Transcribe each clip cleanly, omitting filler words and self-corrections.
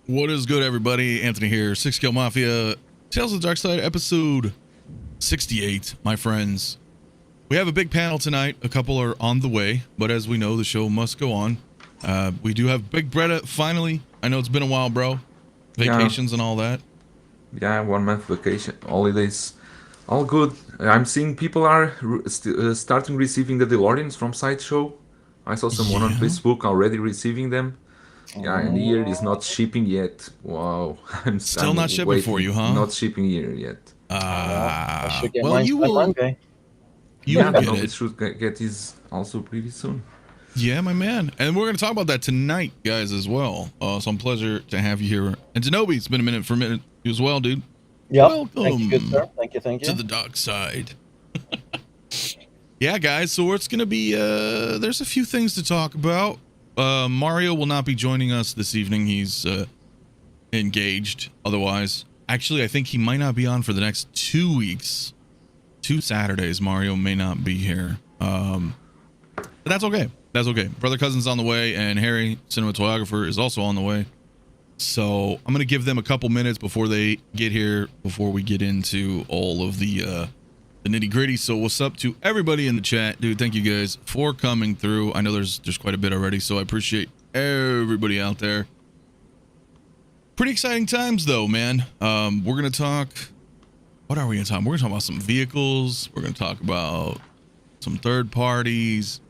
What is good, everybody? Anthony here, Six Kill Mafia, Tales of the Darkside, episode 68, my friends. We have a big panel tonight. A couple are on the way, but as we know, the show must go on. We do have Big Bretta finally. I know it's been a while, bro. Vacations and all that. Yeah, 1 month vacation, holidays, all good. I'm seeing people are starting receiving the DeLoreans from Sideshow. I saw someone on Facebook already receiving them. Yeah, and here is not shipping yet. Wow, I'm Still not shipping waiting. for you, huh? Not shipping here yet. I should get well, mine you by will. Monday. You will Yeah, get no, we it. should get this also pretty soon. Yeah, my man. And we're going to talk about that tonight, guys, as well. So I'm pleasure to have you here. And Zenobie, it's been a minute for a minute you as well, dude. Yep. Welcome. Thank you, good sir. Thank you. To the dark side. Yeah, guys, so it's going to be, there's a few things to talk about. Mario will not be joining us this evening. He's engaged otherwise. Actually, I think he might not be on for the next 2 weeks. 2 Saturdays, Mario may not be here. But that's okay. That's okay. Brother Cousin's on the way, and Harry, Cinematoygrapher, is also on the way. So I'm going to give them a couple minutes before they get here, before we get into all of the nitty gritty. So what's up to everybody in the chat, dude? Thank you guys for coming through. I know there's quite a bit already, so I appreciate everybody out there. Pretty exciting times though, man. We're going to talk. What are we going to talk? We're going to talk about some vehicles. We're going to talk about some third parties.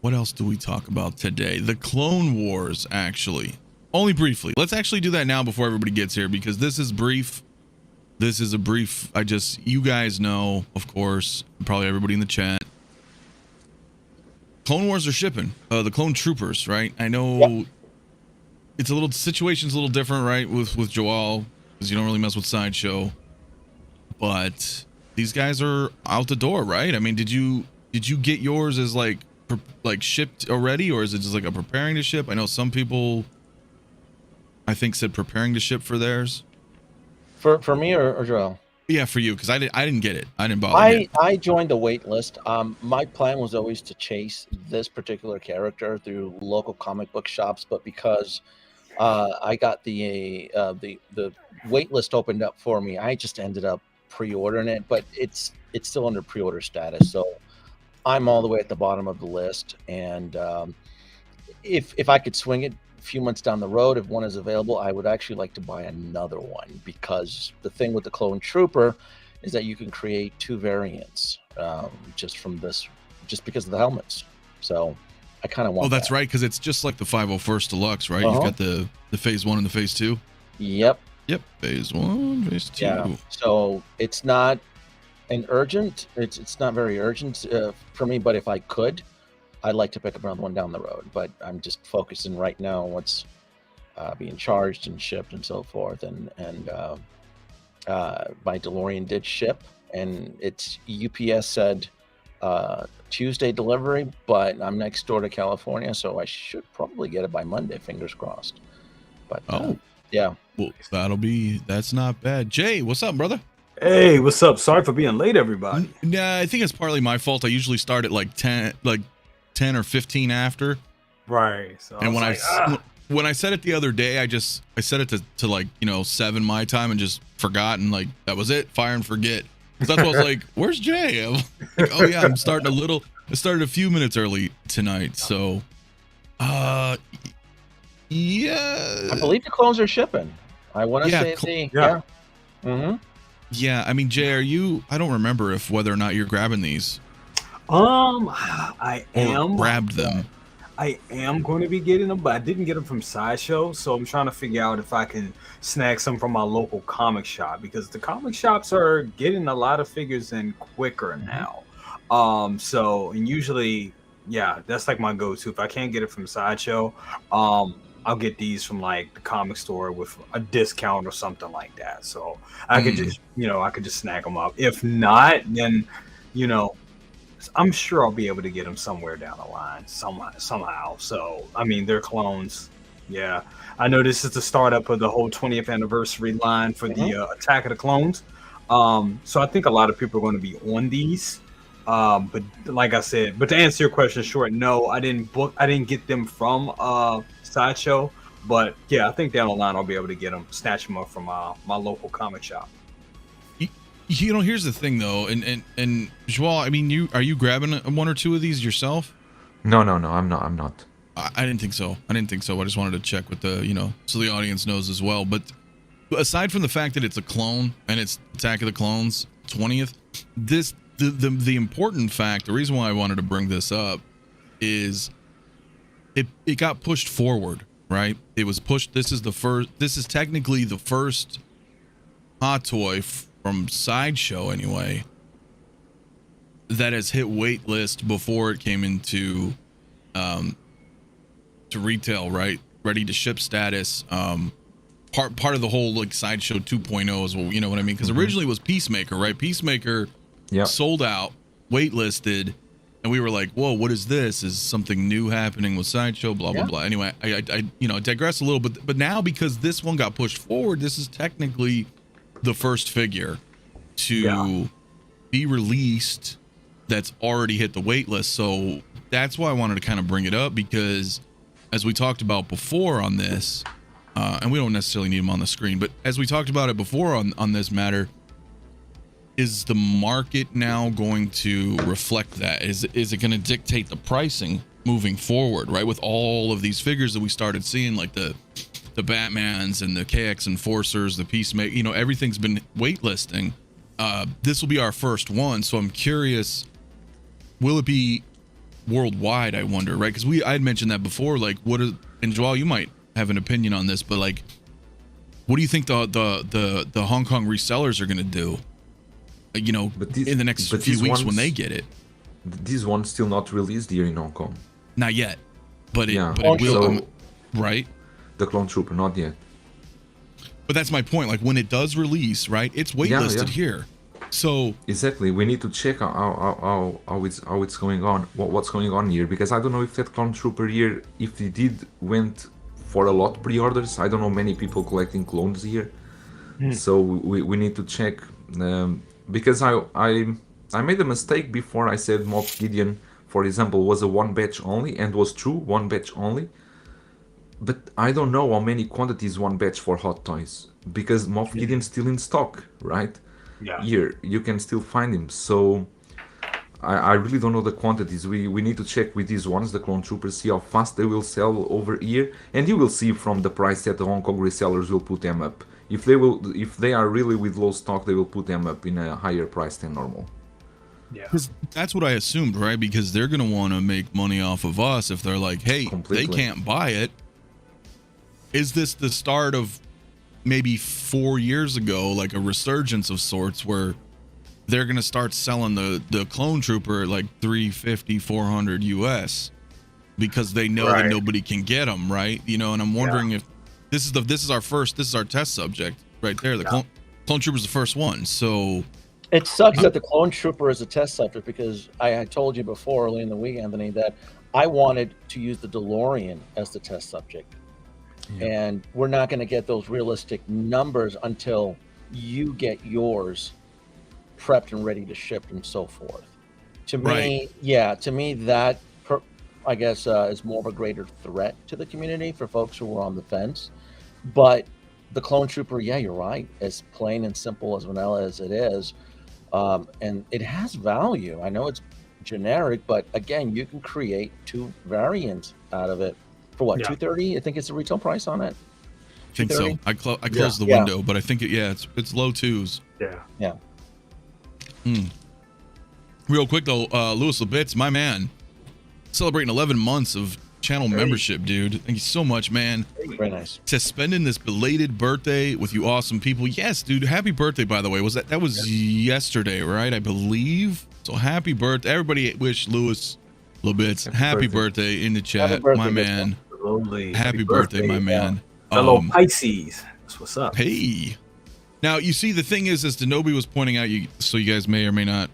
What else do we talk about today? The Clone Wars, actually. Only briefly. Let's actually do that now before everybody gets here, because this is brief. This is a brief. You guys know, of course, probably everybody in the chat. Clone Wars are shipping. The Clone Troopers, right? I know it's a little, situation's a little different, right? With Joel, because you don't really mess with Sideshow. But these guys are out the door, right? I mean, did you get yours as like shipped already, or is it just like a preparing to ship? I know some people, I think, said preparing to ship for theirs. For me or Joel? Yeah, for you, because I didn't get it. I didn't bother. I joined the wait list. My plan was always to chase this particular character through local comic book shops, but because I got the wait list opened up for me, I just ended up pre-ordering it, but it's still under pre-order status. So I'm all the way at the bottom of the list, and if I could swing it a few months down the road, if one is available, I would actually like to buy another one, because the thing with the Clone Trooper is that you can create 2 variants just because of the helmets. So I kind of want. Oh, that's right, because it's just like the 501st Deluxe, right? You've got the phase 1 and the phase 2. Yep. Phase 1, phase 2. Yeah. So it's not an urgent. It's not very urgent for me, but if I could, I'd like to pick up another one down the road. But I'm just focusing right now on what's being charged and shipped and so forth. And my DeLorean did ship, and it's UPS said Tuesday delivery, but I'm next door to California, so I should probably get it by Monday. Fingers crossed. But yeah. Well, that's not bad. Jay, what's up, brother? Hey, what's up? Sorry for being late, everybody. Nah, I think it's partly my fault. I usually start at like 10 or 15 after. Right. So and when I said it the other day, I set it to like, 7 my time and just forgot, and like that was it. Fire and forget. So that's why I was like, "Where's Jay?" I'm like, "Oh yeah, I started a few minutes early tonight." So, yeah. I believe the clones are shipping. I want to say Mm-hmm. Yeah, I mean, Jay, I don't remember whether or not you're grabbing these. I am. Grabbed them. I am going to be getting them, but I didn't get them from Sideshow, so I'm trying to figure out if I can snag some from my local comic shop, because the comic shops are getting a lot of figures in quicker now. So, and usually, yeah, that's like my go-to. If I can't get it from Sideshow, I'll get these from like the comic store with a discount or something like that. So I could just, I could just snag them up. If not, then, I'm sure I'll be able to get them somewhere down the line somehow. So, I mean, they're clones. Yeah. I know this is the startup of the whole 20th anniversary line for the Attack of the Clones. So I think a lot of people are going to be on these. But like I said, but to answer your question short, no, I didn't get them from Sideshow. But yeah, I think down the line I'll be able to get them, snatch them up from my local comic shop. You know, here's the thing though, and Joel, I mean, are you grabbing one or two of these yourself? No, I'm not. I didn't think so. I just wanted to check with the, so the audience knows as well. But aside from the fact that it's a clone and it's Attack of the Clones 20th, the important fact, the reason why I wanted to bring this up is it got pushed forward, right? It was pushed. This is technically the first hot toy from Sideshow anyway that has hit wait list before it came into to retail, right? Ready to ship status. Part of the whole like Sideshow 2.0 is, well, you know what I mean? Because originally it was Peacemaker, right? Peacemaker sold out, waitlisted, and we were like, whoa, what is this? Is something new happening with Sideshow? Blah blah blah. Anyway, I digress a little bit, but now because this one got pushed forward, this is technically the first figure to be released that's already hit the wait list. So that's why I wanted to kind of bring it up, because as we talked about before on this, and we don't necessarily need them on the screen, but as we talked about it before on this matter, is the market now going to reflect that? Is it going to dictate the pricing moving forward, right? With all of these figures that we started seeing, like the Batmans and the KX Enforcers, the Peacemaker, everything's been waitlisting. This will be our first one, so I'm curious, will it be worldwide, I wonder, right? Because I had mentioned that before, like, and Joel, you might have an opinion on this, but like, what do you think the Hong Kong resellers are going to do, in the next few weeks when they get it? This one's still not released here in Hong Kong. Not yet, but it will, right? The Clone Trooper, not yet. But that's my point. Like, when it does release, right? It's waitlisted here. So exactly, we need to check how it's going on, what's going on here, because I don't know if that Clone Trooper here, if it went for a lot pre-orders. I don't know many people collecting clones here, so we need to check, because I made a mistake before. I said Moff Gideon, for example, was a one batch only, and was true, one batch only. But I don't know how many quantities one batch for Hot Toys, because Moff Gideon's still in stock, right? Yeah. Here you can still find him. So I really don't know the quantities. We need to check with these ones, the Clone Troopers, see how fast they will sell over here, and you will see from the price that the Hong Kong resellers will put them up. If they are really with low stock, they will put them up in a higher price than normal. Yeah, that's what I assumed, right? Because they're gonna want to make money off of us if they're like, hey, completely. They can't buy it. Is this the start of maybe 4 years ago, like a resurgence of sorts, where they're going to start selling the Clone Trooper at like $350, $400 US because they know that nobody can get them, right? And I'm wondering if this is our test subject right there. The Clone Trooper is the first one. So it sucks that the Clone Trooper is a test subject, because I told you before early in the week, Anthony, that I wanted to use the DeLorean as the test subject. And we're not going to get those realistic numbers until you get yours prepped and ready to ship and so forth. To me, that I guess is more of a greater threat to the community for folks who are on the fence. But the Clone Trooper, you're right, as plain and simple as vanilla as it is, and it has value. I know it's generic, but again, you can create two variants out of it. For what, $230? I think it's the retail price on it. I think so. I closed the window, but I think it's low twos. Yeah. Real quick though, Louis Lebitz, my man, celebrating 11 months of channel membership, dude. Thank you so much, man. Very nice. To spending this belated birthday with you awesome people. Yes, dude. Happy birthday, by the way. That was yesterday, right? I believe. So happy birthday. Everybody wish Louis Lebitz happy birthday in the chat, my man. Happy birthday, my man. Fellow Pisces. That's what's up. Hey. Now, you see, the thing is, as Denobi was pointing out, so you guys may or may not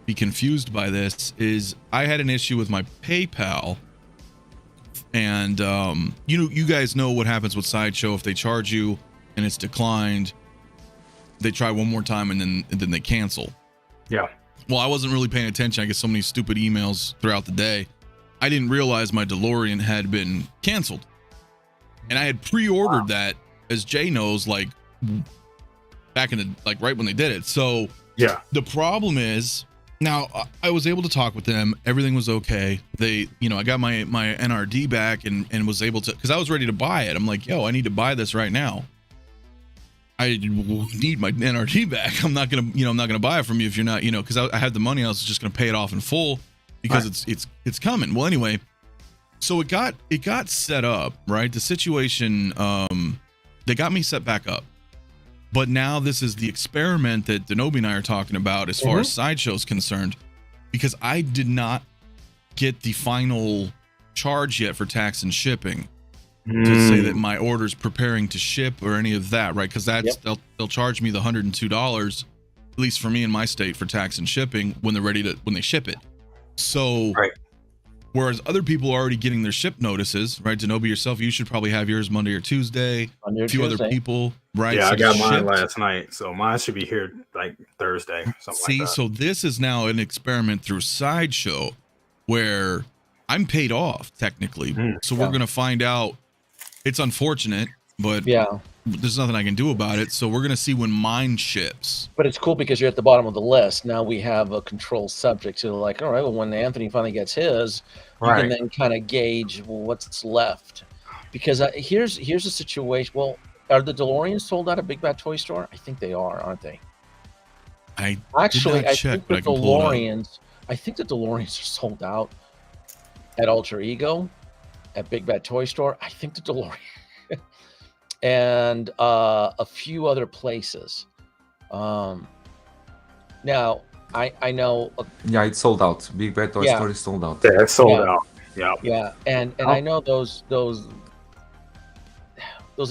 be confused by this, is I had an issue with my PayPal. And, you guys know what happens with Sideshow. If they charge you and it's declined, they try one more time and then they cancel. Yeah. Well, I wasn't really paying attention. I get so many stupid emails throughout the day. I didn't realize my DeLorean had been canceled. and I had pre-ordered that, as Jay knows, like back in the right when they did it. So Yeah. the problem is now I was able to talk with them. Everything was okay. They, I got my NRD back and was able to, because I was ready to buy it. I'm like, yo, I need to buy this right now. I need my NRD back. I'm not gonna buy it from you if you're not, because I had the money. I was just gonna pay it off in full because it's coming. Well, anyway, so it got set up, right? The situation, they got me set back up. But now this is the experiment that @𝗕𝗖𝗎 and I are talking about as far as Sideshow's concerned, because I did not get the final charge yet for tax and shipping to say that my order's preparing to ship or any of that, right? Because that's they'll charge me the $102, at least for me in my state, for tax and shipping when they ship it. So whereas other people are already getting their ship notices, right? 𝗕𝗖𝗎 yourself, you should probably have yours Monday or Tuesday. Monday or a few Tuesday. other people, right? Yeah, So I got mine shipped. last night, so mine should be here like Thursday. Something like that. So this is now an experiment through Sideshow where I'm paid off technically. So we're gonna find out. It's unfortunate, but there's nothing I can do about it. So we're gonna see when mine ships. But it's cool because you're at the bottom of the list. Now we have a control subject. So like, all right, well, when Anthony finally gets his, you can then kind of gauge what's left. Because here's the situation. Well, are the DeLoreans sold out at Big Bad Toy Store? I think they are, aren't they? I think the DeLoreans are sold out at Alter Ego, at Big Bad Toy Store. I think the DeLorean and a few other places. Now I know. Yeah, it's sold out. Big Bad Toy Store is sold out. Yeah, it's sold out. Yeah. Yeah, and I know those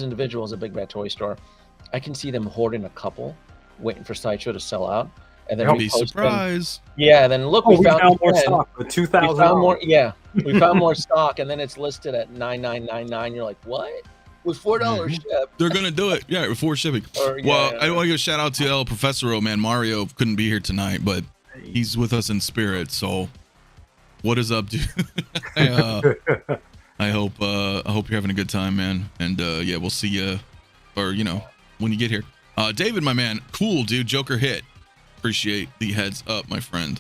individuals at Big Bad Toy Store. I can see them hoarding a couple, waiting for Sideshow to sell out, and then Don't be repost surprised. them. Yeah, then look, we found more stock for we $2,000. found more. Yeah, we found more stock, and then it's listed at $9,999. You're like, what? With $4 ship? They're gonna do it, yeah, before shipping. I want to give a shout out to 𝗕𝗘𝗖𝗢𝗠𝗘, man. Mario couldn't be here tonight, but he's with us in spirit. So, what is up, dude? I hope you're having a good time, man. And yeah, we'll see you, or when you get here. David, my man, cool, dude. Joker hit. Appreciate the heads up, my friend.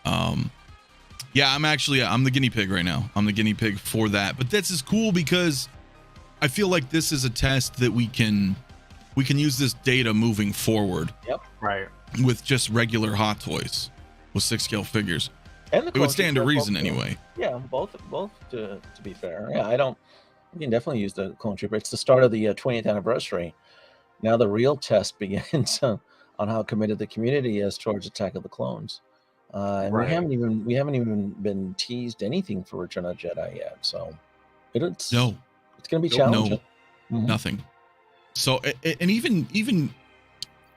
Yeah, I'm the guinea pig right now. I'm the guinea pig for that. But this is cool because I feel like this is a test that we can use this data moving forward. Yep. Right. With just regular Hot Toys with 6-scale figures. And it would stand to reason anyway. Yeah, both to be fair. Yeah, we can definitely use the Clone Trooper. It's the start of the 20th anniversary. Now the real test begins on how committed the community is towards Attack of the Clones. And we haven't even been teased anything for Return of the Jedi yet. So it's going to be challenging. No, nothing. So, and even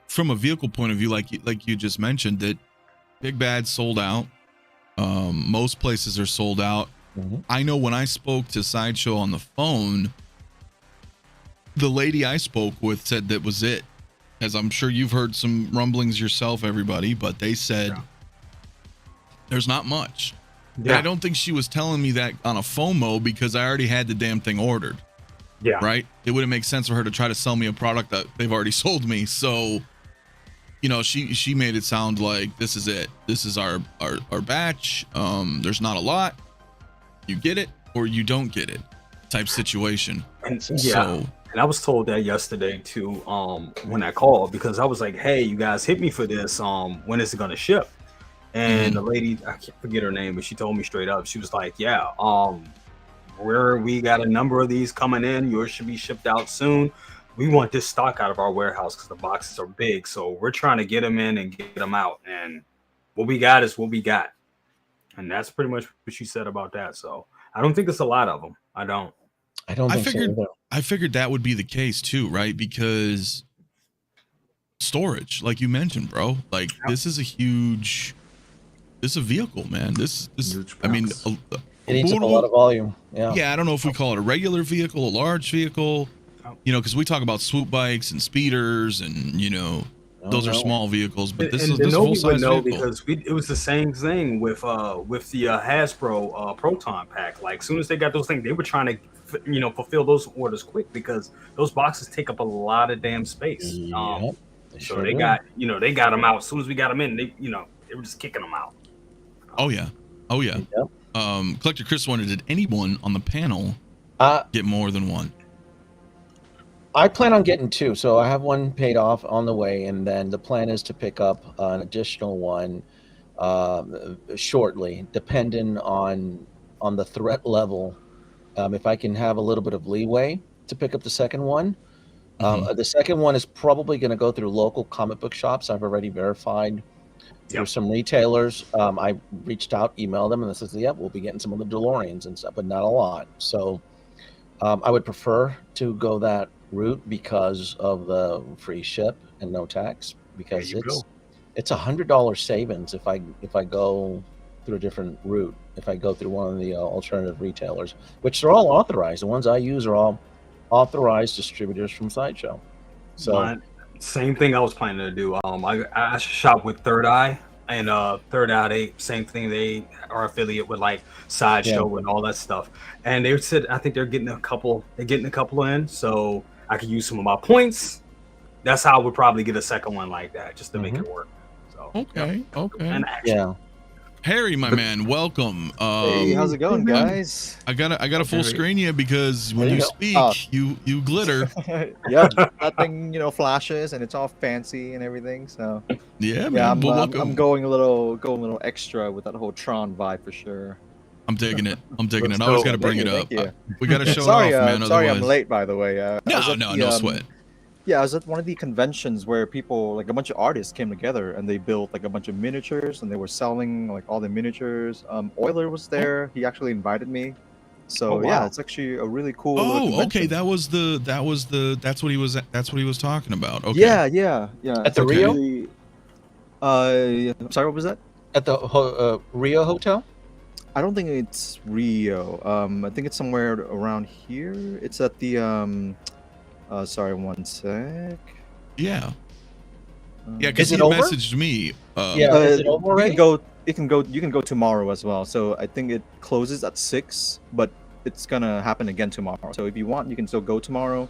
from a vehicle point of view, like you just mentioned, that Big Bad sold out. Most places are sold out. I know when I spoke to Sideshow on the phone, the lady I spoke with said that was it. As I'm sure you've heard some rumblings yourself, everybody, but they said there's not much. Yeah. And I don't think she was telling me that on a FOMO because I already had the damn thing ordered. Yeah. Right? It wouldn't make sense for her to try to sell me a product that they've already sold me. So, she made it sound like this is it. This is our batch. There's not a lot. You get it or you don't get it type situation. And I was told that yesterday too, when I called, because I was like, hey, you guys hit me for this. When is it gonna ship? And the lady, I can't forget her name, but she told me straight up, she was like, yeah, we got a number of these coming in. Yours should be shipped out soon. We want this stock out of our warehouse because the boxes are big. So we're trying to get them in and get them out. And what we got is what we got. And that's pretty much what she said about that. So I don't think it's a lot of them. I don't think so. I figured that would be the case too, right? Because storage, like you mentioned, bro, like this is a vehicle, man. This I mean, it eats up a lot of volume. Yeah, I don't know if we call it a regular vehicle, a large vehicle, because we talk about swoop bikes and speeders and those are small vehicles, but this is full size vehicle. Because it was the same thing with the Hasbro Proton Pack. Like, as soon as they got those things, they were trying to fulfill those orders quick, because those boxes take up a lot of damn space. Yep, So they got them out as soon as we got them in. They were just kicking them out. Oh yeah. Yep. Collector Chris wondered, did anyone on the panel get more than one? I plan on getting 2, so I have one paid off on the way, and then the plan is to pick up an additional one shortly, depending on the threat level. If I can have a little bit of leeway to pick up the second one. The second one is probably going to go through local comic book shops. I've already verified through some retailers. I reached out, emailed them, and they said, "Yeah, we'll be getting some of the DeLoreans and stuff, but not a lot." So I would prefer to go that route because of the free ship and no tax. Because it's $100 savings if I go through a different route. If I go through one of the alternative retailers, which they're all authorized. The ones I use are all authorized distributors from Sideshow. So same thing I was planning to do. I shop with Third Eye, and Third Eye, they same thing. They are affiliate with like Sideshow and all that stuff. And they said I think they're getting a couple. They're getting a couple in, so I could use some of my points. That's how I would probably get a second one like that, just to make it work. So okay. And Harry, my man, welcome. Hey, how's it going, guys? I gotta full screen you because when you speak, you glitter. Yeah, that thing flashes and it's all fancy and everything. So yeah, man. I'm going a little extra with that whole Tron vibe for sure. I'm digging it. I always gotta bring it up. We gotta show sorry, it off, man. Sorry, I'm late, by the way. No sweat. Yeah, I was at one of the conventions where people, like a bunch of artists, came together and they built like a bunch of miniatures and they were selling like all the miniatures. Euler was there. He actually invited me. So yeah, it's actually a really cool. Okay, that's what he was talking about. Okay. Yeah. At the Rio? Sorry, what was that? At the Rio Hotel? I don't think it's Rio. I think it's somewhere around here. It's at the sorry, one sec. Yeah, because he messaged me. Is it over already? You can go tomorrow as well. So I think it closes at 6, but it's gonna happen again tomorrow. So if you want, you can still go tomorrow.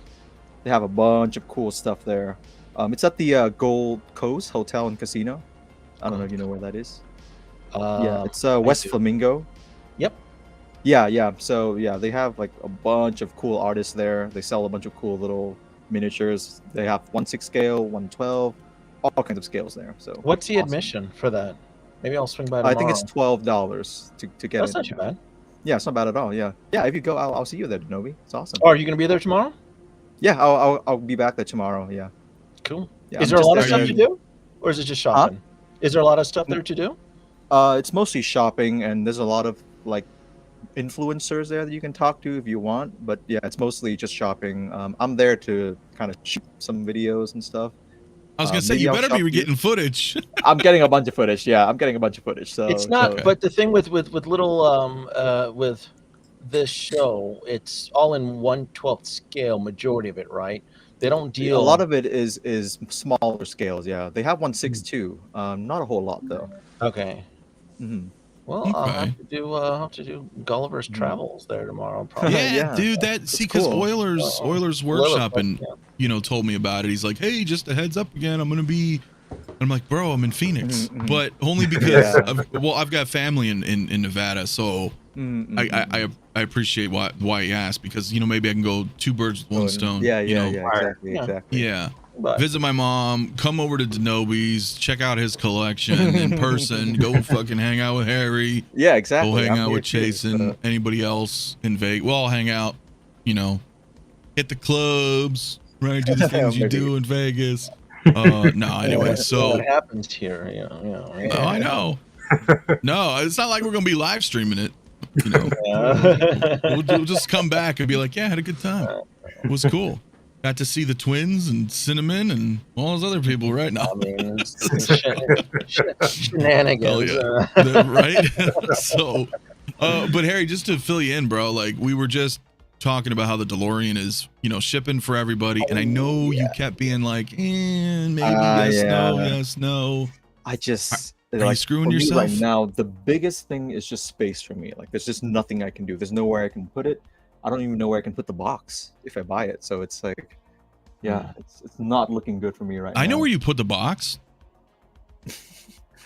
They have a bunch of cool stuff there. It's at the Gold Coast Hotel and Casino. I don't know if you know where that is. Yeah, it's West Flamingo. Yep. Yeah. So yeah, they have like a bunch of cool artists there. They sell a bunch of cool little miniatures. They have 1/6 scale, 1/12, all kinds of scales there. So what's the admission for that? Maybe I'll swing by tomorrow. I think it's $12 to get it. That's not too bad. Yeah, it's not bad at all. Yeah. If you go, I'll see you there, Denobi. It's awesome. Oh, are you gonna be there tomorrow? Yeah, I'll be back there tomorrow. Yeah. Cool. Yeah, is there a lot of stuff to do, or is it just shopping? Is there a lot of stuff there to do? It's mostly shopping, and there's a lot of like influencers there that you can talk to if you want, but yeah, it's mostly just shopping. I'm there to kind of shoot some videos and stuff. I was gonna say, you better be getting footage. I'm getting a bunch of footage. Yeah, I'm getting a bunch of footage. So it's not. But the thing with little with this show, it's all in 1/12 scale. Majority of it, right? They don't deal. A lot of it is smaller scales. Yeah, they have 1/6 too. Not a whole lot though. Okay. Mm-hmm. Well, I'll have to do Gulliver's Travels there tomorrow. Probably. Yeah, dude. Because Euler's workshop and told me about it. He's like, hey, just a heads up again. I'm gonna be. I'm like, bro, I'm in Phoenix, but only because I've got family in Nevada, so I appreciate why he asked, because maybe I can go 2 birds with 1 stone. Exactly. Yeah. Visit my mom, come over to Denobi's, check out his collection in person, go fucking hang out with Harry. Yeah, exactly. Go hang out with Chase and anybody else in Vegas. We'll all hang out, hit the clubs, right? Do the things you do in Vegas. Anyway, so what happens here? Oh, I know. No, it's not like we're gonna be live streaming it. We'll just come back and be like, yeah, I had a good time. It was cool. Got to see the twins and Cinnamon and all those other people right now. I mean, it's shenanigans. Oh, yeah. Right? So, but Harry, just to fill you in, bro, like we were just talking about how the DeLorean is, shipping for everybody. And I know you kept being like, maybe yes, no. I just... Are you screwing yourself? Right now, the biggest thing is just space for me. Like, there's just nothing I can do. There's nowhere I can put it. I don't even know where I can put the box if I buy it. So it's like, yeah, it's not looking good for me right now. I know where you put the box.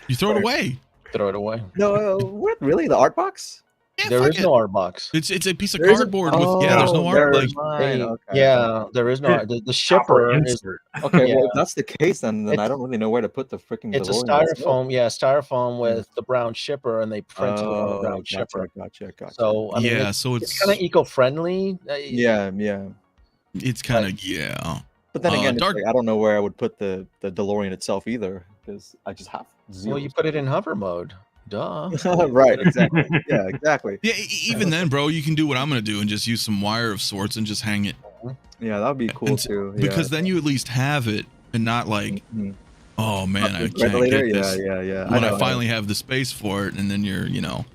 You throw it away. Throw it away. No, what really? The art box? Yeah, There fuck is it. no art box. It's a piece of There isn't- cardboard with there's no art. Like, mine. Okay. Yeah, there is no. The shipper is. Okay, Yeah. well, if that's the case, then I It's- don't really know where to put the freaking. It's a DeLorean itself. styrofoam, styrofoam with the brown shipper, and they printed it on the brown shipper. Gotcha. So I mean, yeah, so it's kind of eco-friendly. Yeah. it's kind of But then again, it's Dark- like, I don't know where I would put the DeLorean itself either, because I just have zero. Well, you put it in hover mode. Duh. Right, exactly. Yeah, exactly. Yeah, even then, bro, you can do what I'm gonna do and just use some wire of sorts and just hang it. Yeah, that would be cool too. Because then you at least have it and not like, oh man, I can't later. get this. Yeah. When I finally have the space for it, and then you're, Yeah.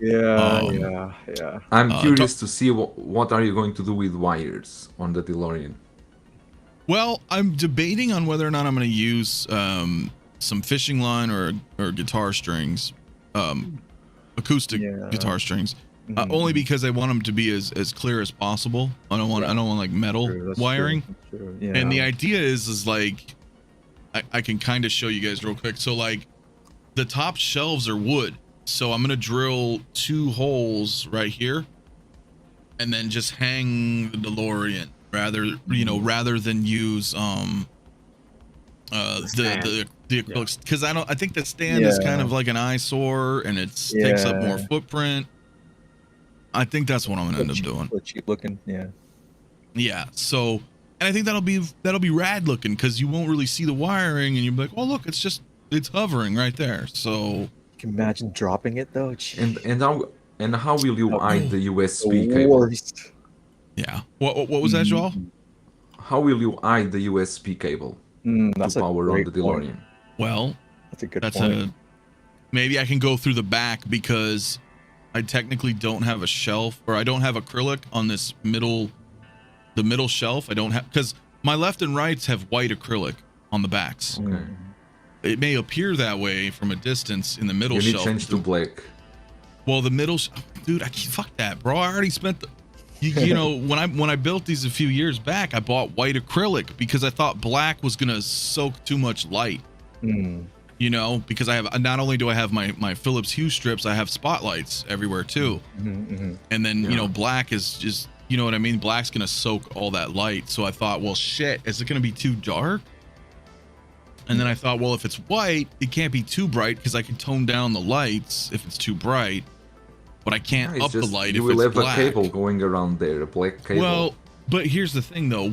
I'm curious to see what are you going to do with wires on the DeLorean. Well, I'm debating on whether or not I'm going to use some fishing line or guitar strings, acoustic guitar strings, only because I want them to be as clear as possible. I don't want like metal wiring. True. Yeah. And the idea is like, I can kind of show you guys real quick. So like, the top shelves are wood, so I'm gonna drill 2 holes right here, and then just hang the DeLorean rather than use the acrylics, because I think the stand is kind of like an eyesore and it takes up more footprint. I think that's what I'm gonna end up doing. Cheap looking, yeah. So, and I think that'll be rad looking, because you won't really see the wiring and you'll be like, oh look, it's hovering right there. So can you imagine dropping it though? And how will you hide the USB cable? Yeah. What was that, Joel? How will you hide the USB cable That's to power on the DeLorean? Point. Well, that's a good point. Maybe I can go through the back, because I technically don't have a shelf, or I don't have acrylic on this the middle shelf. I don't have, because my left and rights have white acrylic on the backs. Okay. It may appear that way from a distance in the middle You need shelf. change to black. Well, the middle, dude, fuck that, bro. I already spent you know, when I built these a few years back, I bought white acrylic because I thought black was gonna soak too much light. You know, because I have, not only do I have my Philips Hue strips, I have spotlights everywhere too. And then you know, black is just, you know what I mean, black's gonna soak all that light. So I thought, well, shit, is it gonna be too dark? And then I thought, well, if it's white, it can't be too bright, because I can tone down the lights if it's too bright, but I can't up the light if it's black. You will have a cable going around there, a black cable. Well, but here's the thing though,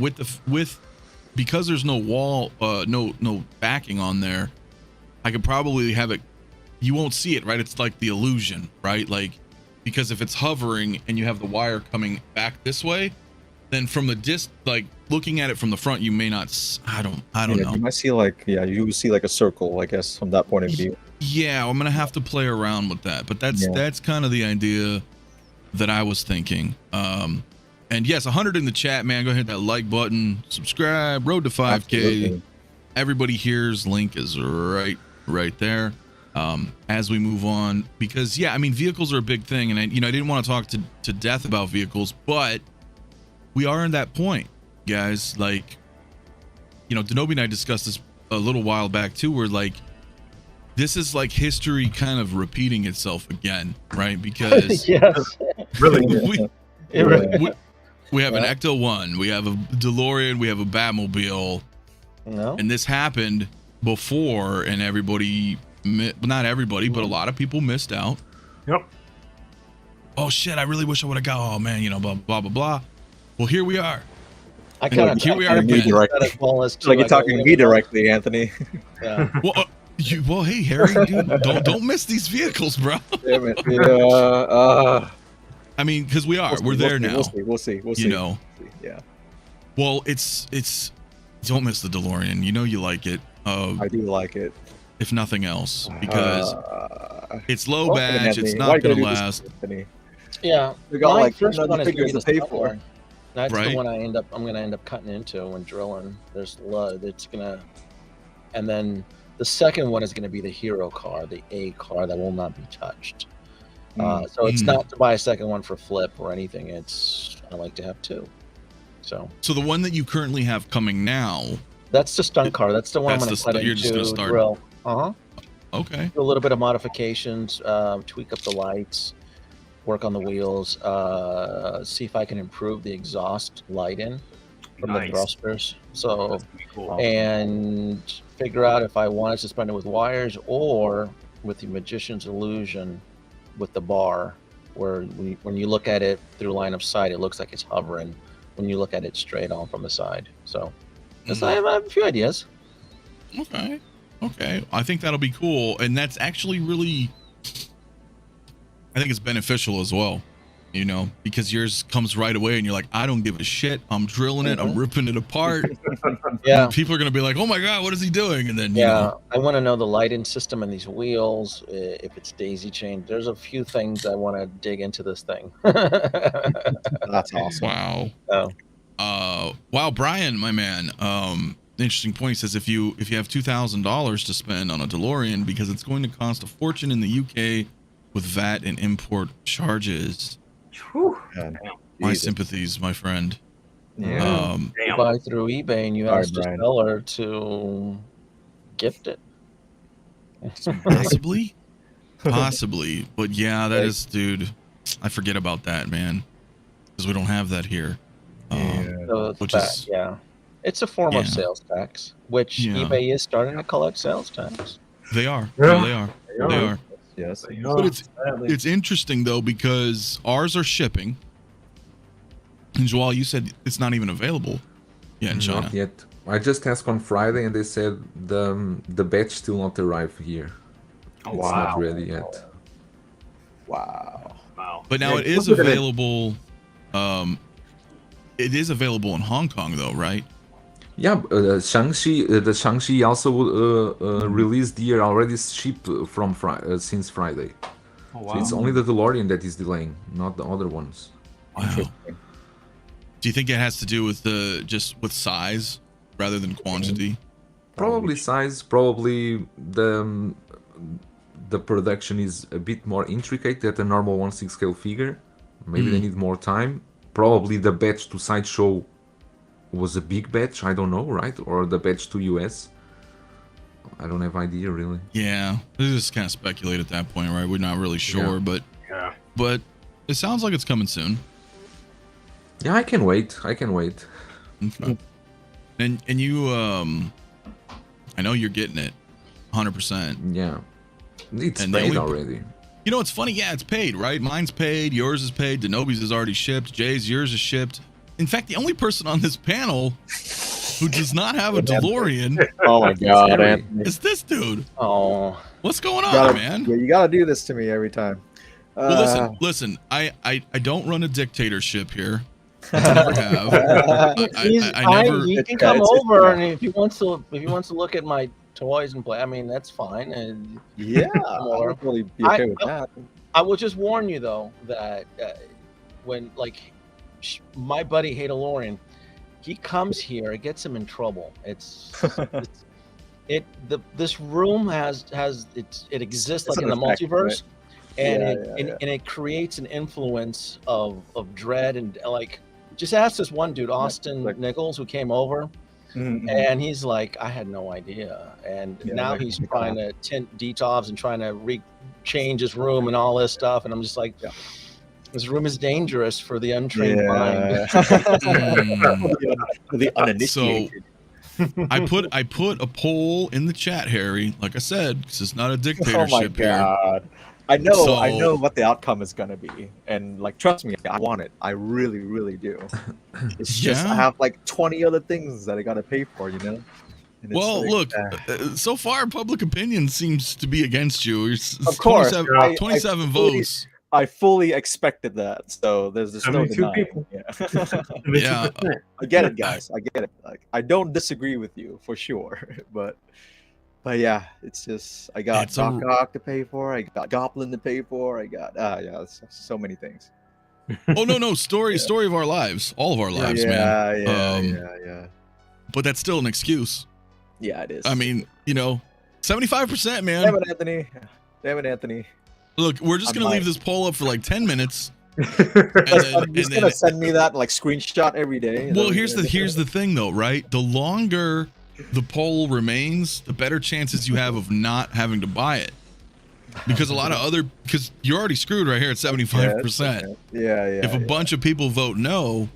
because there's no wall, no backing on there, I could probably have it, you won't see it, right? It's like the illusion, right? Like, because if it's hovering and you have the wire coming back this way, then from the like looking at it from the front, you may not, I don't know. You might see like, you would see like a circle, I guess, from that point of view. Yeah, I'm gonna have to play around with that, but that's kind of the idea that I was thinking. And yes, 100 in the chat, man. Go ahead, hit that like button, subscribe, road to 5K. Absolutely. Everybody here's link is right there. As we move on, because I mean, vehicles are a big thing, and I didn't want to talk to death about vehicles, but we are in that point, guys. Like, you know, 𝗕𝗘𝗖𝗎 and I discussed this a little while back too, where like, this is like history kind of repeating itself again, right? Because Yes. Really? we have an Ecto-1, we have a DeLorean, we have a Batmobile, and this happened before, and everybody, not everybody, but a lot of people missed out. Yep. Oh shit, I really wish I would have got, oh man, you know, blah blah blah blah. Well, here we are. Here we are again. Like you're talking to me directly, Anthony. Yeah. Well, hey Harry, dude, don't miss these vehicles, bro. Damn it. Yeah. I mean, because we're there now. We'll see. You know. Yeah. Well, it's don't miss the DeLorean. You know you like it. I do like it. If nothing else, because it's low badge. It's not gonna last. Yeah. We got like first another one is figure gonna to be pay the for. one. That's Right. the one I'm gonna end up cutting into when drilling. There's blood. It's gonna, and then the second one is gonna be the hero car, the A car that will not be touched. So it's not to buy a second one for flip or anything. It's I like to have two. So the one that you currently have coming now. that's the stunt car. That's the one I'm That's going to cut you're just gonna into start. drill. Okay. Do a little bit of modifications, tweak up the lights, work on the wheels, see if I can improve the exhaust lighting from the thrusters. So, That's pretty cool. and figure out if I want to suspend it with wires or with the magician's illusion with the bar, where when you look at it through line of sight, it looks like it's hovering when you look at it straight on from the side. So, I have a few ideas. Okay. I think that'll be cool, and that's actually really, I think it's beneficial as well, you know, because yours comes right away, and you're like, I don't give a shit. I'm drilling it. I'm ripping it apart. Yeah. People are gonna be like, oh my god, what is he doing? And then I want to know the lighting system in these wheels, if it's daisy chained. There's a few things I want to dig into this thing. That's awesome. Wow. Oh. Wow, Brian, my man. Interesting point. He says if you have $2,000 to spend on a DeLorean, because it's going to cost a fortune in the UK with VAT and import charges. My sympathies, my friend. Yeah. You buy through eBay and you ask the seller to gift it. Possibly, but yeah, that is, dude. I forget about that, man, because we don't have that here. Which is it's a form of sales tax, which eBay is starting to collect sales tax. They are. Yeah, they are. Yes. But it's interesting though, because ours are shipping. And Joel, you said it's not even available in China. Not yet. I just asked on Friday, and they said the batch still not arrived here. It's not ready yet. Wow. But now it is available. It is available in Hong Kong, though, right? Yeah, Shaanxi, the Shaanxi also released here already shipped from since Friday. Oh, wow. So it's only the DeLorean that is delaying, not the other ones. Wow. Do you think it has to do with just with size rather than quantity? Probably size. Probably the production is a bit more intricate than a normal 1/6 scale figure. Maybe they need more time. Probably the batch to Sideshow was a big batch. I don't know, right? Or the batch to US. I don't have idea really. Yeah, we just kind of speculate at that point, right? We're not really sure, but it sounds like it's coming soon. Yeah, I can wait. Okay. And you, I know you're getting it, 100%. Yeah, it's paid already. You know, it's funny. Yeah, it's paid, right? Mine's paid. Yours is paid. Denobi's is already shipped. Jay's, yours is shipped. In fact, the only person on this panel who does not have a DeLorean. Oh my God, Anthony. Is this dude? Oh, what's going on, man? Yeah, you gotta do this to me every time. Well, listen. I don't run a dictatorship here. I never have. I never. He can come over, and if he wants to look at my toys and play, I mean, that's fine. And yeah, I would really be okay with that. I will just warn you though that when my buddy 𝗕𝗘𝗖𝗎𝗓𝗓𝗓𝗓𝗓, he comes here, it gets him in trouble. This room it exists like in the multiverse, right? And it creates an influence of dread and just ask this one dude, Austin Nichols, who came over. And he's like, I had no idea. And now he's trying to tint detox and trying to change his room and all this stuff. And I'm just like, this room is dangerous for the untrained mind. For the uninitiated. So I put a poll in the chat, Harry. Like I said, this is not a dictatorship here. I know what the outcome is gonna be, and trust me, I want it. I really, really do. It's just I have 20 other things that I gotta pay for, you know. And well, look, so far public opinion seems to be against you. Of course, 27 votes. I fully expected that, so there's no denying. People. Yeah, I get it, guys. I get it. I don't disagree with you for sure, but yeah, it's just I got Doc Ock to pay for, I got Goblin to pay for, I got so many things. Oh no, story of our lives, all of our lives, man. Yeah. But that's still an excuse. Yeah, it is. I mean, 75%, man. Damn it, Anthony. Look, we're just gonna leave this poll up for 10 minutes, He's gonna send me that like screenshot every day. Well, here's the thing though, right? The longer the poll remains, the better chances you have of not having to buy it. Because because you're already screwed right here at 75%. Yeah. If a bunch of people vote no,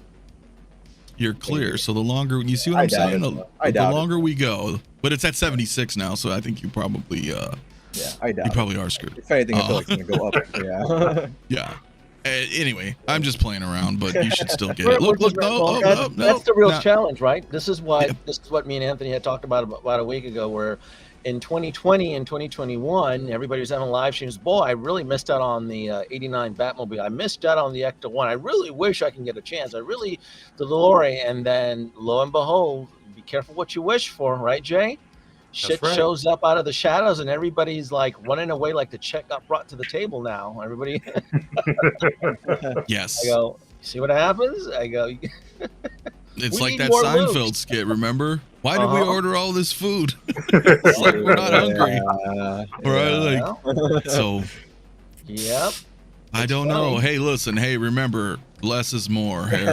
you're clear. So the longer, you see what I'm saying? The longer we go, but it's at 76 now, so I think you probably I doubt you probably are screwed. If anything, I feel like it's gonna go up. Yeah. Yeah. Anyway, I'm just playing around, but you should still get it. Look, no, that's the real challenge, right? This is what me and Anthony had talked about a week ago, where in 2020 and 2021, everybody was having live streams. Boy, I really missed out on the 89 Batmobile. I missed out on the Ecto-1. I really wish I can get a chance. The DeLorean, and then lo and behold, be careful what you wish for, right, Jay? Shit shows up out of the shadows, and everybody's like running away like the check got brought to the table now. Everybody. Yes. I go, see what happens? I go. It's like that Seinfeld skit, remember? Why did we order all this food? It's like we're not hungry. So. Yep. I don't know. Hey, listen. Hey, remember, less is more, Harry.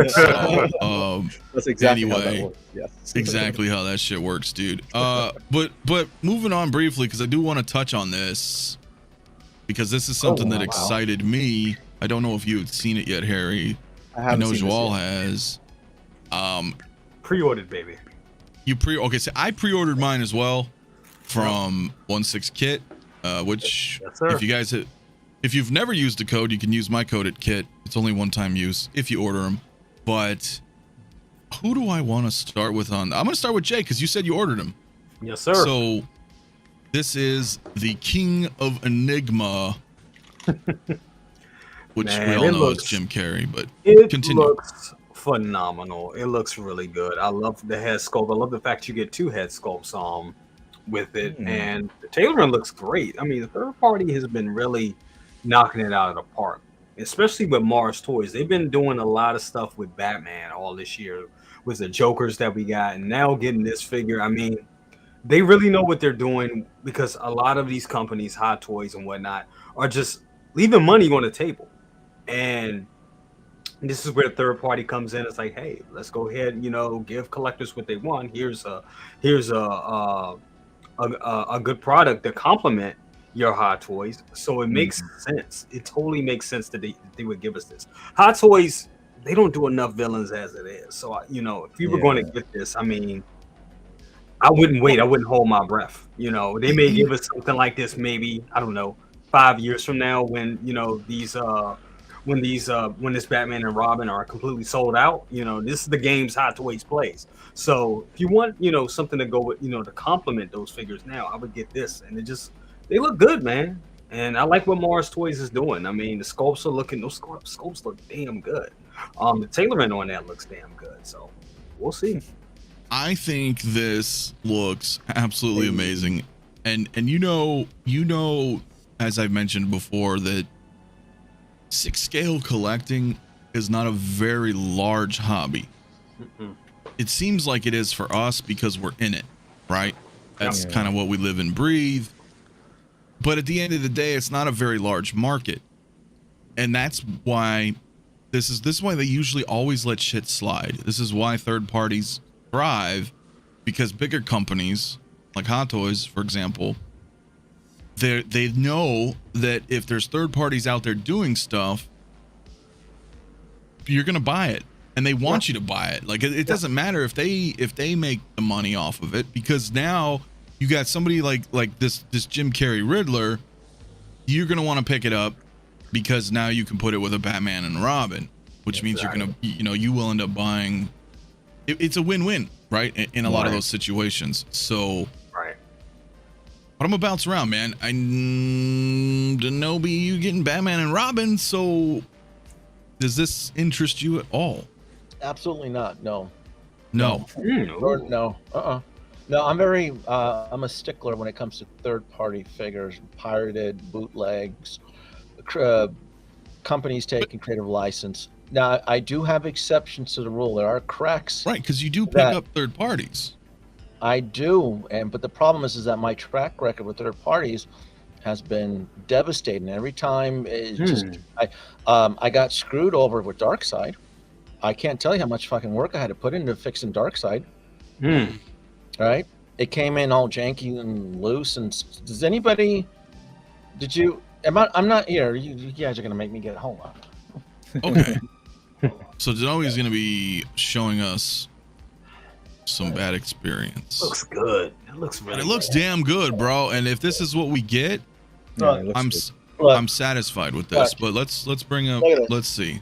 So, that's exactly anyway, how that works. Yes. Exactly how that shit works, dude. But moving on briefly, because I do want to touch on this, because this is something that excited me. I don't know if you've seen it yet, Harry. I know Joel has. Pre-ordered, baby. Okay, so I pre-ordered mine as well from 𝗕𝗘𝗢𝗠𝗘, which if you've never used the code, you can use my code at Kit. It's only one-time use if you order them. But who do I want to start with on? I'm going to start with Jay because you said you ordered him. Yes, sir. So this is the King of Enigma, which we all know is Jim Carrey. But continue. It looks phenomenal. It looks really good. I love the head sculpt. I love the fact you get two head sculpts with it, and the tailoring looks great. I mean, the third party has been really knocking it out of the park, especially with Mars Toys. They've been doing a lot of stuff with Batman all this year with the Jokers that we got, and now getting this figure. I mean, they really know what they're doing, because a lot of these companies, Hot Toys and whatnot, are just leaving money on the table. And this is where the third party comes in. It's like, hey, let's go ahead and, give collectors what they want. Here's a good product to complement your Hot Toys. So it makes sense. It totally makes sense that they would give us this. Hot Toys, they don't do enough villains as it is. So, if you were going to get this, I mean, I wouldn't wait. I wouldn't hold my breath. They may give us something like this, maybe, I don't know, 5 years from now when, when this Batman and Robin are completely sold out. This is the games Hot Toys plays. So if you want, something to go with, to complement those figures now, I would get this. And they look good, man. And I like what Mars Toys is doing. I mean, the sculpts those sculpts look damn good. The tailoring on that looks damn good. So we'll see. I think this looks absolutely amazing. And as I've mentioned before, that 6-scale collecting is not a very large hobby. It seems like it is for us because we're in it, right? That's kind of what we live and breathe. But at the end of the day, it's not a very large market. And that's why this is why they usually always let shit slide. This is why third parties thrive, because bigger companies like Hot Toys, for example, they know that if there's third parties out there doing stuff, you're gonna buy it, and they want you to buy it. Like it doesn't matter if they make the money off of it, because now you got somebody like this Jim Carrey Riddler. You're gonna want to pick it up because now you can put it with a Batman and Robin, which means you're gonna you will end up buying. It's a win-win, right? In a lot of those situations. So. But I'm gonna bounce around, man. I didn't know you getting Batman and Robin. So, does this interest you at all? Absolutely not. No. No. No. No. I'm very. I'm a stickler when it comes to third-party figures, pirated, bootlegs, companies taking creative license. Now, I do have exceptions to the rule. There are cracks. Right, because you do pick up third parties. I do, but the problem is that my track record with third parties has been devastating. Every time it just I got screwed over with Darkside. I can't tell you how much fucking work I had to put into fixing Darkside. Right? It came in all janky and loose. And does anybody? Did you? I'm not here. You guys are gonna make me get hold on. Okay. So Denobi is gonna be showing us some bad experience. Looks good. It looks really. And it looks damn good, bro. And if this is what we get, Yeah, it looks good. Look, I'm satisfied with this. But let's bring up. Look at this. Let's see.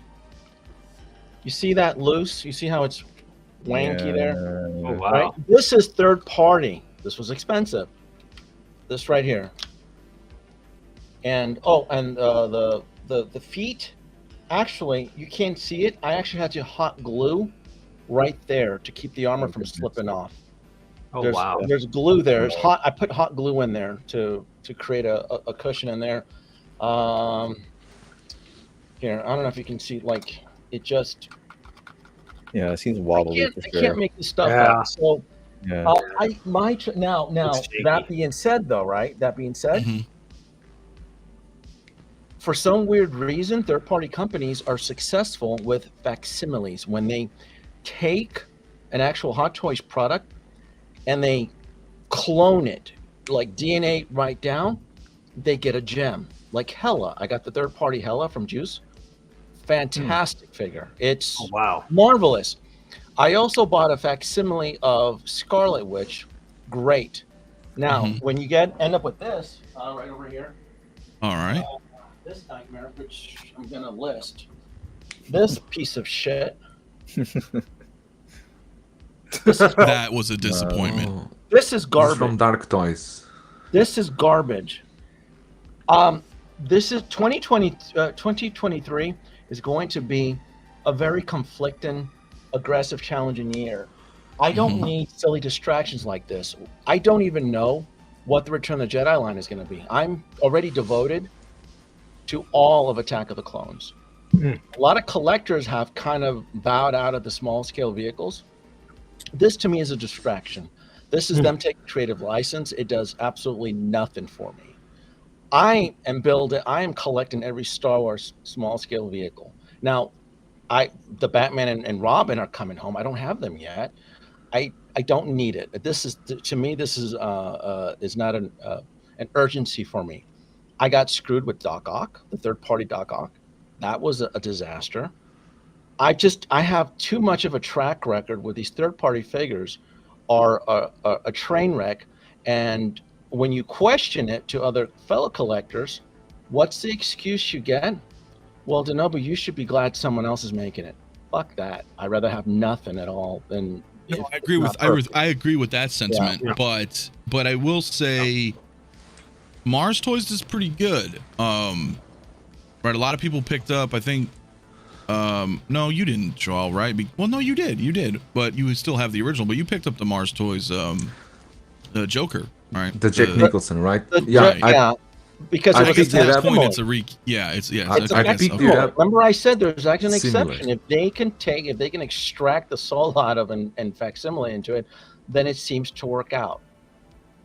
you see that loose? You see how it's wanky there? Oh wow. Right? This is third party. This was expensive. This right here. And the feet. Actually, you can't see it. I actually had to hot glue right there to keep the armor from slipping off. Oh There's, wow. There's glue there. It's hot. I put hot glue in there to create a cushion in there. Here, I don't know if you can see. Like it just. Yeah, it seems wobbly. I can't make this stuff up. So Yeah. now It's shaky. that being said, though, right? That being said. Mhm. For some weird reason, third-party companies are successful with facsimiles when they take an actual Hot Toys product and they clone it, like DNA right down, they get a gem. Like 𝗕𝗘𝗥𝗖𝗓. I got the third-party 𝗕𝗃 from Juice. Fantastic figure. It's Oh wow. marvelous. I also bought a facsimile of Scarlet Witch. Great. Now, when you end up with this, right over here, All right. this nightmare, which I'm gonna list. This piece of shit. That was a disappointment. Oh, This is this is garbage. from Dark Toys. This is garbage. This is 2023 is going to be a very conflicting, aggressive, challenging year. I don't need silly distractions like this. I don't even know what the Return of the Jedi line is going to be. I'm already devoted to all of Attack of the Clones. A lot of collectors have kind of bowed out of the small scale vehicles. This to me is a distraction. This is them taking creative license. It does absolutely nothing for me. I am collecting every Star Wars small scale vehicle. Now, the Batman and Robin are coming home. I don't have them yet. I don't need it. This is, to me, this is not an urgency for me. I got screwed with Doc Ock, the third party Doc Ock. That was a disaster. I have too much of a track record with these third party figures are a train wreck. And when you question it to other fellow collectors, what's the excuse you get? Well, Denobi, you should be glad someone else is making it. Fuck that. I'd rather have nothing at all than. No, I agree with that sentiment, but I will say Mars Toys is pretty good. Right, a lot of people picked up, I think no, you didn't, Joel, right? Well, no, you did, but you still have the original, but you picked up the Mars Toys the Joker, right? The Jack Nicholson, right? Because I it was picked it up. It's a I picked it up. Remember, I said there's actually an Similar. exception. If they can extract the soul out of and facsimile into it, then it seems to work out.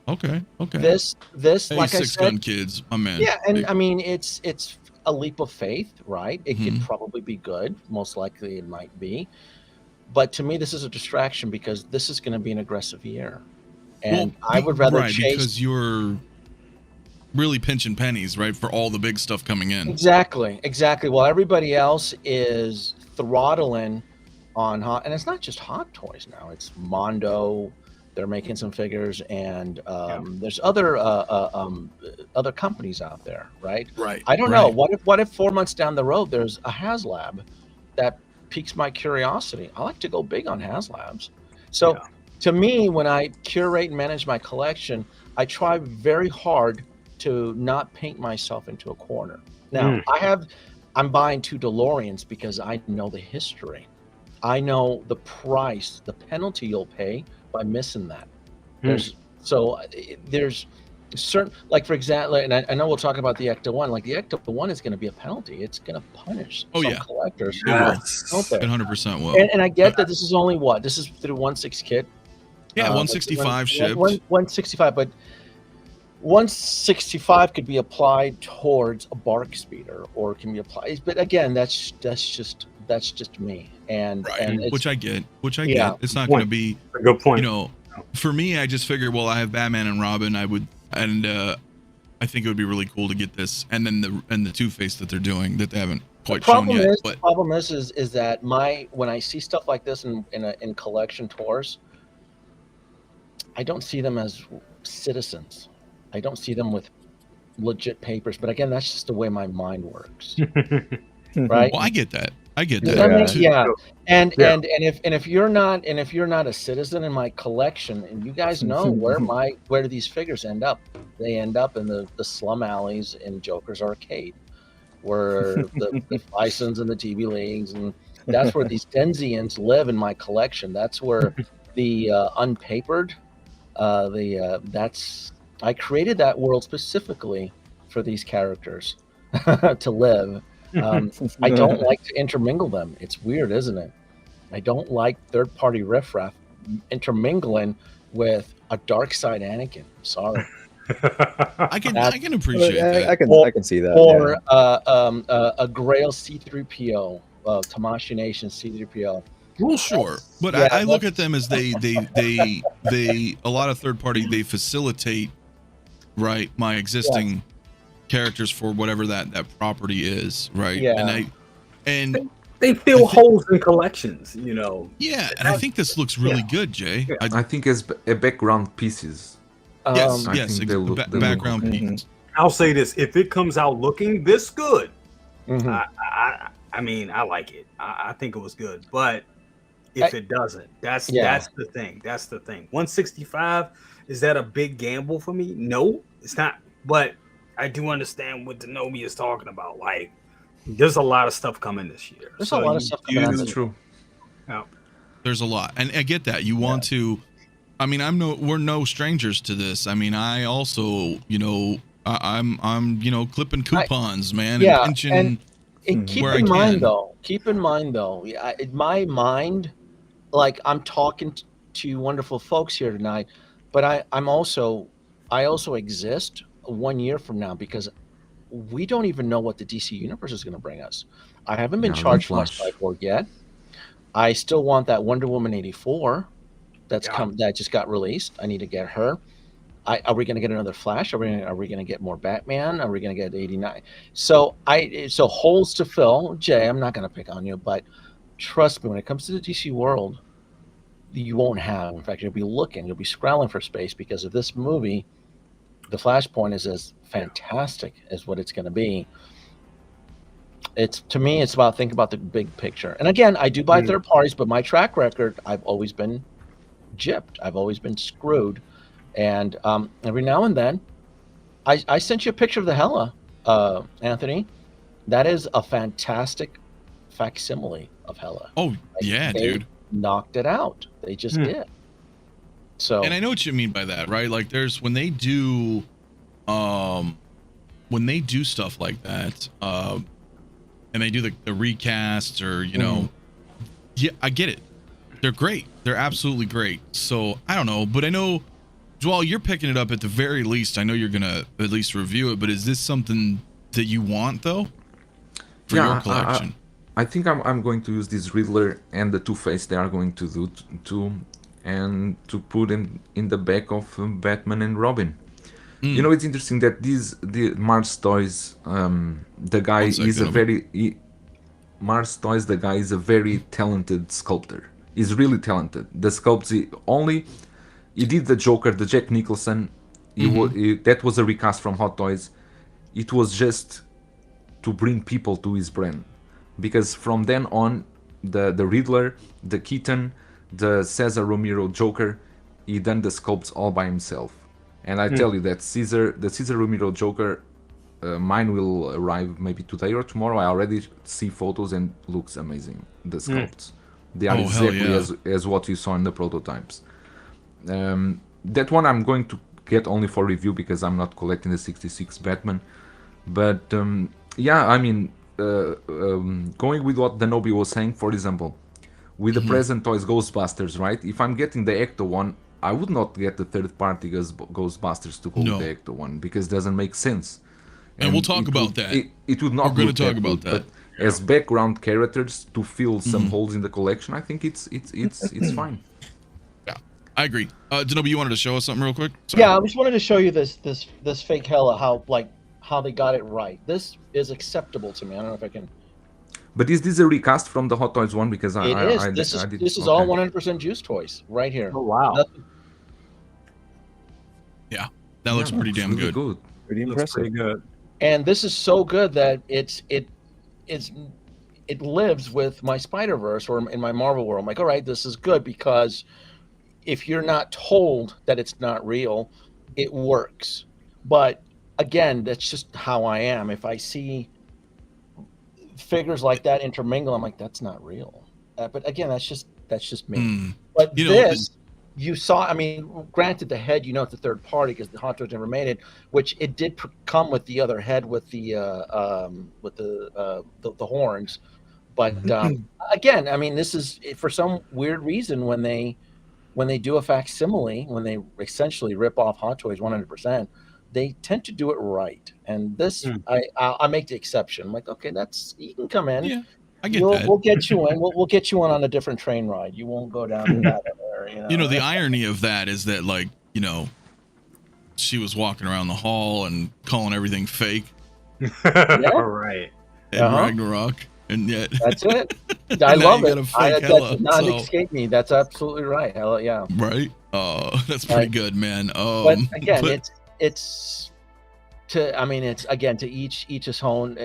Okay. This, Hey, like I Six said, Gun Kids, my man. yeah, and I mean it's a leap of faith, right? It could probably be good. Most likely, it might be. But to me, this is a distraction because this is going to be an aggressive year, and I would rather chase because you're really pinching pennies, right, for all the big stuff coming in. Exactly. While everybody else is throttling on and it's not just Hot Toys now. It's Mondo. They're making some figures, and there's other companies out there, right? Right. I don't know. What if 4 months down the road there's a HasLab that piques my curiosity? I like to go big on HasLabs. So to me, when I curate and manage my collection, I try very hard to not paint myself into a corner. Now, I'm buying 2 DeLoreans because I know the history. I know the price, the penalty you'll pay by missing that. There's certain, like, for example, and I know we'll talk about the Ecto-1. Like, the Ecto-1 is going to be a penalty. It's going to punish some collectors. Yes. Out there. 100% will. And I get that this is only this is through 1/6 kit. Yeah, 165 shipped. 165, but 165 could be applied towards a bark speeder, or can be applied. But again, that's just me, and Right. and it's, Which I get. Yeah. It's not Point. going to be, A good point. you know, for me, I just figured, well, I have Batman and Robin. I think it would be really cool to get this, and then the Two-Face that they're doing that they haven't quite shown yet. The problem is that when I see stuff like this in collection tours, I don't see them as citizens. I don't see them with legit papers. But again, that's just the way my mind works, right? Well, I get that. Yeah. And Yeah. if you're not a citizen in my collection, and you guys know where do these figures end up? They end up in the slum alleys in Joker's arcade, where the Bisons and the TV leagues, and that's where these Denzians live in my collection. That's where the unpapered, I created that world specifically for these characters to live. I don't like to intermingle them. It's weird, isn't it? I don't like third-party riffraff intermingling with a Darkside Anakin. Sorry. I can appreciate that. I can see that. Or a Grail C3PO, Tamashii Nation C3PO. Well, sure, but Yeah, I look at them as they a lot of third party, they facilitate, right, my existing characters for whatever that property is, right? Yeah. And They fill holes in collections, you know. yeah, and I think this looks really good, Jay. Yeah. I think as a background pieces. Yes, I think they look- they look background good. piece. I'll say this: if it comes out looking this good, Mhm. I mean, I like it. I think it was good. But if it doesn't, that's the thing. That's the thing. 165, is that a big gamble for me? No, it's not. But I do understand what Denobi is talking about. Like, there's a lot of stuff coming this year. There's a lot of stuff coming out It's this true. There's a lot, and I get that. You want to. I mean, we're no strangers to this. I mean, I also, you know, I'm clipping coupons, man. Yeah, and pinching. And keep where I in mind can. though, my mind, like, I'm talking to wonderful folks here tonight, but I also exist 1 year from now, because we don't even know what the DC universe is going to bring us. I haven't been Yeah, charged for my Flash. Cyborg yet. I still want that Wonder Woman 84 that just got released. I need to get her. Are we going to get another Flash? Are we going to get more Batman? Are we going to get 89? So holes to fill. Jay, I'm not going to pick on you, but trust me, when it comes to the DC world, you won't have. In fact, you'll be scrambling for space, because of this movie. The Flashpoint is as fantastic as what it's going to be. To me, it's about thinking about the big picture. And again, I do buy third parties, but my track record, I've always been gypped. I've always been screwed. And every now and then, I sent you a picture of the Hela, Anthony. That is a fantastic facsimile of Hela. Oh yeah, They dude. knocked it out. They just did. So, And I know what you mean by that, right? Like, there's when they do stuff like that, and they do the recasts, or yeah, I get it. They're great. They're absolutely great. So I don't know, but I know, Joel, you're picking it up at the very least. I know you're gonna at least review it, but is this something that you want though for your collection? I think I'm going to use this Riddler and the Two-Face they are going to do too, and to put in the back of Batman and Robin. You know, it's interesting that the Mars Toys, the guy is a very Mars Toys. The guy is a very talented sculptor. He's really talented. The sculpts he did the Joker, the Jack Nicholson. That was a recast from Hot Toys. It was just to bring people to his brand, because from then on, the Riddler, the Keaton, the Cesar Romero Joker, he done the sculpts all by himself. And I tell you that the Cesar Romero Joker, mine will arrive maybe today or tomorrow. I already see photos and looks amazing. The sculpts, they are exactly as what you saw in the prototypes. That one I'm going to get only for review, because I'm not collecting the 66 Batman. But yeah, I mean, going with what Denobi was saying, for example, with the present toys Ghostbusters, right? If I'm getting the Ecto-1, I would not get the third-party Ghostbusters to hold the Ecto-1 because it doesn't make sense. And we'll talk about that. It would not. We're going to talk about that. But as background characters to fill some holes in the collection, I think it's fine. Yeah, I agree. 𝗕𝗏, you wanted to show us something real quick? Sorry. Yeah, I just wanted to show you this fake Hela, how they got it right. This is acceptable to me. I don't know if I can. But is this a recast from the Hot Toys one? Because This is all 100% Juice Toys right here. Oh wow. Yeah, that looks pretty damn really good. Pretty Looks impressive. pretty good. And this is so good that it lives with my Spider-Verse or in my Marvel world. I'm like, all right, this is good because if you're not told that it's not real, it works. But again, that's just how I am. If I see figures like that intermingle, I'm like, that's not real. But again, that's just me. But you saw, I mean, granted the head, it's a third party because the Hot Toys never made it, which it did come with the other head with the horns. But again, I mean, this is for some weird reason when they do a facsimile, when they essentially rip off Hot Toys 100%, they tend to do it right. And this, I make the exception. I'm like, okay, you can come in. Yeah, I get that. We'll get you in. We'll get you on a different train ride. You won't go down to that area. The irony of that is that, like, she was walking around the hall and calling everything fake. All right. And Ragnarok, and yet that's it. I love it. That does not so, escape me. That's absolutely right. Hell yeah. Right. That's pretty good, man. But again, it's to each his own.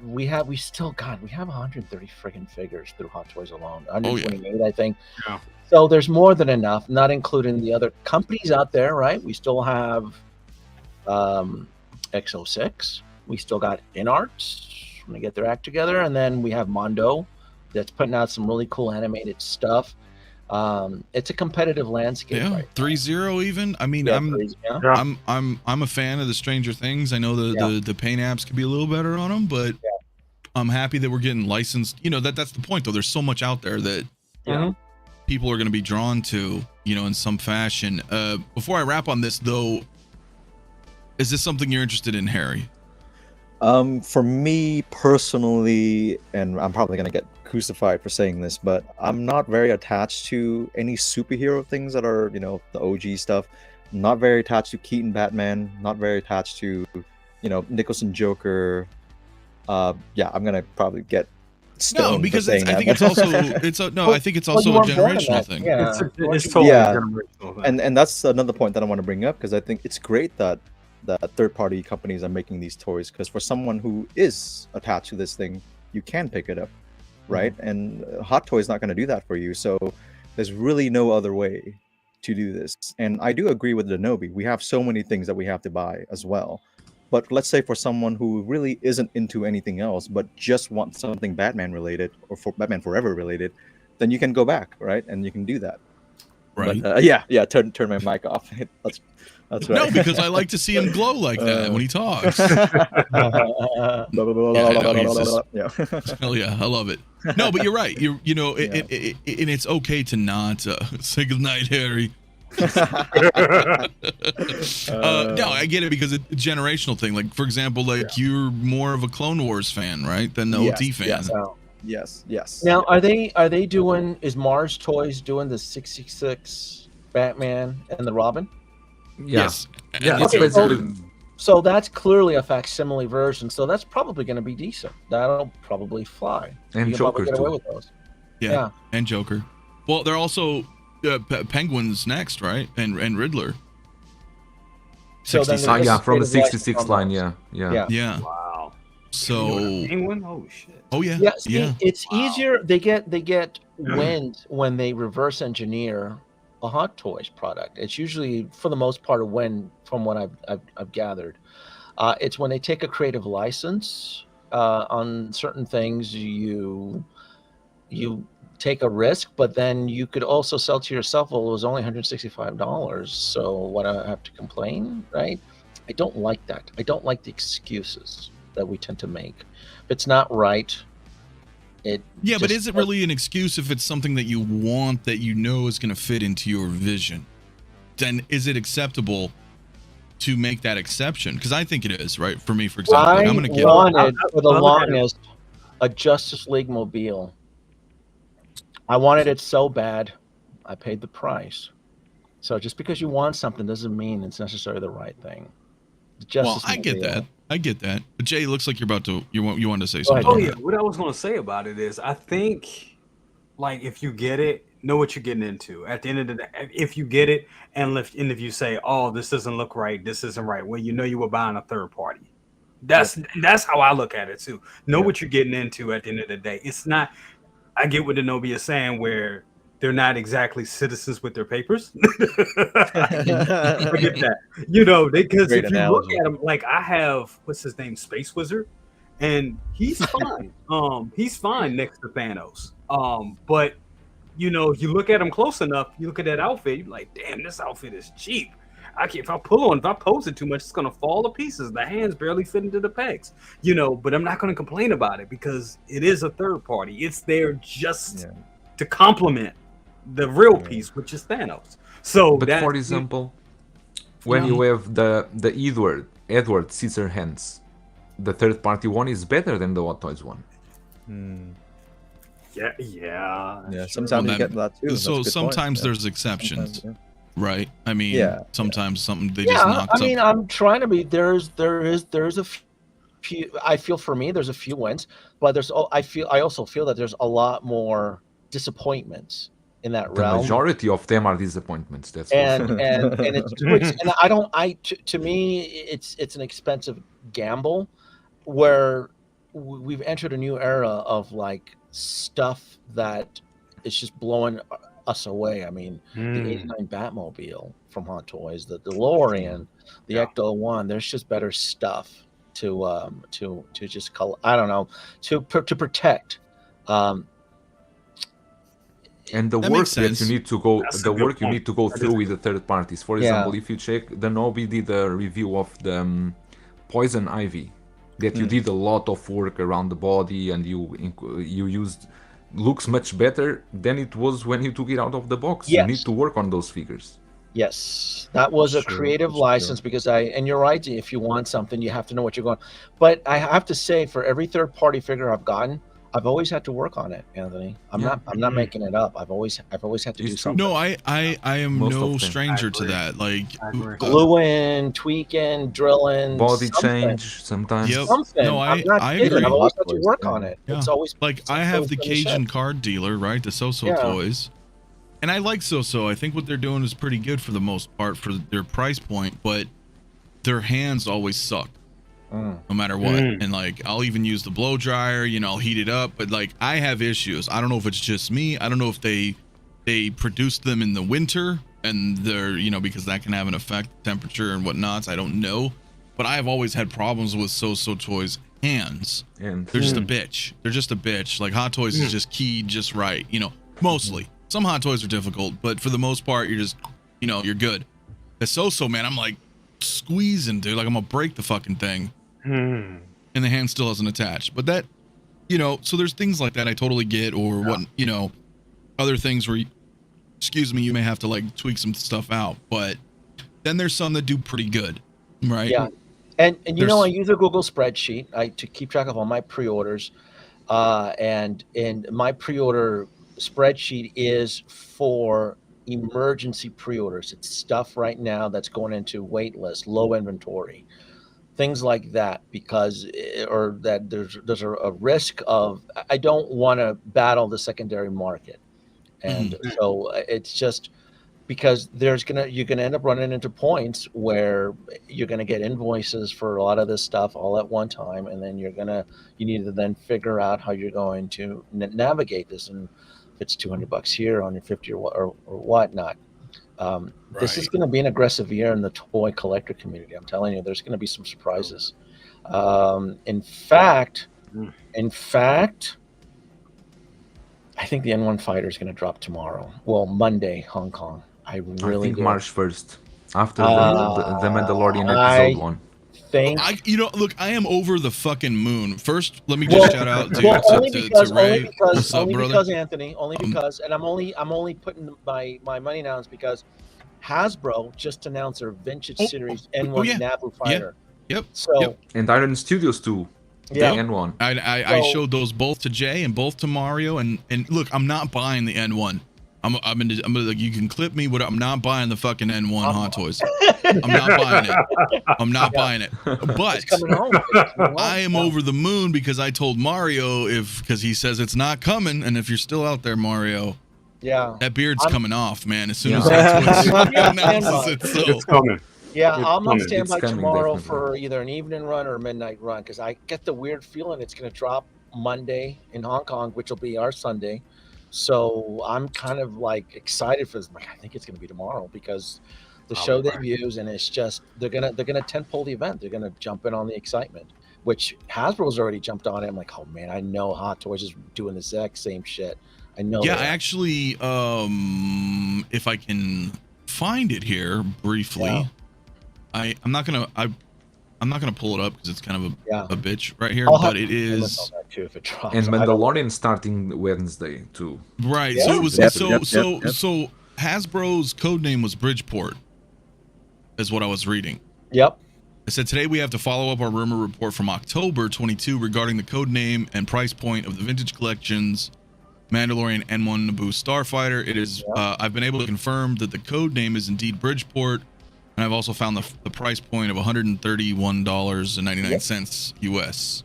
We still we have 130 friggin' figures through Hot Toys alone. 128, I think. Yeah. So there's more than enough, not including the other companies out there, right? We still have X06. We still got InArts when they get their act together, and then we have Mondo that's putting out some really cool animated stuff. It's a competitive landscape. Yeah, right 3-0 even. I mean, I'm a fan of the Stranger Things. I know the paint apps could be a little better on them, but I'm happy that we're getting licensed. That's the point though. There's so much out there that people are going to be drawn to, in some fashion. Before I wrap on this though, is this something you're interested in, Harry? For me personally, and I'm probably gonna get crucified for saying this, but I'm not very attached to any superhero things that are, the OG stuff. I'm not very attached to Keaton Batman. Not very attached to, Nicholson Joker. I'm gonna probably get stoned. No, because I think it's also I think it's also a generational thing. Yeah, it's totally a generational thing. And that's another point that I want to bring up because I think it's great that third-party companies are making these toys, because for someone who is attached to this thing, you can pick it up, right? And Hot Toy is not going to do that for you, so there's really no other way to do this. And I do agree with 𝗕𝗏. We have so many things that we have to buy as well. But let's say for someone who really isn't into anything else but just wants something Batman related or for Batman Forever related, then you can go back, right? And you can do that. Right. But, turn my mic off. That's right. No, because I like to see him glow like that when he talks. Hell yeah, I love it. No, but you're right. And it's okay to not say goodnight, Harry. No, I get it because it's a generational thing. Like, for example, you're more of a Clone Wars fan, right, than the OT fan. Yes. Now, is Mars Toys doing the 666 Batman and the Robin? Yes. Yeah. Okay, so that's clearly a facsimile version. So that's probably going to be decent. That'll probably fly. And Joker get away with those. Yeah, and Joker. Well, they're also Penguin's next, right? And Riddler. So from the 66 line. Yeah. Wow. So Penguin? Oh shit. Oh yeah. Yeah. It's easier. They get wind when they reverse engineer a Hot Toys product. It's usually, for the most part, a win from what I've gathered. It's when they take a creative license on certain things, you take a risk, but then you could also sell to yourself, well, it was only $165, so what, I have to complain, right? I don't like that. I don't like the excuses that we tend to make. If it's not right, but is it really an excuse if it's something that you want, that is going to fit into your vision? then is it acceptable to make that exception? Because I think it is, right? For me, for example, like, I'm going to give. wanted for the longest a Justice League mobile. I wanted it so bad, I paid the price. So just because you want something doesn't mean it's necessarily the right thing. Well, I get that. I get that. But Jay, it looks like you're about to. You wanted to say something. Oh yeah, what I was going to say about it is, I think, like, if you get it, know what you're getting into. At the end of the day, if you get it, and if you say, "Oh, this doesn't look right. This isn't right," well, you know you were buying a third party. That's how I look at it too. Know what you're getting into. At the end of the day, it's not. I get what Denobi is saying, where they're not exactly citizens with their papers. Forget that. You know, because if you look at them, like I have, what's his name, Space Wizard, and he's fine. He's fine next to Thanos. But you know, you look at him close enough, you look at that outfit, you're like, damn, this outfit is cheap. If I pose it too much, it's gonna fall to pieces. The hands barely fit into the pegs, you know. But I'm not gonna complain about it because it is a third party. It's there just to complement the real piece, which is Thanos. So, but for example, when you have the Edward Scissorhands, the third party one is better than the Hot Toys one. Yeah. Sometimes you get that too. So sometimes there's exceptions. Right. I mean, sometimes something they just knock. I mean, I'm trying to be. There's a few. I feel for me, there's a few wins, but I also feel that there's a lot more disappointments in that realm. The majority of them are disappointments. That's and to me, it's an expensive gamble, where we've entered a new era of like stuff that is just blowing us away. I mean, the '89 Batmobile from Hot Toys, the DeLorean, the Ecto-1. There's just better stuff to just call. I don't know, to protect. And the work that you need to go, you need to go through with the third parties. For example, if you check, Denobi did a review of the Poison Ivy, that you did a lot of work around the body, and you used. Looks much better than it was when you took it out of the box. You need to work on those figures. Yes, that was a creative license because and you're right, if you want something, you have to know what you're going. But I have to say, for every third party figure I've gotten, I've always had to work on it, Anthony. I'm not making it up. I've always had to do something. No, I am no stranger to that. Like gluing, tweaking, drilling, body change sometimes. Yep. No, I agree. I've always had to work on it. It's always like I have the Cajun card dealer, right? The So-So Toys. And I like So-So. I think what they're doing is pretty good for the most part for their price point, but their hands always suck. No matter what. And like I'll even use the blow dryer, you know, I'll heat it up, but like I have issues. I don't know if it's just me. I don't know if they produce them in the winter and they're, you know, because that can have an effect, temperature and whatnots. I don't know. But I have always had problems with So-So Toys hands. They're just a bitch. They're just a bitch. Like Hot Toys is just keyed just right, you know, mostly. Some Hot Toys are difficult, but for the most part, you're just, you know, you're good. The So-So, man, I'm like squeezing, dude. Like I'm gonna break the fucking thing. And the hand still hasn't attached. But that, you know, so there's things like that I totally get, or what, you know, other things where, you may have to like tweak some stuff out. But then there's some that do pretty good, right? Yeah. And you know, I use a Google spreadsheet to keep track of all my pre-orders. And my pre-order spreadsheet is for emergency pre-orders. It's stuff right now that's going into wait list, low inventory. Things like that, because or that there's a risk of, I don't want to battle the secondary market, and so it's just because you're gonna end up running into points where you're gonna get invoices for a lot of this stuff all at one time, and then you need to then figure out how you're going to navigate this, and if it's $200 here on your 50 or whatnot. This is going to be an aggressive year in the toy collector community. I'm telling you, there's going to be some surprises. In fact, I think the N1 Fighter is going to drop tomorrow. Well, Monday, Hong Kong. I think March 1st, after the Mandalorian episode 1. Look, I am over the fucking moon. First, let me just shout out to Ray. What's up, brother? Because Anthony, and I'm only putting my money down is because Hasbro just announced their vintage series N1 oh, yeah. Naboo fighter. Yep. So Yep. And Iron Studios too. yeah, The N1. I showed those both to Jay and both to Mario, and look, I'm not buying the N1. I'm gonna like, you can clip me, but I'm not buying the fucking N1 Hot Toys. I'm not buying it. I'm not buying it. But it's coming home. It's coming home. I am over the moon because I told Mario because he says it's not coming, and if you're still out there, Mario, Yeah, that beard's coming off, man. As soon Yeah. as Hot Toys Yeah. announces it, so It's coming. yeah. It's I'm on coming. standby It's coming, tomorrow definitely. for either an evening run or a midnight run because I get the weird feeling it's going to drop Monday in Hong Kong, which will be our Sunday. So I'm kind of like excited for this. Like, I think it's going to be tomorrow because the show debuts, and it's just they're gonna tentpole the event. They're gonna jump in on the excitement, which Hasbro's already jumped on it. I'm like, oh man, I know Hot Toys is doing the exact same shit. I know. yeah, they I are. actually, if I can find it here briefly, Yeah. I'm not gonna pull it up because it's kind of Yeah. a bitch right here, I'll have but it to look is on that too if it drops. And I don't- Mandalorian starting Wednesday too. right. Yeah. So it was Yep, so yep, so yep, yep. so Hasbro's code name was Bridgeport, is what I was reading. Yep. It said today we have to follow up our rumor report from October 22 regarding the code name and price point of the vintage collections Mandalorian N1 Naboo Starfighter. It is I've been able to confirm that the code name is indeed Bridgeport, and I've also found the price point of $131.99 US.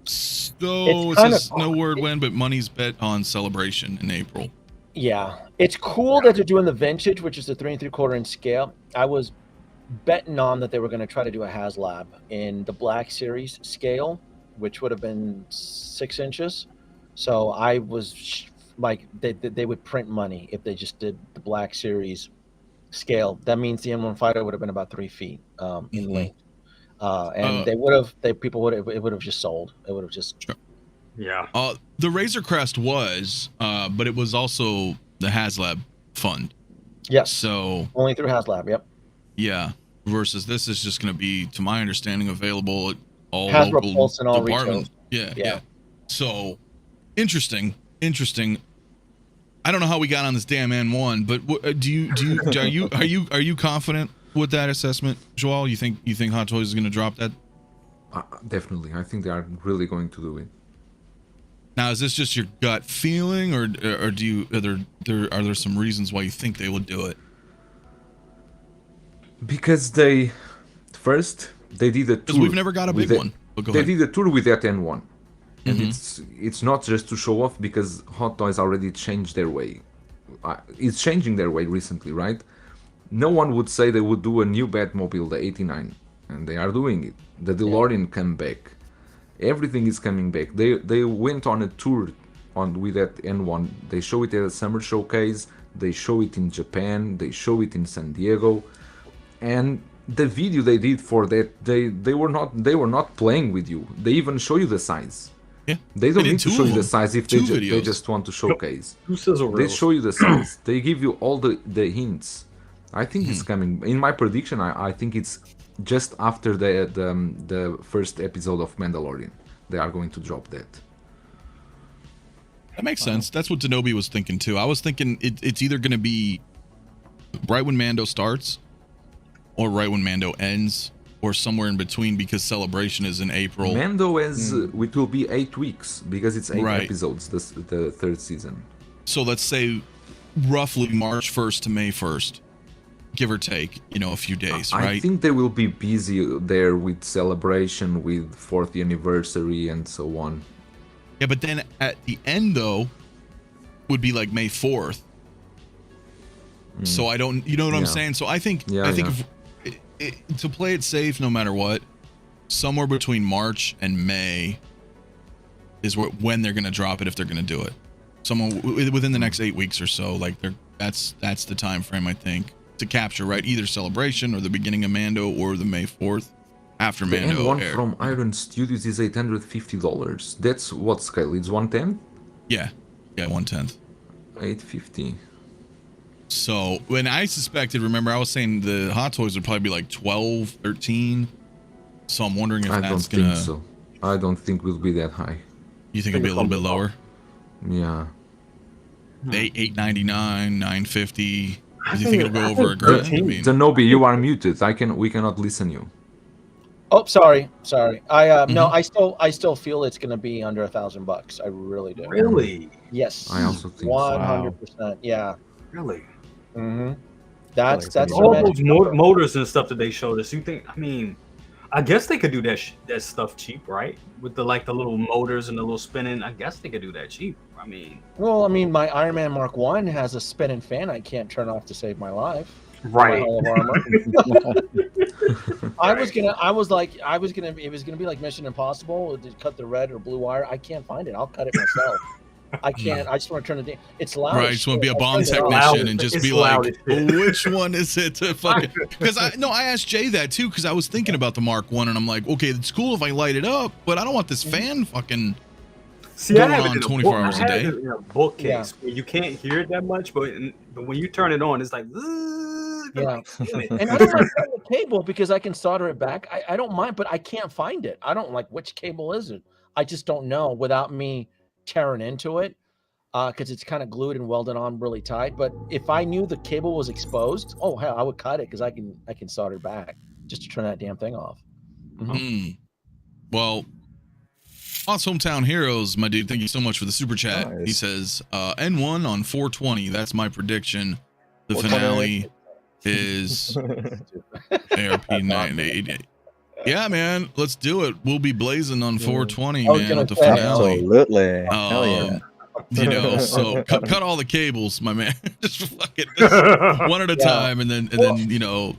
So it says no word when, but money's bet on Celebration in April. Yeah, it's cool that they're doing the vintage, which is the 3 3/4 inch scale. I was betting on that they were going to try to do a HasLab in the Black Series scale, which would have been 6 inches. So I was like, they would print money if they just did the Black Series scale. That means the N1 fighter would have been about 3 feet in length, and it would have just sold. It would have just. Sure. Yeah. The Razor Crest was, but it was also the HasLab fund. Yes. So Only through HasLab. Yep. yeah, versus this is just going to be, to my understanding, available at all Hasbro local Pulse and all departments. retailers. Yeah. So interesting. I don't know how we got on this damn N1, but are you confident with that assessment, Joel? You think Hot Toys is going to drop that? Definitely, I think they are really going to do it. Now, is this just your gut feeling, or are there some reasons why you think they would do it? Because they did a tour. Because we've never got a big one. But go They ahead. did a tour with that N1, and Mm-hmm. it's not just to show off, because Hot Toys already changed their way. It's changing their way recently, right? No one would say they would do a new Batmobile, the 89, and they are doing it. The DeLorean came back. Everything is coming back. They went on a tour with that N1. They show it at a summer showcase. They show it in Japan. They show it in San Diego, and the video they did for that, they were not playing with you. They even show you the size. Yeah. They don't did need to two show of you the them. size if Two they videos. just want to showcase. Two sizzle They reels. show you the size. They give you all the hints. I think it's coming. In my prediction, I think it's just after the first episode of Mandalorian. They are going to drop that. That makes sense. That's what Denobi was thinking too. I was thinking it's either going to be right when Mando starts, or right when Mando ends, or somewhere in between, because Celebration is in April. Mando is it will be 8 weeks because it's 8 Right. episodes. The third season. So let's say roughly March 1st to May 1st, give or take, a few days, right? I think they will be busy there with Celebration, with 4th anniversary, and so on. Yeah, but then at the end though, would be like May 4th. So I don't, you know what I'm Yeah. saying? So I think Yeah, if, to play it safe, no matter what, somewhere between March and May is when they're going to drop it, if they're going to do it. Somewhere within the next 8 weeks or so. Like that's the time frame, I think, to capture, right? Either Celebration or the beginning of Mando, or the May 4th after The Mando N1 aired. from Iron Studios is $850. That's what scale? It's 1/10? Yeah, 1/10. 850. So when I suspected, remember I was saying the Hot Toys would probably be like 12, 13. So I'm wondering if I don't that's gonna. think so. I don't think we'll be that high. You think it'll be a little bit lower? Yeah. $899, $950. Do you think it'll go over $1,000? I mean, Zenobi, you are muted. We cannot listen you. Oh, sorry. No, I still feel it's going to be under $1,000. I really do. Really? Yes. I also think 100%. Yeah. Really? Mm-hmm. That's all those motors and stuff that they showed us. You think? I mean, I guess they could do that stuff cheap, right? With the little motors and the little spinning. I guess they could do that cheap. I mean, my Iron Man Mark 1 has a spinning fan I can't turn off to save my life. Right. It was gonna be like Mission Impossible to cut the red or blue wire. I can't find it. I'll cut it myself. I can't. I just want to turn it. It's loud. Right. I just want to be a bomb technician and just be like, which one is it to fucking? Because I asked Jay that too because I was thinking about the Mark 1 and I'm like, okay, it's cool if I light it up, but I don't want this fan fucking. I have it on 24 hours a day. In a bookcase where you can't hear it that much, but when you turn it on, it's like. Yeah, and I don't like the cable because I can solder it back. I don't mind, but I can't find it. I don't like which cable is it. I just don't know without me tearing into it because it's kind of glued and welded on really tight. But if I knew the cable was exposed, oh hell, I would cut it because I can solder back just to turn that damn thing off. Well, Lost Hometown Heroes, my dude, thank you so much for the super chat. Nice. He says N1 on 420. That's my prediction. The finale is ARP 988. Yeah, man, let's do it. We'll be blazing on 420, man, at the finale. Absolutely. Hell yeah. You know, so cut all the cables, my man. just fucking one at a time, and then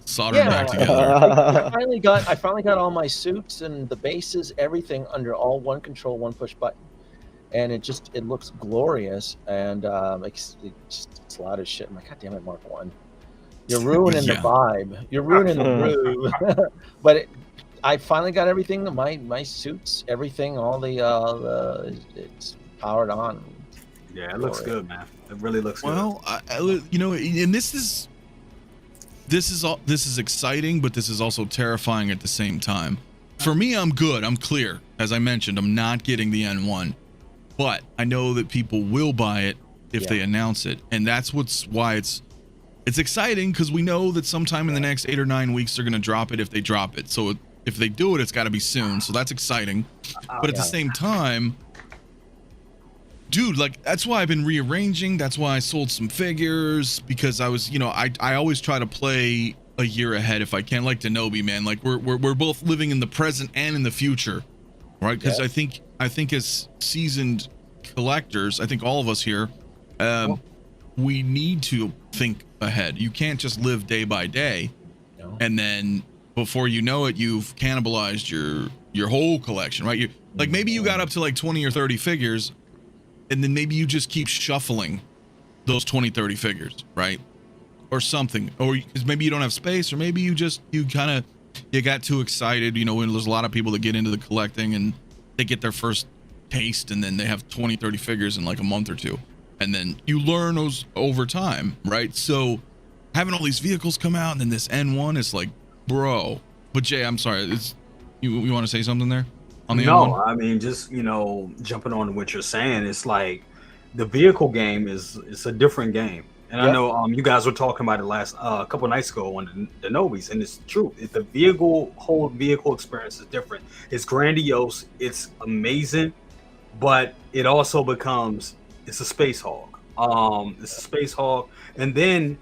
solder them back together. I finally got all my suits and the bases, everything under all one control, one push button, and it looks glorious, and it's loud as shit. I'm like, God damn it, Mark 1. You're ruining the vibe. You're ruining the groove. But I finally got everything. My suits, everything, all it's powered on. Yeah, it looks good, man. It really looks good. Well, and this is exciting, but this is also terrifying at the same time. For me, I'm good. I'm clear. As I mentioned, I'm not getting the N1, but I know that people will buy it if they announce it, and that's why it's exciting because we know that sometime in the next 8 or 9 weeks they're going to drop it if they drop it. So if they do it, it's got to be soon. So that's exciting. But at the same time, dude, like that's why I've been rearranging. That's why I sold some figures because I was, I always try to play a year ahead if I can. Like Denobi, man. Like we're both living in the present and in the future, right? Because I think as seasoned collectors, I think all of us here, we need to think ahead. You can't just live day by day, and then before you know it, you've cannibalized your whole collection, right? Like maybe you got up to like 20 or 30 figures, and then maybe you just keep shuffling those 20, 30 figures, right? Or something, or because maybe you don't have space, or maybe you got too excited. When there's a lot of people that get into the collecting and they get their first taste, and then they have 20, 30 figures in like a month or two. And then you learn those over time, right? So having all these vehicles come out and then this N1 is like, bro. But Jay, I'm sorry. You want to say something there? On the N1? I mean, just, jumping on what you're saying, it's like the vehicle game it's a different game. And I know you guys were talking about it last a couple of nights ago on the Nobis, and it's true. The whole vehicle experience is different. It's grandiose. It's amazing, but it also becomes it's a space hog. It's a space hog, and then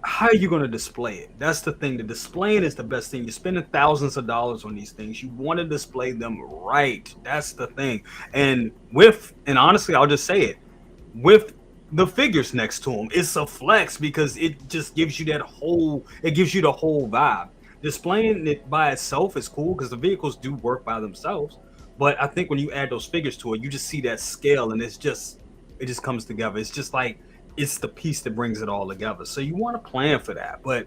how are you going to display it? That's the thing. The displaying is the best thing. You're spending thousands of dollars on these things. You want to display them right. That's the thing. And honestly, I'll just say it, with the figures next to them, it's a flex because it just gives you the whole vibe. Displaying it by itself is cool because the vehicles do work by themselves. But I think when you add those figures to it, you just see that scale, and it just comes together. It's just like it's the piece that brings it all together. So you want to plan for that, but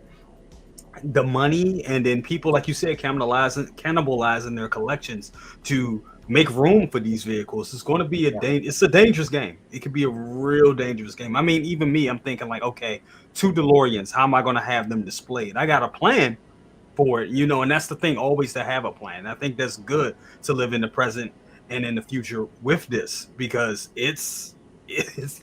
the money and then people, like you said, cannibalizing their collections to make room for these vehicles is going to be it's a dangerous game. It could be a real dangerous game. I mean, even me, I'm thinking like, okay, 2 DeLoreans, how am I going to have them displayed? I got a plan for it, and that's the thing, always to have a plan. I think that's good to live in the present and in the future with this because it's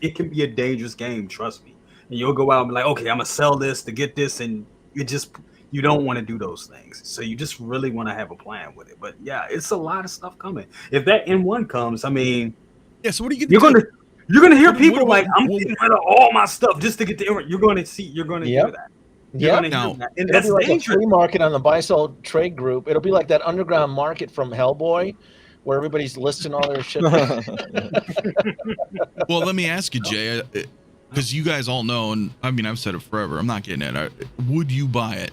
it can be a dangerous game. Trust me. And you'll go out and be like, okay, I'm gonna sell this to get this, and you don't want to do those things. So you just really want to have a plan with it. But yeah, it's a lot of stuff coming. If that N1 comes, I mean, yeah. So what are you gonna do? You're gonna hear people like, I'm getting rid of all my stuff just to get the N1. You're gonna hear that. Yeah, and that's like dangerous. a free market on the buy sell trade group. It'll be like that underground market from Hellboy, where everybody's listing all their shit. Well, let me ask you, Jay, because you guys all know, and I mean, I've said it forever. I'm not getting it. Would you buy it?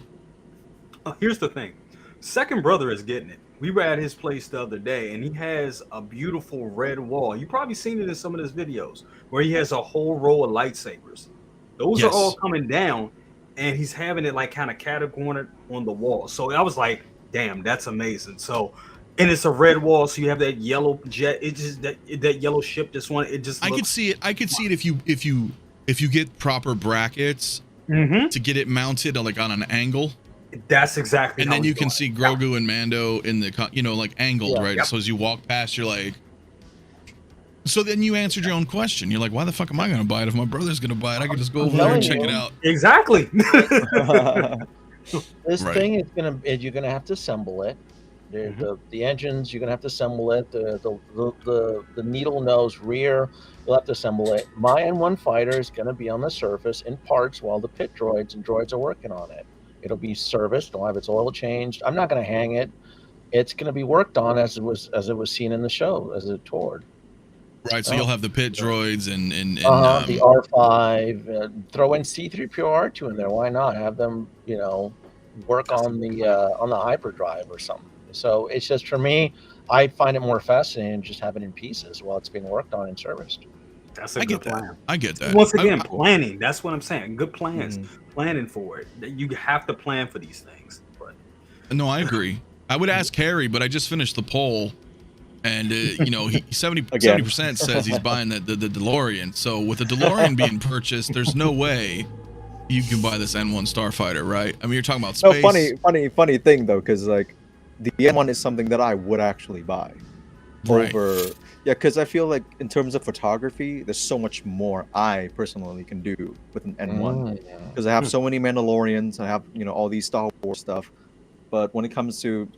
Here's the thing. Second brother is getting it. We were at his place the other day, and he has a beautiful red wall. You've probably seen it in some of his videos, where he has a whole row of lightsabers. Those are all coming down, and he's having it like kind of categorized on the wall. So I was like, damn, that's amazing. So, and it's a red wall, so you have that yellow jet. It's just that yellow ship. This one, it just. I could see it. I could see it if you get proper brackets to get it mounted like on an angle. That's exactly. And then you can see Grogu and Mando in the, like angled, right? Yep. So as you walk past, you're like. So then you answered your own question. You're like, why the fuck am I going to buy it? If my brother's going to buy it, I could just go over there and check it out. Exactly. This thing is you're gonna have to assemble it. The engines, you're gonna have to assemble it. The needle nose rear, you'll have to assemble it. My N1 fighter is gonna be on the surface in parts while the pit droids and droids are working on it. It'll be serviced. It'll have its oil changed. I'm not gonna hang it. It's gonna be worked on as it was seen in the show, as it toured. Right, so you'll have the pit droids and the R5. Throw in C-3PO R2 in there. Why not have them? Work on the hyperdrive or something. So it's just, for me, I find it more fascinating just having it in pieces while it's being worked on and serviced. That's a good plan. I get that. Once again, planning. That's what I'm saying. Good plans. Planning for it. You have to plan for these things. But no, I agree. I would ask Harry, but I just finished the poll. And, he 70% says he's buying the DeLorean. So with the DeLorean being purchased, there's no way you can buy this N1 Starfighter, right? I mean, you're talking about space. No, funny thing, though, because, like, the N1 is something that I would actually buy. Right. Because I feel like in terms of photography, there's so much more I personally can do with an N1. Because I have so many Mandalorians, I have, all these Star Wars stuff. But when it comes to,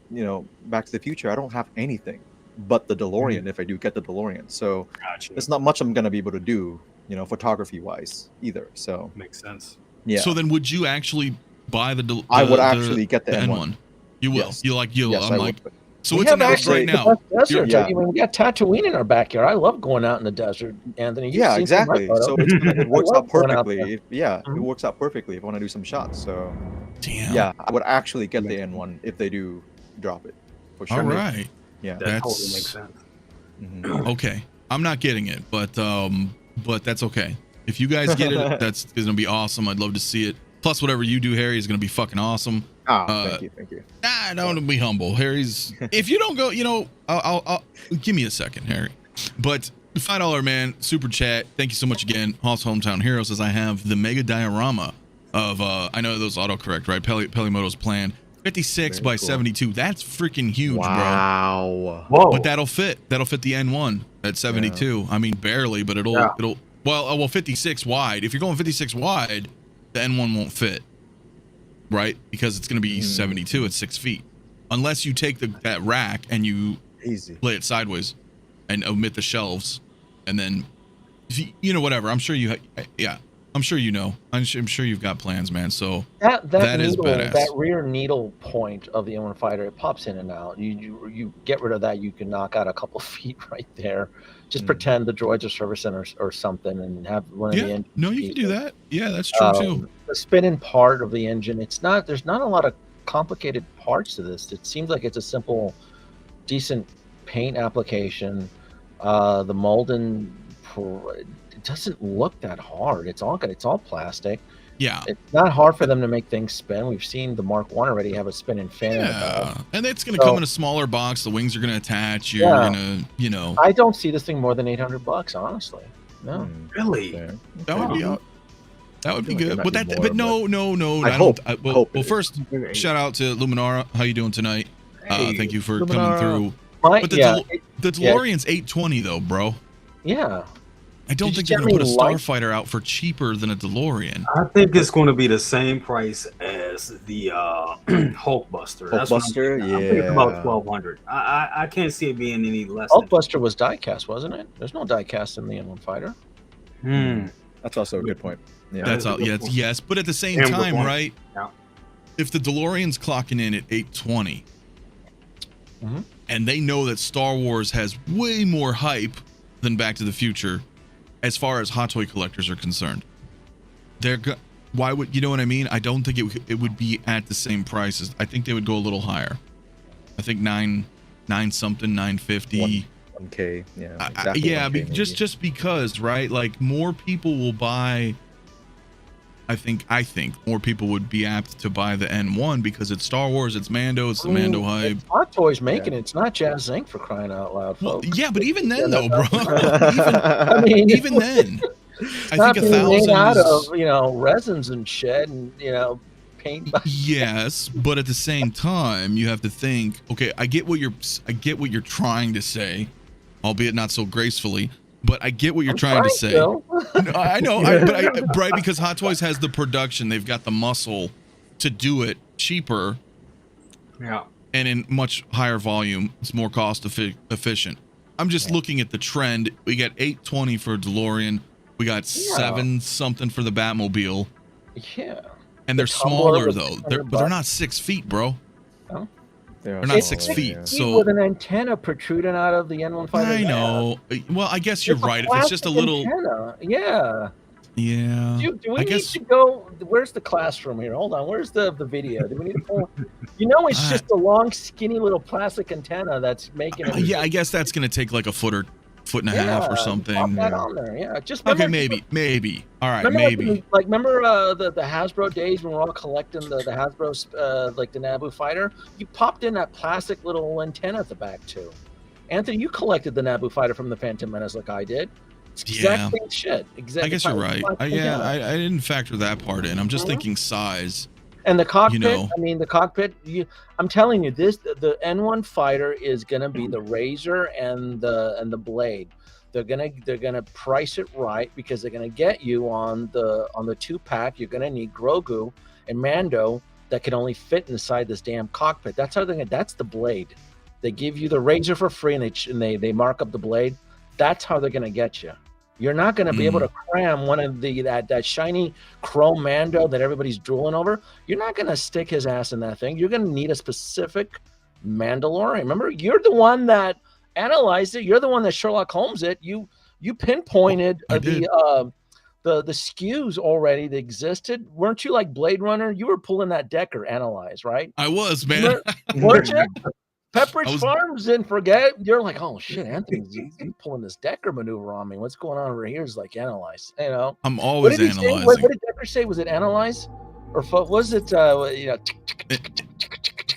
Back to the Future, I don't have anything but the DeLorean if I do get the DeLorean. So there's not much I'm going to be able to do, photography wise either. So makes sense. Yeah. So then would you actually buy the I would actually get the N1. You will. Yes. I'm like, so it's announced right now. We got Tatooine in our backyard. I love going out in the desert, Anthony. Yeah, exactly. So it works out perfectly. It works out perfectly if I want to do some shots. So damn. Yeah, I would actually get the N1 if they do drop it. For sure. All right. Yeah, that totally makes sense. Okay, I'm not getting it, but that's okay. If you guys get it, that's gonna be awesome. I'd love to see it. Plus, whatever you do, Harry, is gonna be fucking awesome. Thank you. Don't be humble, Harry's. If you don't go, I'll give me a second, Harry. But $5 man super chat. Thank you so much again. Hoss Hometown Hero says I have the mega diorama of I know those autocorrect, right? Pelimoto's plan. 56 by 72. That's freaking huge, bro. Wow. Whoa. But that'll fit the N1 at 72. I mean, barely, but it'll 56 wide. If you're going 56 wide, the N1 won't fit, right? Because it's going to be 72 at 6 feet. Unless you take that rack and you lay it sideways and omit the shelves, and then whatever. I'm sure I'm sure I'm sure you've got plans, man. So that is badass. That rear needle point of the N1 fighter, it pops in and out. You get rid of that, you can knock out a couple feet right there. Just pretend the droids are servicing or something, and have one of the engines. No, you can do that. Yeah, that's true too. The spinning part of the engine, there's not a lot of complicated parts to this. It seems like it's a simple, decent paint application. The molding, it doesn't look that hard. It's all plastic. Yeah, it's not hard for them to make things spin. We've seen the Mark I already have a spinning fan. Yeah, and it's going to come in a smaller box. The wings are going to attach. You're going to, I don't see this thing more than $800, honestly. No, really. That would be good. But no. I hope. Well, first, shout out to Luminara. How you doing tonight? Thank you for coming through. But the DeLorean's 820 though, bro. Yeah. I don't think they're going to put a Starfighter out for cheaper than a DeLorean. I think it's going to be the same price as the Hulkbuster. Hulkbuster, I'm thinking about $1,200. I can't see it being any less. Hulkbuster was diecast, wasn't it? There's no diecast in the N1 fighter. That's also a good point. Yeah, that's all. Yeah, yes, but at the same time, right? Yeah. If the DeLorean's clocking in at 820, and they know that Star Wars has way more hype than Back to the Future, as far as hot toy collectors are concerned, why would you know what I mean? I don't think it would be at the same prices. I think they would go a little higher. I think nine something, 950. 1K, yeah. Exactly yeah, 1K just because, right? Like more people will buy. I think more people would be apt to buy the N1 because it's Star Wars, it's Mando, it's the Mando hype. Hot Toys making it. It's not Jazz Inc. for crying out loud, folks. Well, yeah, but even then, though, bro. even then, I think 1,000 out of resins and shit and paint. Yes, but at the same time, you have to think. Okay, I get what you're trying to say, albeit not so gracefully. But I get what you're trying to say. No, I know, right? Because Hot Toys has the production, they've got the muscle to do it cheaper, and in much higher volume. It's more cost efficient. I'm just looking at the trend. We got 820 for DeLorean. We got 7 something for the Batmobile. Yeah, and they're smaller though. But they're not 6 feet, bro. Oh. They're not 6 feet, so with an antenna protruding out of the N1 fighter. I know. Well, I guess you're right. If it's just a little antenna. Yeah. Do we need to go? Where's the classroom here? Hold on. Where's the video? Do we need to pull? It's just a long, skinny little plastic antenna that's making it. Yeah, I guess that's gonna take like a foot and a half or something. Pop that on there. Yeah. Just okay. Maybe. All right. Maybe. Remember the Hasbro days when we're all collecting the Hasbro like the Naboo fighter? You popped in that plastic little antenna at the back too. Anthony, you collected the Naboo fighter from the Phantom Menace like I did. It's exact same shit. Exactly. I guess you're right. I didn't factor that part in. I'm just thinking size. And the cockpit, the cockpit, I'm telling you, the N1 fighter is gonna be the razor and the blade. They're gonna price it right because they're gonna get you on the 2-pack. You're gonna need Grogu and Mando that can only fit inside this damn cockpit. That's the blade. They give you the razor for free and they mark up the blade. That's how they're gonna get you. You're not going to be able to cram one of that shiny chrome Mando that everybody's drooling over. You're not going to stick his ass in that thing. You're going to need a specific Mandalorian. Remember, you're the one that analyzed it. You're the one that Sherlock Holmes it. You pinpointed the SKUs already that existed. Weren't you like Blade Runner? You were pulling that Decker analyze, right? I was, man. Weren't you? Pepperidge Farms didn't forget. You're like, oh shit, Anthony's pulling this Decker maneuver on me. What's going on over here is like analyze. I'm always analyzing. What did Decker say? Was it analyze, or was it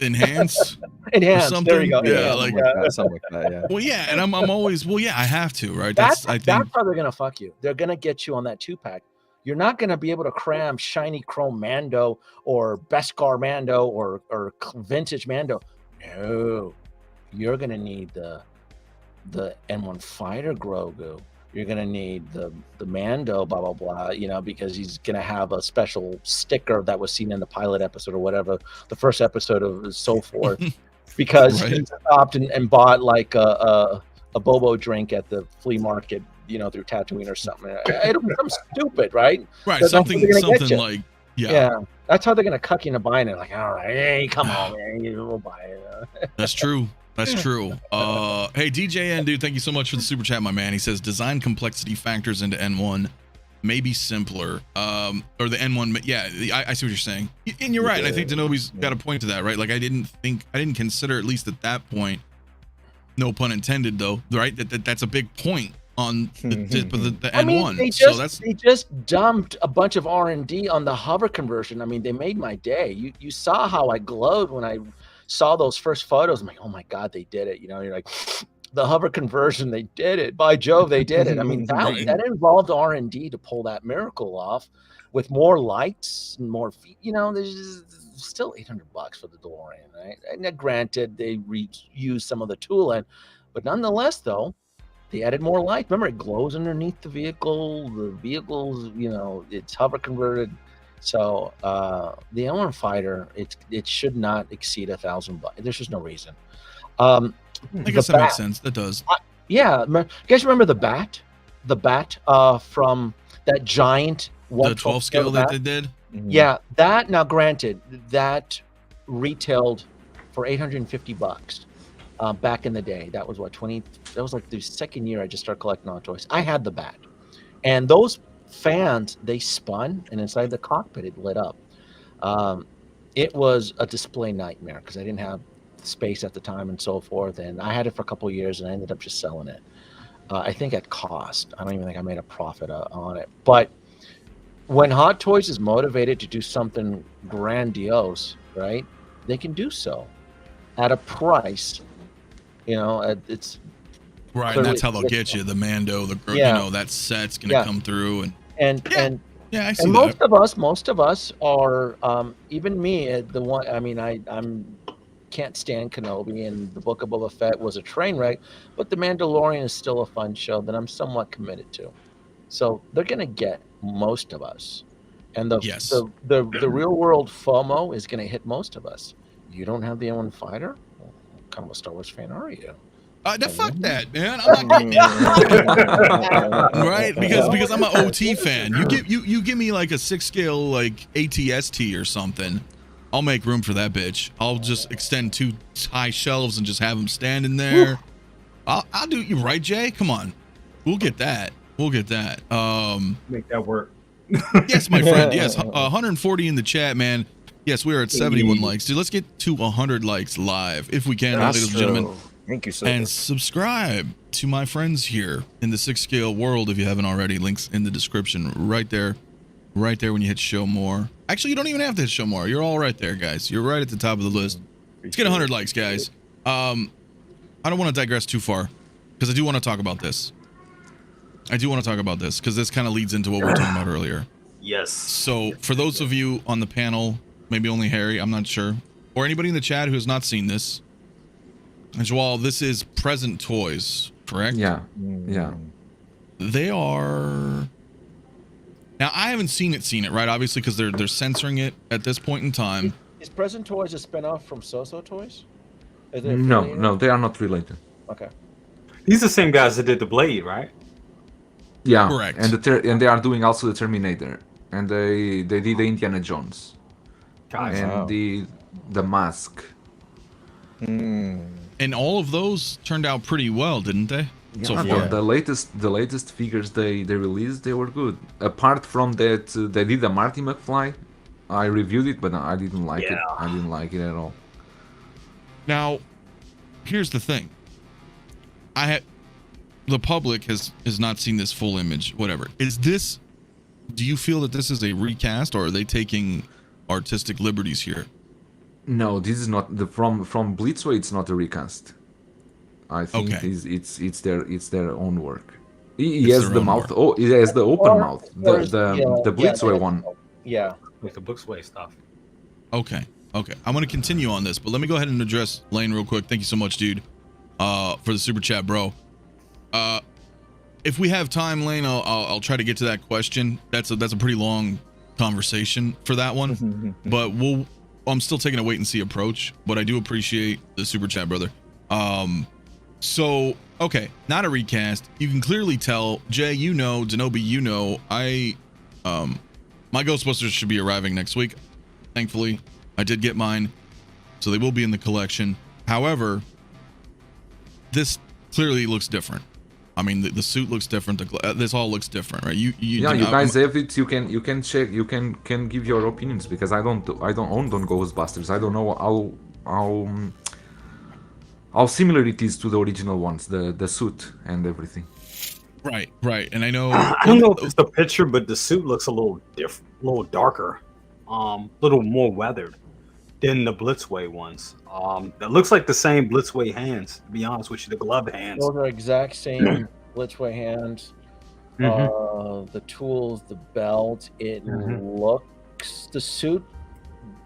enhance? Enhance. There you go. Yeah, something like that. Yeah. Well, yeah, and I'm always I have to, right? That's how they're gonna fuck you. They're gonna get you on that 2-pack. You're not going to be able to cram shiny chrome Mando or Beskar Mando or vintage Mando. No, you're gonna need the N1 fighter Grogu. You're gonna need the Mando, blah blah blah. Because he's gonna have a special sticker that was seen in the pilot episode or whatever, the first episode of so forth. Because he stopped and bought like a Bobo drink at the flea market, through Tatooine or something. It'll become stupid, right? Right, something like. Yeah, that's how they're gonna cuck you into buying it. Like, all right, hey, come on, man, we'll buy it. That's true. Hey, DJN, dude, thank you so much for the super chat, my man. He says design complexity factors into N1, maybe simpler, or the N1. Yeah, I see what you're saying, and you're right. And I think Denobi's got a point to that, right? Like, I didn't consider, at least at that point, no pun intended, though, right? That's a big point on the N1. They just dumped a bunch of R&D on the hover conversion. I mean, they made my day. You saw how I glowed when I saw those first photos. I'm like, oh my God, they did it. You're like, the hover conversion, they did it. By Jove, they did it. I mean, that involved R&D to pull that miracle off with more lights and more feet. There's still $800 for the DeLorean, right? And granted, they reused some of the tooling, but nonetheless, though, They added more light. Remember, it glows underneath the vehicle. The vehicle's, it's hover converted. So the Ellen fighter, it should not exceed $1,000. There's just no reason. I guess that makes sense. That does. Yeah, you guys remember the bat? The bat from that giant the 12 scale that they did. Yeah, that. Now, granted, that retailed for $850 back in the day. That was what, 20? That was like the second year I just started collecting Hot Toys. I had the bat, and those fans, they spun, and inside the cockpit it lit up. It was a display nightmare because I didn't have space at the time and so forth, and I had it for a couple of years and I ended up just selling it. I think at cost. I don't even think I made a profit on it. But when Hot Toys is motivated to do something grandiose, right, they can do so at a price. It's right, and that's how they'll get you the Mando, that set's gonna come through, and I see that. Most of us are, even me, the one. I mean, I'm can't stand Kenobi, and the Book of Boba Fett was a train wreck, but the Mandalorian is still a fun show that I'm somewhat committed to. So they're gonna get most of us, and the real world FOMO is gonna hit most of us. You don't have the Ellen fighter? What kind of a Star Wars fan are you? Fuck that, man. I'm not getting it. Right? Because I'm an OT fan. You give me like a 6 scale like ATST or something. I'll make room for that bitch. I'll just extend 2 high shelves and just have them standing there. I'll do you right, Jay. Come on, we'll get that. Make that work. Yes, my friend. Yes, 140 in the chat, man. Yes, we are at 71 likes. Dude, let's get to 100 likes live if we can, ladies and gentlemen. Thank you, sir. And subscribe to my friends here in the 6 scale world if you haven't already. Links in the description right there when you hit show more. Actually, you don't even have to hit show more. You're all right there, guys. You're right at the top of the list. Let's get 100 likes, guys. I don't want to digress too far because I do want to talk about this. Because this kind of leads into what we were talking about earlier. Yes. So for those of you on the panel, maybe only Harry, I'm not sure, or anybody in the chat who has not seen this, Joel, this is Present Toys, correct? Yeah. They are. Now I haven't seen it, right? Obviously, because they're censoring it at this point in time. Is Present Toys a spinoff from So-So Toys? No, they are not related. Okay. These are the same guys that did the Blade, right? Yeah, correct. And they are doing also the Terminator, and they did the Indiana Jones, and the Mask. And all of those turned out pretty well, didn't they? Yeah, so far. the latest figures they released, they were good. Apart from that, they did the Marty McFly. I reviewed it, but I didn't like it. I didn't like it at all. Now, here's the thing. The public has not seen this full image. Whatever. Do you feel that this is a recast, or are they taking artistic liberties here? No, this is not from Blitzway. It's not a recast. I think it's their own work. He has the mouth. Oh, it has the open mouth. The Blitzway one. Yeah, with the Blitzway stuff. Okay. I'm going to continue on this, but let me go ahead and address Lane real quick. Thank you so much, dude, for the super chat, bro. If we have time, Lane, I'll try to get to that question. That's a pretty long conversation for that one, but I'm still taking a wait and see approach. But I do appreciate the super chat, brother. So okay, not a recast. You can clearly tell, Jay. Denobi, my Ghostbusters should be arriving next week. Thankfully, I did get mine, so they will be in the collection. However, this clearly looks different. I mean, the suit looks different. This all looks different, right? You guys have it. You can check. You can give your opinions, because I don't own Ghostbusters. I don't know how similar it is to the original ones, the suit and everything. Right. And I know I don't know if it's the picture, but the suit looks a little different, a little darker, little more weathered than the Blitzway ones. That looks like the same Blitzway hands, to be honest with you, the glove hands. Those are exact same Blitzway hands. The tools, the belt, it looks, the suit,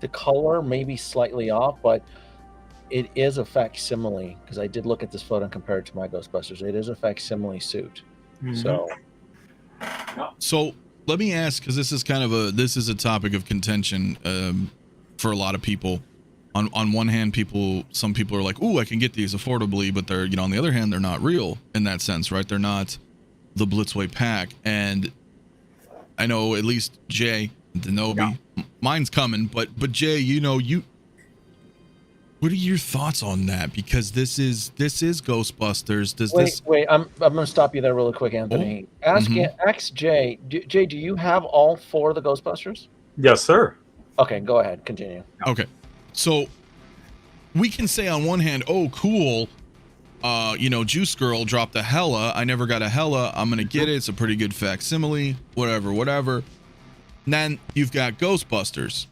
the color may be slightly off, but it is a facsimile, because I did look at this photo and compare it to my Ghostbusters. It is a facsimile suit. So let me ask, because this is a topic of contention for a lot of people. On one hand, some people are like, "Ooh, I can get these affordably," but they're, on the other hand, they're not real in that sense, right? They're not the 𝗕𝗬𝗖𝗎 pack. And I know at least Jay, Denobi, mine's coming, but Jay, what are your thoughts on that? Because this is Ghostbusters. Wait, I'm gonna stop you there really quick, Anthony. Ask Jay. Jay, do you have all 4 of the Ghostbusters? Yes, sir. Okay, go ahead. Continue. Okay. So we can say on one hand, oh, cool, Juice Girl dropped a Hella. I never got a Hella. I'm going to get it. It's a pretty good facsimile, whatever. And then you've got Ghostbusters.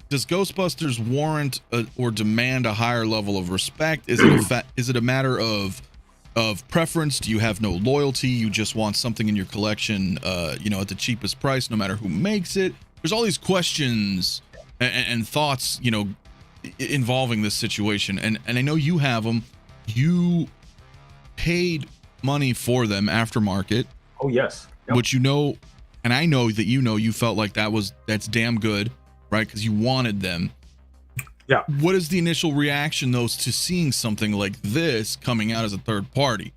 Does Ghostbusters warrant or demand a higher level of respect? Is it a matter of preference? Do you have no loyalty? You just want something in your collection, at the cheapest price, no matter who makes it? There's all these questions and thoughts, involving this situation, and I know you have them. You paid money for them aftermarket. Oh yes. Yep. Which and I know that you felt like that's damn good, right? Because you wanted them. Yeah. What is the initial reaction though to seeing something like this coming out as a third party?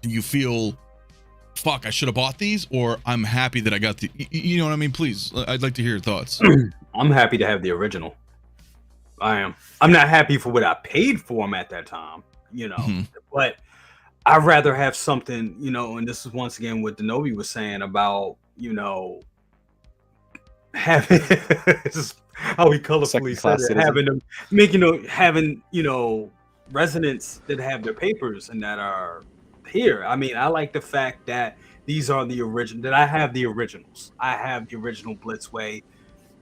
Do you feel, fuck, I should have bought these, or I'm happy that I got the, you know what I mean? Please, I'd like to hear your thoughts. I'm happy to have the original. I am. I'm not happy for what I paid for them at that time, but I'd rather have something, and this is once again what Denobi was saying about, having this is how we colorfully said it, having them having, residents that have their papers and that are here. I mean, I like the fact that these are the original, that I have the originals. I have the original 𝗕𝗬𝗖𝗎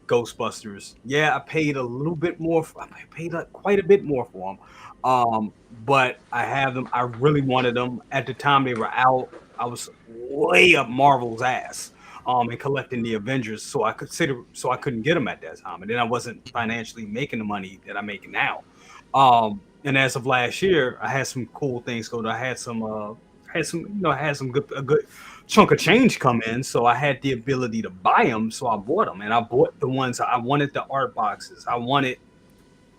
Ghostbusters. Yeah, I paid a little bit more. I paid quite a bit more for them. But I have them. I really wanted them at the time they were out. I was way up Marvel's ass, and collecting the Avengers. So I couldn't get them at that time. And then I wasn't financially making the money that I'm making now. And as of last year, I had some cool things go. I had a good chunk of change come in, so I had the ability to buy them, so I bought them, and I bought the ones I wanted, the art boxes. I wanted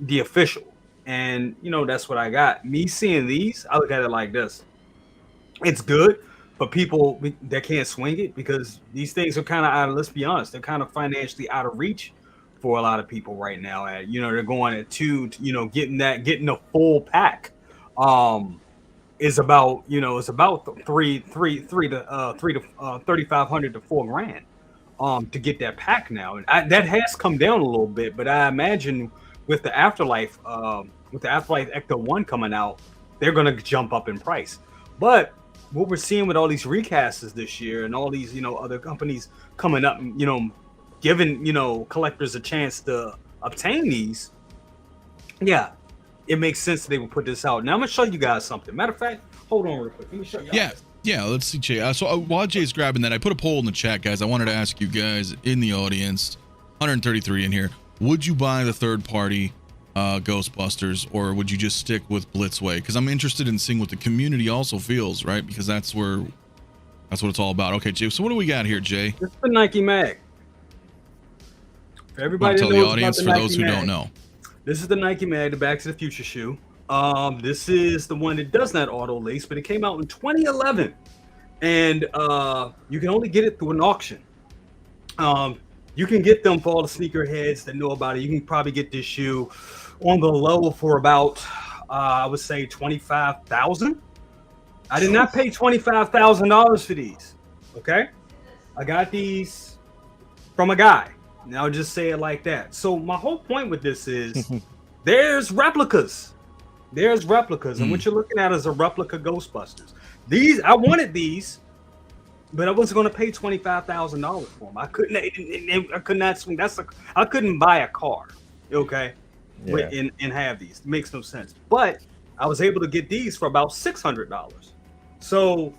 the official, and that's what I got. Me seeing these, I look at it like this: it's good for people that can't swing it, because these things are kind of out of, let's be honest, they're kind of financially out of reach for a lot of people right now. They're going at 2, getting the full pack. Is about it's about three to $3,500 to $4,000 to get that pack now, and that has come down a little bit. But I imagine with the Afterlife, Ecto-1 coming out, they're gonna jump up in price. But what we're seeing with all these recasts this year and all these other companies coming up, giving collectors a chance to obtain these, it makes sense that they would put this out. Now I'm gonna show you guys something. Matter of fact, hold on real quick. Let me show you guys. Yeah. Let's see, Jay. So while Jay's grabbing that, I put a poll in the chat, guys. I wanted to ask you guys in the audience, 133 in here. Would you buy the third-party Ghostbusters, or would you just stick with 𝗕𝗬𝗖𝗎? Because I'm interested in seeing what the community also feels, right? Because that's what it's all about. Okay, Jay. So what do we got here, Jay? This is the Nike Mag. For everybody, tell the audience, for those who don't know. This is the Nike Mag, the Back to the Future shoe. This is the one that does not auto lace, but it came out in 2011, and you can only get it through an auction. You can get them for all the sneakerheads that know about it. You can probably get this shoe on the low for about, I would say, $25,000. I did not pay $25,000 for these. Okay, I got these from a guy. Now I'll just say it like that. So my whole point with this is there's replicas. And what you're looking at is a replica Ghostbusters. I wanted these, but I wasn't going to pay $25,000 for them. I could not swing. I couldn't buy a car, okay, and have these. It makes no sense. But I was able to get these for about $600. So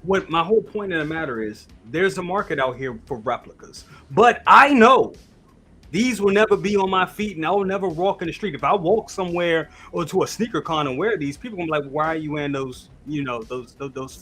what my whole point of the matter is, there's a market out here for replicas. But I know These will never be on my feet, and I will never walk in the street. If I walk somewhere or to a sneaker con and wear these, people gonna be like, "Why are you wearing those? Those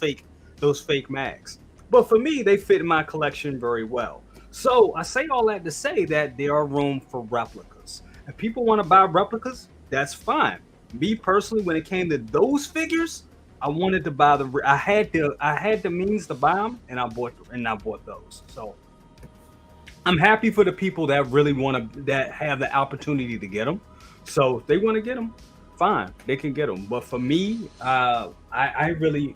fake mags?" But for me, they fit in my collection very well. So I say all that to say that there are room for replicas. If people want to buy replicas, that's fine. Me personally, when it came to those figures, I wanted to buy I had the means to buy them, and I bought those. So I'm happy for the people that really that have the opportunity to get them. So if they want to get them, fine, they can get them. But for me, I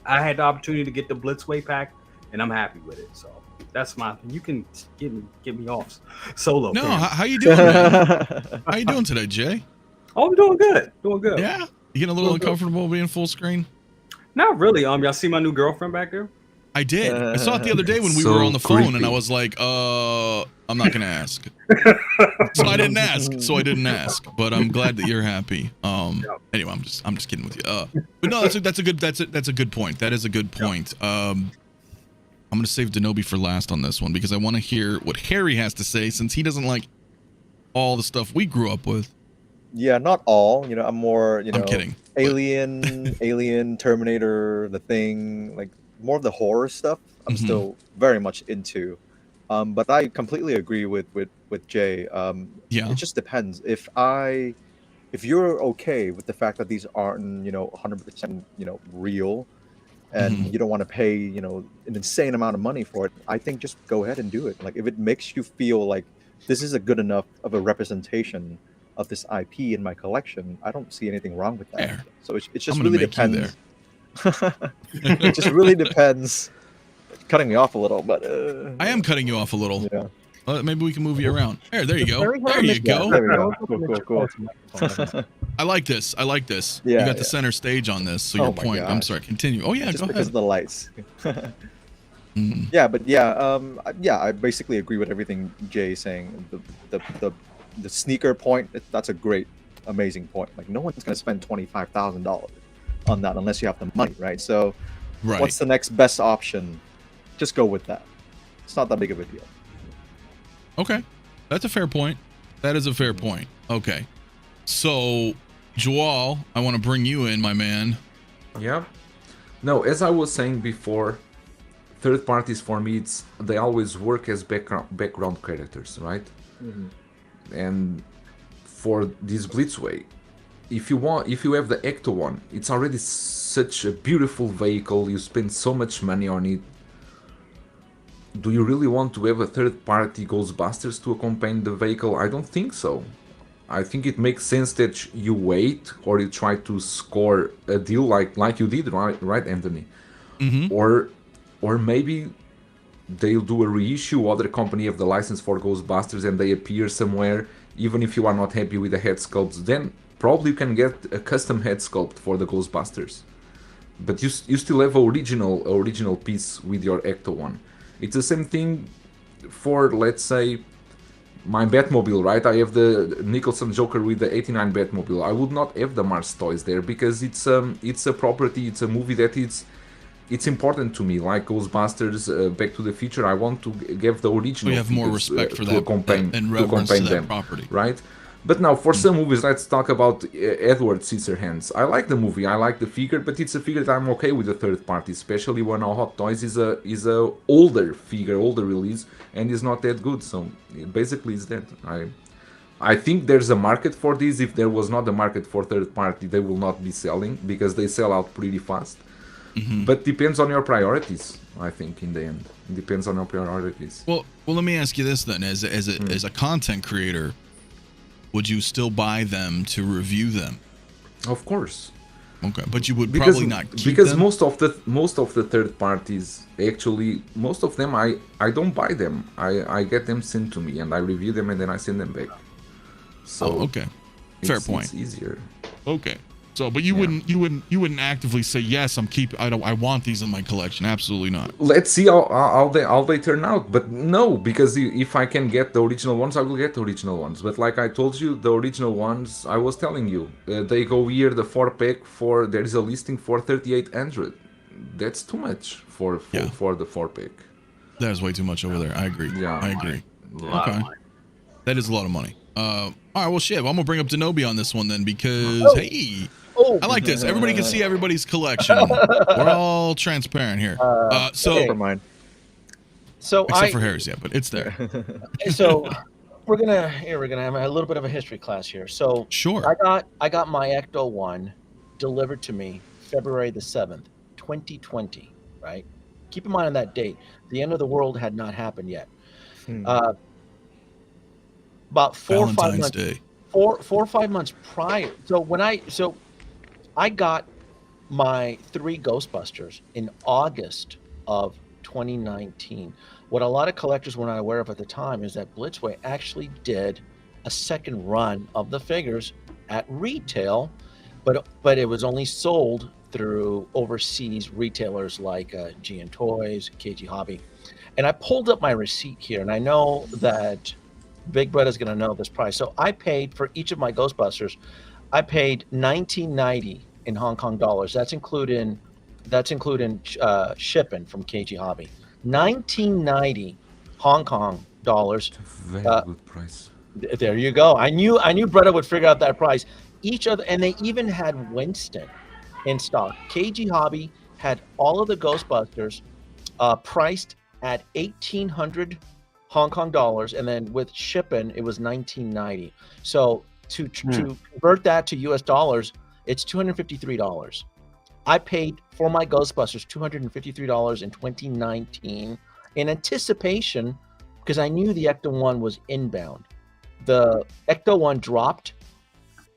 had the opportunity to get the Blitzway pack, and I'm happy with it. So that's you can get me off solo. No, how you doing, man? How you doing today, Jay? Oh, I'm doing good. Yeah, you getting a little uncomfortable being full screen? Not really. Y'all see my new girlfriend back there? I did. I saw it the other day when we So were on the phone, creepy. and I was like, I'm not gonna ask. So I didn't ask. But I'm glad that you're happy. Anyway, I'm just kidding with you. But no, that's a good point. That is a good point. I'm gonna save 𝗕𝗘𝗧𝗓 for last on this one because I want to hear what Harry has to say since he doesn't like all the stuff we grew up with. Yeah, not all. I'm more, I'm kidding. Alien, Terminator, The Thing, like more of the horror stuff. I'm still very much into. But I completely agree with Jay. Yeah. It just depends. If you're okay with the fact that these aren't, 100%, real, and you don't want to pay, an insane amount of money for it, I think just go ahead and do it. Like if it makes you feel like this is a good enough of a representation of this IP in my collection, I don't see anything wrong with that. Fair. So it just really depends. It just really depends. Cutting me off a little, but I am cutting you off a little. Yeah. Maybe we can move you around. There you go. Very There you go. There we go. Cool. I like this. Yeah, You got the center stage on this. So Oh your my point. I'm gosh. sorry. Continue. Oh yeah, Just go because ahead. of the lights. Mhm. Yeah, but I basically agree with everything Jay is saying. The sneaker point, that's a great, amazing point. Like no one's gonna spend $25,000 on that unless you have the money, right? So Right. what's the next best option? Just go with that. It's not that big of a deal. Okay. That's a fair point. That is a fair point. Okay. So, Joel, I want to bring you in, my man. Yeah. No, as I was saying before, third parties for me, they always work as background characters, right? And for this Blitzway, if you have the Ecto-1, it's already such a beautiful vehicle. You spend so much money on it. Do you really want to have a third-party Ghostbusters to accompany the vehicle? I don't think so. I think it makes sense that you wait or you try to score a deal like you did, right, Anthony? Or maybe they'll do a reissue, other company have the license for Ghostbusters and they appear somewhere, even if you are not happy with the head sculpts, then probably you can get a custom head sculpt for the Ghostbusters. But you still have original piece with your Ecto-1. It's the same thing for, let's say, my Batmobile, right? I have the Nicholson Joker with the 89 Batmobile. I would not have the Mars toys there because it's a property, it's a movie that it's important to me. Like Ghostbusters, Back to the Future, I want to give the original. We have more figures, respect for to that accompany, and to reverence to accompany that them, property. right? But now, for some movies, let's talk about 𝗕𝗓𝗓𝗓𝗔𝗓𝗔. I like the movie, I like the figure, but it's a figure that I'm okay with the third party, especially when our Hot Toys is a older figure, older release, and is not that good. So basically, it's that. I think there's a market for this. If there was not a market for third party, they will not be selling because they sell out pretty fast. But depends on your priorities. I think in the end, it depends on your priorities. Well, let me ask you this then: as a content creator, would you still buy them to review them? Of course. Okay, but you would probably not keep because them? most of the third parties, actually, most of them I don't buy them. I get them sent to me and I review them and then I send them back. So okay, fair point. It's easier. Okay, so but you wouldn't actively say yes. I want these in my collection. Absolutely not. Let's see how they turn out. But no, because if I can get the original ones, I will get the original ones. But like I told you, the original ones, I was telling you, they go here, the 4-pack there is a listing for 3,800. That's too much for the 4-pack. That is way too much over there. I agree. Yeah. I agree. Yeah. Okay. That is a lot of money. All right, well, shit. Well, I'm gonna bring up 𝗕𝗘𝗖𝗍 on this one then because hey, I like this. Everybody can see everybody's collection. We're all transparent here. So For mine. So except for Harry's, yeah, but it's there. So we're gonna have a little bit of a history class here. So Sure. I got my Ecto-1 delivered to me February the 7th, 2020. Right. Keep in mind on that date, the end of the world had not happened yet. About 4 or 5 Valentine's months. Day. 4 or 5 months prior. So I got my 3 Ghostbusters in August of 2019. What a lot of collectors were not aware of at the time is that Blitzway actually did a second run of the figures at retail, but it was only sold through overseas retailers like GN Toys, KG Hobby. And I pulled up my receipt here, and I know that Big Brett is going to know this price. So I paid for each of my Ghostbusters. I paid $19.90 in Hong Kong dollars. That's including shipping from KG Hobby. $19.90 Hong Kong dollars. Very good price. There you go. I knew Bretta would figure out that price. Each other, and they even had Winston in stock. KG Hobby had all of the Ghostbusters priced at 1,800 Hong Kong dollars, and then with shipping, it was $19.90. So to convert that to US dollars, it's $253. I paid for my Ghostbusters $253 in 2019 in anticipation because I knew the Ecto-1 was inbound. The Ecto-1 dropped.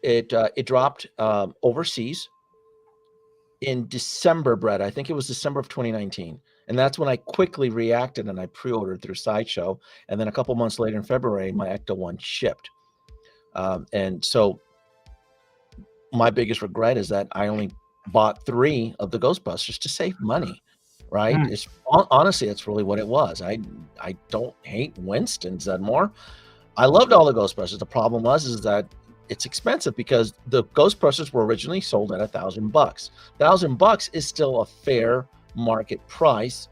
It dropped overseas in December, Brett. I think it was December of 2019. And that's when I quickly reacted and I pre-ordered through Sideshow. And then a couple months later in February, my Ecto-1 shipped. And so my biggest regret is that I only bought 3 of the Ghostbusters to save money, right? It's honestly, that's really what it was. I don't hate Winston Zedmore. I loved all the Ghostbusters. The problem is that it's expensive because the Ghostbusters were originally sold at $1,000. $1,000 is still a fair market price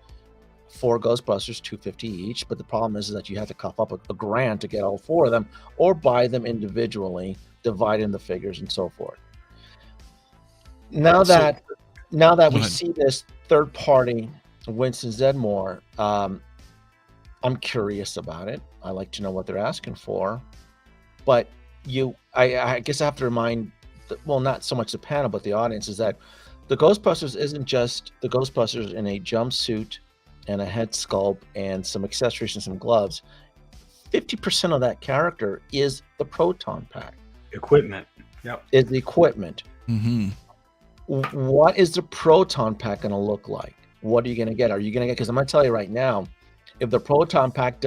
for Ghostbusters, $250 each. But the problem is that you have to cough up a grand to get all 4 of them, or buy them individually, dividing the figures and so forth. Now that we see this third party Winston Zedmore, I'm curious about it. I like to know what they're asking for, but I guess I have to remind, well, not so much the panel, but the audience, is that the Ghostbusters isn't just the Ghostbusters in a jumpsuit and a head sculpt and some accessories and some gloves. 50% of that character is the Proton Pack. Equipment. Yep. Is the equipment. Mm-hmm. What is the Proton Pack going to look like? What are you going to get? Are you going to get, because I'm going to tell you right now, if the Proton Pack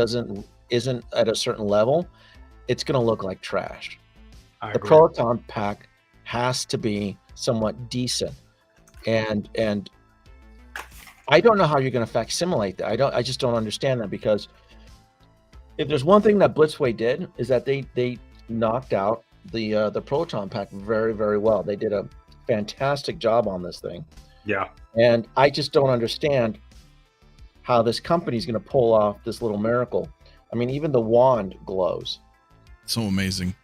isn't at a certain level, it's going to look like trash. The Proton Pack has to be somewhat decent, and I don't know how you're going to facsimilate that. I just don't understand that, because if there's one thing that Blitzway did, is that they knocked out the Proton Pack very, very well. They did a fantastic job on this thing. Yeah. And I just don't understand how this company is going to pull off this little miracle. I mean, even the wand glows. So amazing.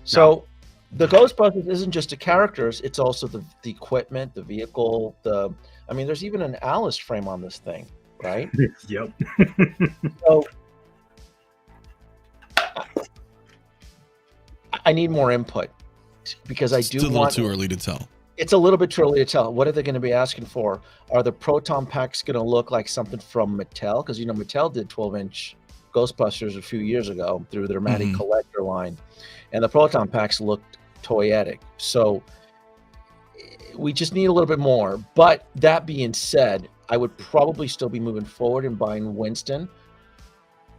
So the Ghostbusters isn't just the characters, it's also the equipment, the vehicle, I mean, there's even an Alice frame on this thing, right? Yep. So I need more input, because It's a little too early to tell. It's a little bit too early to tell. What are they going to be asking for? Are the Proton Packs going to look like something from Mattel? Because, Mattel did 12-inch Ghostbusters a few years ago through their Matty Collector line. And the Proton Packs looked toyetic. So we just need a little bit more. But that being said, I would probably still be moving forward and buying Winston.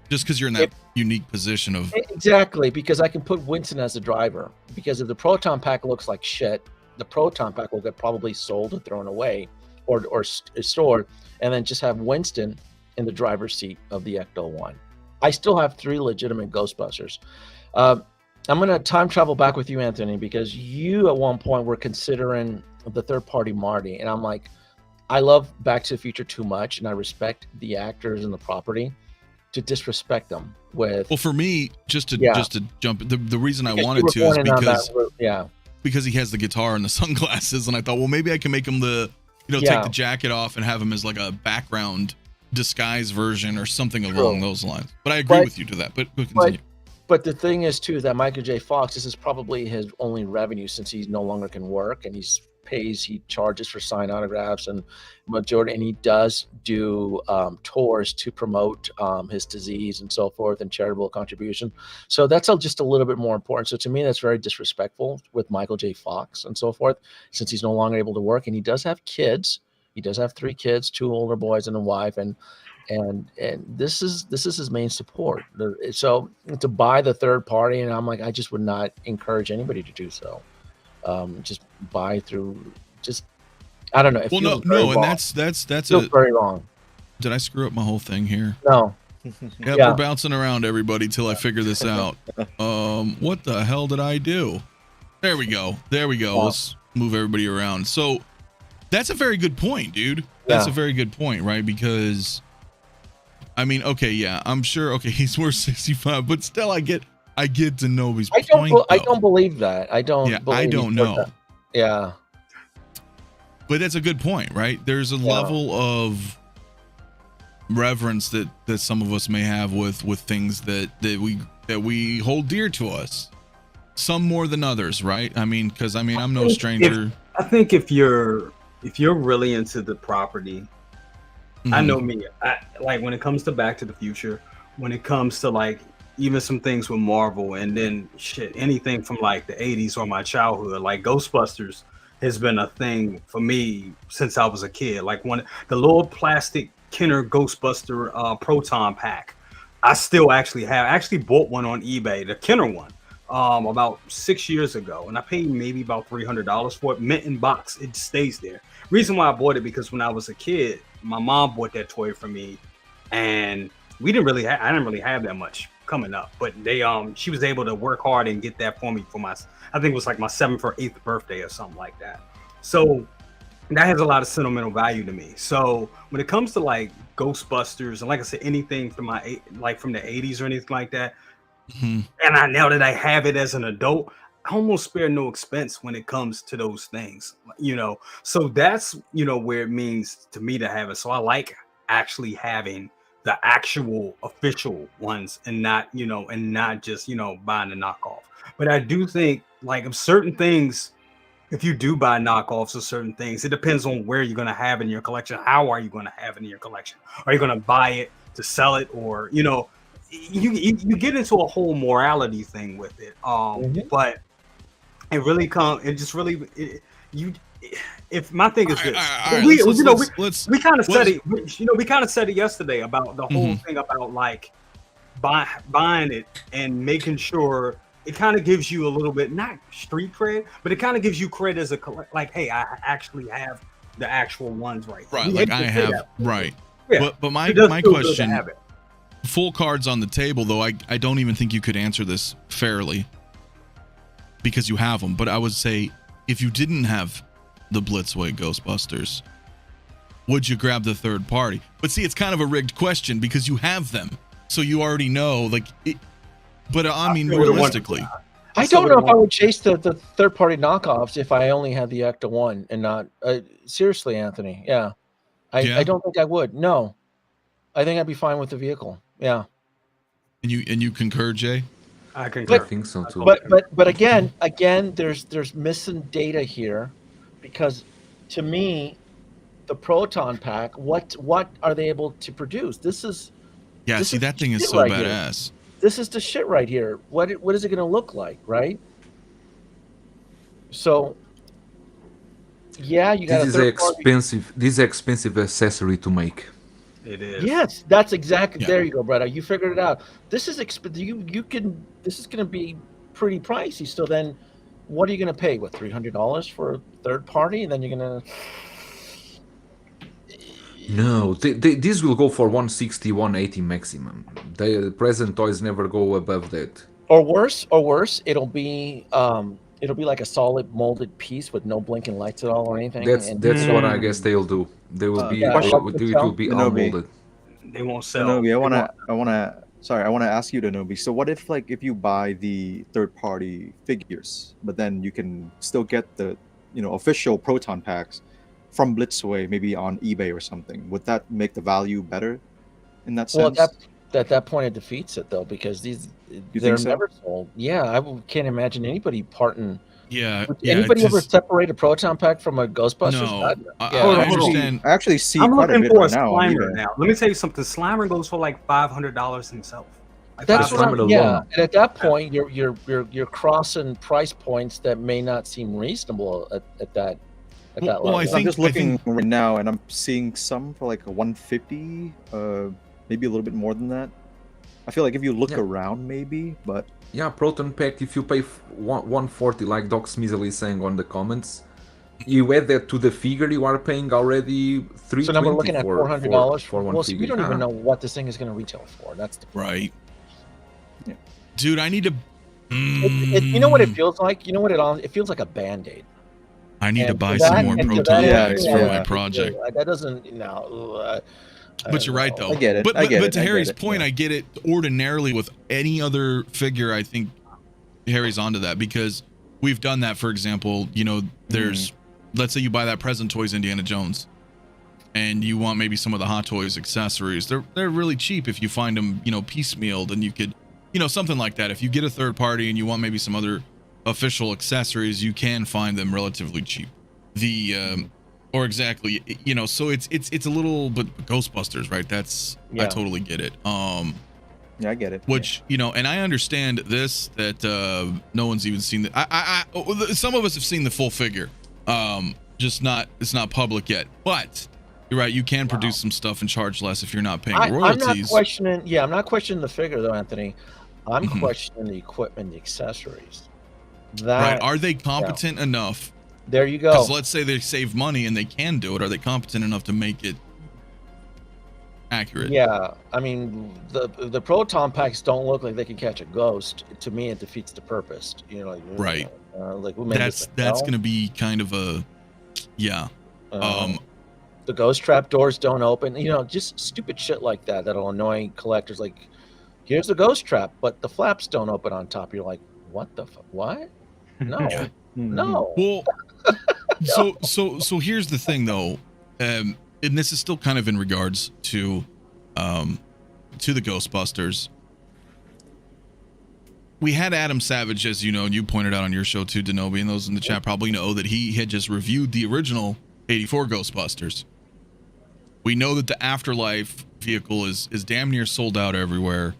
Just because you're in that unique position of... Exactly, because I can put Winston as the driver. Because if the Proton Pack looks like shit, the Proton Pack will get probably sold or thrown away or stored, and then just have Winston in the driver's seat of the Ecto-1. I still have 3 legitimate Ghostbusters. I'm going to time travel back with you, Anthony, because you at one point were considering the third-party Marty, and I'm like, I love Back to the Future too much, and I respect the actors and the property, to disrespect them with. Well, for me, just to jump, the reason I Because wanted you to were is born in on because that route, yeah. because he has the guitar and the sunglasses, and I thought, well, maybe I can make him the, take the jacket off and have him as like a background disguise version or something along those lines. But I agree with you to that. But continue. But the thing is too that Michael J. Fox, this is probably his only revenue since he no longer can work, and he charges for signed autographs and majority, and he does do tours to promote his disease and so forth and charitable contribution. So that's just a little bit more important. So to me, that's very disrespectful with Michael J. Fox and so forth, since he's no longer able to work, and he does have kids. He does have 3 kids, 2 older boys and a wife, and this is his main support. So to buy the third party, and I'm like, I just would not encourage anybody to do so. Just buy through. Just I don't know. It well, no, and that's very wrong. Did I screw up my whole thing here? No. Yeah, we're bouncing around, everybody, till I figure this out. What the hell did I do? There we go. Let's move everybody around. So that's a very good point, dude. That's a very good point, right? Because I mean, okay, yeah, I'm sure. Okay, he's worth 65, but still, I get to know his point. I don't believe that. I don't. Yeah, I don't know. That. Yeah. But that's a good point, right? There's a level of reverence that some of us may have with things that we hold dear to us. Some more than others, right? I mean, because I'm no stranger. I think if you're really into the property, I know me. Like when it comes to Back to the Future, when it comes to like even some things with Marvel, and then anything from like the 80s or my childhood, like Ghostbusters has been a thing for me since I was a kid. Like the little plastic Kenner Ghostbuster Proton Pack, I still actually bought one on eBay, the Kenner one, about 6 years ago, and I paid maybe about $300 for it, mint in box. It stays there. Reason why I bought it, because when I was a kid, my mom bought that toy for me, and I didn't really have that much coming up, but she was able to work hard and get that for me for I think it was like my 7th or 8th birthday or something like that. So that has a lot of sentimental value to me. So when it comes to like Ghostbusters and like I said, anything from from the 80s or anything like that, and now that I have it as an adult, I almost spare no expense when it comes to those things, So that's where it means to me to have it. So I like actually having the actual official ones and not just buying the knockoff. But I do think like of certain things, if you do buy knockoffs of certain things, it depends on where you're going to have it in your collection. How are you going to have it in your collection? Are you going to buy it to sell it, or you get into a whole morality thing with it. But it really if my thing is this, we kind of said it. We kind of said it yesterday about the whole thing about like buying it and making sure it kind of gives you a little bit, not street cred, but it kind of gives you cred as like, hey, I actually have the actual ones right. Right, like I have, right. Yeah. But my question, full cards on the table, though, I don't even think you could answer this fairly because you have them. But I would say, if you didn't have the Blitzway Ghostbusters, would you grab the third party? But see, it's kind of a rigged question because you have them, so you already know. Like, but I mean, realistically, I don't know if I would chase the third party knockoffs if I only had the Ecto-1 and not. Seriously, Anthony, yeah. I don't think I would. No, I think I'd be fine with the vehicle. Yeah. And you concur, Jay? I concur. I think so too. But again, there's missing data here, because to me, the Proton Pack, what are they able to produce? This is that thing is so right badass. Here. This is the shit right here. What is it going to look like, right? So, yeah, you got this is expensive accessory to make. It is. Yes, that's exactly. Yeah. There you go, brother. You figured it out. This is This is going to be pretty pricey. So then, what are you going to pay? What, $300 for a third party, and then you're going to. No, these will go for 160, 180 maximum. The present toys never go above that. Or worse, it'll be like a solid molded piece with no blinking lights at all or anything. That's what I guess they'll do. They will be it will be all molded. They won't sell. Nobi, I wanna ask you, Nobi. So what if like if you buy the third-party figures, but then you can still get the official Proton packs from Blitzway, maybe on eBay or something? Would that make the value better in that sense? Well, at that point it defeats it though, because they're think so? never sold. Yeah, can't imagine anybody parting. Yeah. Would yeah. anybody ever just- separate a Proton Pack from a Ghostbusters? No. God, I yeah. Hold on. understand. I actually see I'm quite a looking bit for a right now on Slimer eBay. now. Let me tell you something. Slimer goes for like $500 himself. Like That's That's what what I'm, I'm yeah. alone. And at that point, you're crossing price points that may not seem reasonable at that Well, level. I I'm think- just looking right now, and I'm seeing some for like a 150, maybe a little bit more than that. I feel like if you look Yeah. around, maybe, but Yeah, Proton Pack, if you pay 140, like Doc Smithly is saying on the comments, you add that to the figure, you are paying already $320 So now we're looking at $400 for one well, see, figure. we don't even Ah. know what this thing is going to retail for. That's the Right. Yeah. Dude, I need to. you know what it feels like? You know what it feels like a Band-Aid. I need to And buy to some that- more and to Proton that packs end, for yeah. my project. That doesn't, But you're right, though. I get it. But, I get but it. to I get Harry's it, point, yeah. I get it. Ordinarily, with any other figure, I think Harry's onto that, because we've done that. For example, there's, let's say you buy that Present Toys Indiana Jones, and you want maybe some of the Hot Toys accessories. They're really cheap if you find them, piecemealed, and you could, something like that. If you get a third party and you want maybe some other official accessories, you can find them relatively cheap. Or exactly, so it's a little, but Ghostbusters, right? That's, I Yeah. totally get it. Yeah, I get it. Which, and I understand this, that no one's even seen the, some of us have seen the full figure, just it's not public yet, but you're right, you can produce some stuff and charge less if you're not paying I'm royalties. not questioning the figure though, Anthony. I'm Mhm. questioning the equipment, the accessories. Right, are they competent enough? There you go. Because let's say they save money and they can do it, are they competent enough to make it accurate? Yeah, I mean the Proton packs don't look like they can catch a ghost. To me, it defeats the purpose. Right. Like we made That's this going to be kind of a, yeah. The ghost trap doors don't open. Just stupid shit like that that'll annoy collectors. Like, here's the ghost trap, but the flaps don't open on top. You're like, what the fuck? What? No, no. Well, so here's the thing though, and this is still kind of in regards to the Ghostbusters. We had Adam Savage, as you know, and you pointed out on your show too, Denobi, and those in the chat probably know that he had just reviewed the original 84 Ghostbusters. We know that the Afterlife vehicle is damn near sold out everywhere.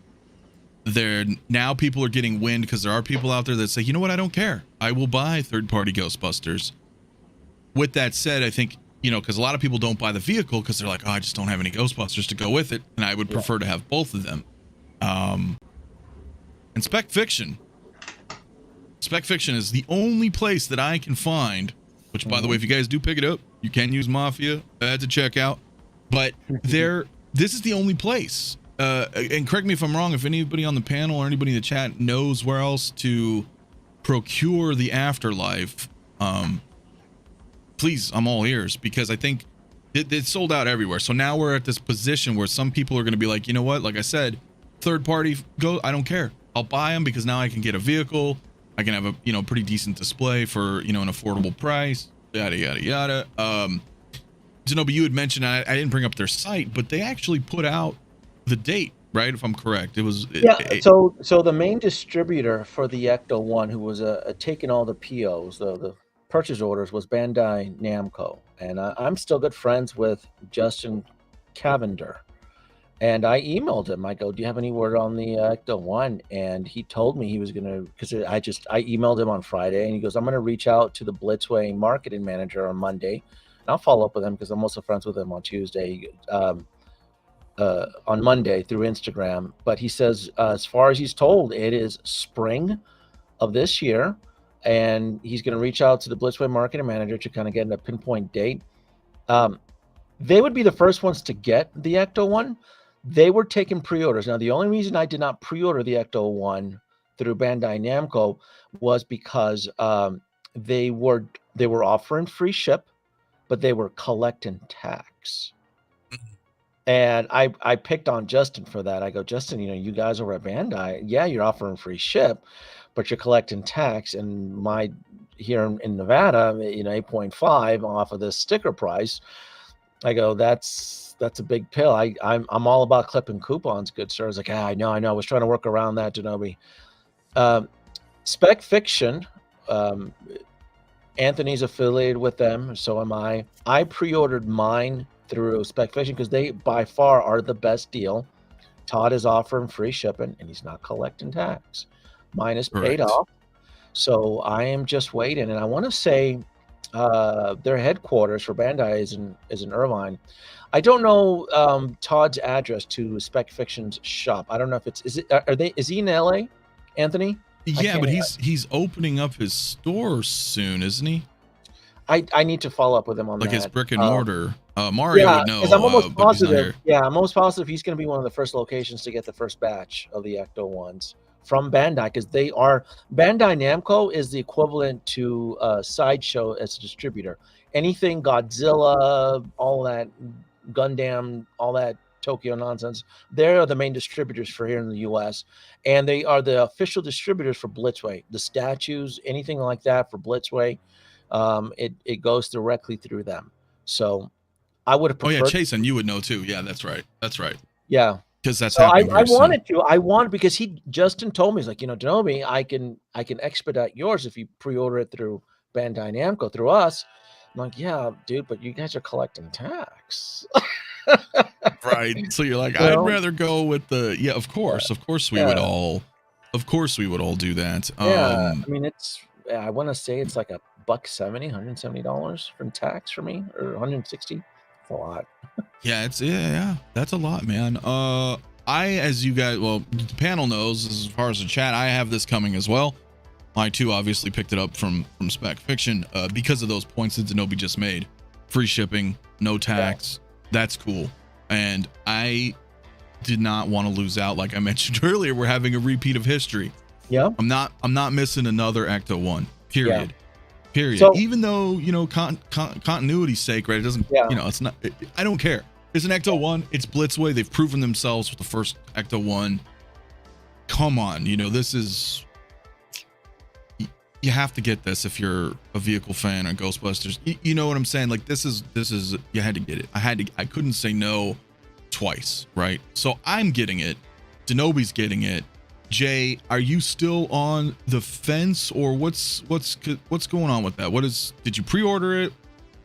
Now people are getting wind because there are people out there that say, you know what, I don't care. I will buy third-party Ghostbusters. With that said, I think, because a lot of people don't buy the vehicle because they're like, oh, I just don't have any Ghostbusters to go with it, and I would prefer to have both of them. And Spec Fiction is the only place that I can find, which, by the way, if you guys do pick it up, you can use Mafia to check out. But this is the only place. And correct me if I'm wrong, if anybody on the panel or anybody in the chat knows where else to procure the Afterlife, please, I'm all ears, because I think it's sold out everywhere. So now we're at this position where some people are going to be like, you know what, like I said, third party, I don't care. I'll buy them because now I can get a vehicle. I can have a, pretty decent display for, an affordable price, yada, yada, yada. But you had mentioned, I didn't bring up their site, but they actually put out the date, right? If I'm correct, it was So the main distributor for the Ecto-1, who was taking all the POs, the purchase orders, was Bandai Namco, and I'm still good friends with Justin Cavender, and I emailed him. I go, do you have any word on the Ecto-1? And he told me he was gonna, because I emailed him on Friday, and he goes, I'm gonna reach out to the Blitzway marketing manager on Monday, and I'll follow up with him because I'm also friends with him on Tuesday. On Monday through Instagram, but he says, as far as he's told, it is spring of this year, and he's going to reach out to the Blitzway marketing manager to kind of get a pinpoint date. They would be the first ones to get the Ecto-1. They were taking pre-orders. Now, the only reason I did not pre-order the Ecto-1 through Bandai Namco was because they were offering free ship, but they were collecting tax. And I picked on Justin for that. I go, Justin, you guys over at Bandai, yeah, you're offering free ship, but you're collecting tax. And here in Nevada, 8.5 off of this sticker price. I go, that's a big pill. I'm all about clipping coupons, good sir. I was like, I know. I was trying to work around that, Denobi. Spec Fiction, Anthony's affiliated with them, so am I. I pre-ordered mine through Spec Fiction because they by far are the best deal. Todd is offering free shipping and he's not collecting tax. Mine is paid off, so I am just waiting. And I want to say their headquarters for Bandai is in Irvine. I don't know Todd's address to Spec Fiction's shop. I don't know if is he in LA, Anthony? Yeah, but he's opening up his store soon, isn't he? I need to follow up with him on like that. His brick and mortar. Mario would know. I'm almost positive. Yeah, I'm almost positive he's going to be one of the first locations to get the first batch of the Ecto-1s from Bandai, because Bandai Namco is the equivalent to Sideshow as a distributor. Anything Godzilla, all that Gundam, all that Tokyo nonsense, they're the main distributors for here in the US, and they are the official distributors for Blitzway. The statues, anything like that for Blitzway, it goes directly through them. So I would have preferred. Oh yeah, Chase, and you would know too. Yeah, that's right. Yeah, because that's so happening. I wanted because Justin told me, he's like, Denobi, I can expedite yours if you pre-order it through Bandai Namco through us. I'm like, yeah, dude, but you guys are collecting tax. Right. So you're like, I'd rather go with the of course we would all do that. Yeah, I mean I want to say it's like $170 from tax for me, or 160. It's a lot. Yeah, that's a lot, man. As you guys, well, the panel knows, as far as the chat, I have this coming as well. I too obviously picked it up from Spec Fiction because of those points that Denobi just made. Free shipping, no tax. That's cool. And I did not want to lose out. Like I mentioned earlier, we're having a repeat of history. Yeah. I'm not missing another Ecto-1. Period. Yeah. Period. So, even though, continuity's sake, right? It doesn't, it's not, I don't care. It's an Ecto-1. It's Blitzway. They've proven themselves with the first Ecto-1. Come on. This is, you have to get this if you're a vehicle fan or Ghostbusters. You know what I'm saying? Like this is, you had to get it. I couldn't say no twice, right? So I'm getting it. Denobi's getting it. Jay, are you still on the fence, or what's going on with that? Did you pre-order it?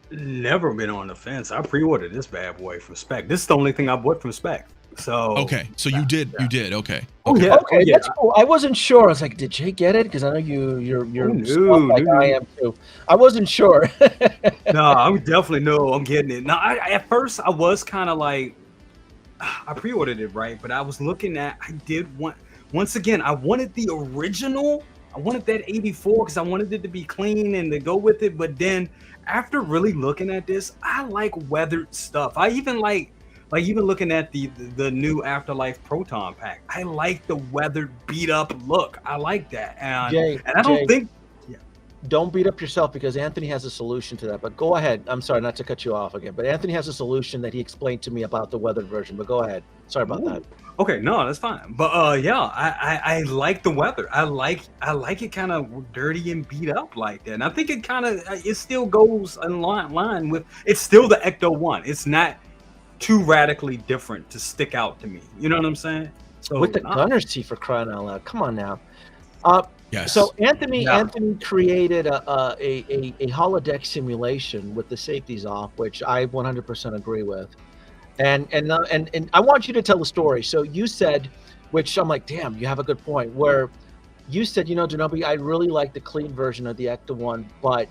Never been on the fence. I pre-ordered this bad boy from Spec. This is the only thing I bought from Spec. So okay, so you did. Okay. Oh yeah. Okay, that's cool. I wasn't sure. I was like, did Jay get it? Because I know you're like I am too. I wasn't sure. No, I definitely know I'm getting it. Now, at first I was kind of like, I pre-ordered it, right? But I was looking at, once again, I wanted the original. I wanted that 84 because I wanted it to be clean and to go with it. But then after really looking at this, I like weathered stuff. I even like even looking at the new Afterlife Proton Pack. I like the weathered, beat up look. I like that. And I don't think. Don't beat up yourself, because Anthony has a solution to that. But go ahead. I'm sorry not to cut you off again, but Anthony has a solution that he explained to me about the weathered version. But go ahead. Sorry about that. Okay, no, that's fine. But I like the weather. I like it kind of dirty and beat up like that. And I think it still goes in line with, it's still the Ecto-1. It's not too radically different to stick out to me. You know what I'm saying? So with the gunner's seat, for crying out loud. Come on now. Yes. So Anthony created a holodeck simulation with the safeties off, which I 100% agree with. And I want you to tell the story. So you said, which I'm like, damn, you have a good point, where you said, Denobi, I really like the clean version of the Ecto-1, but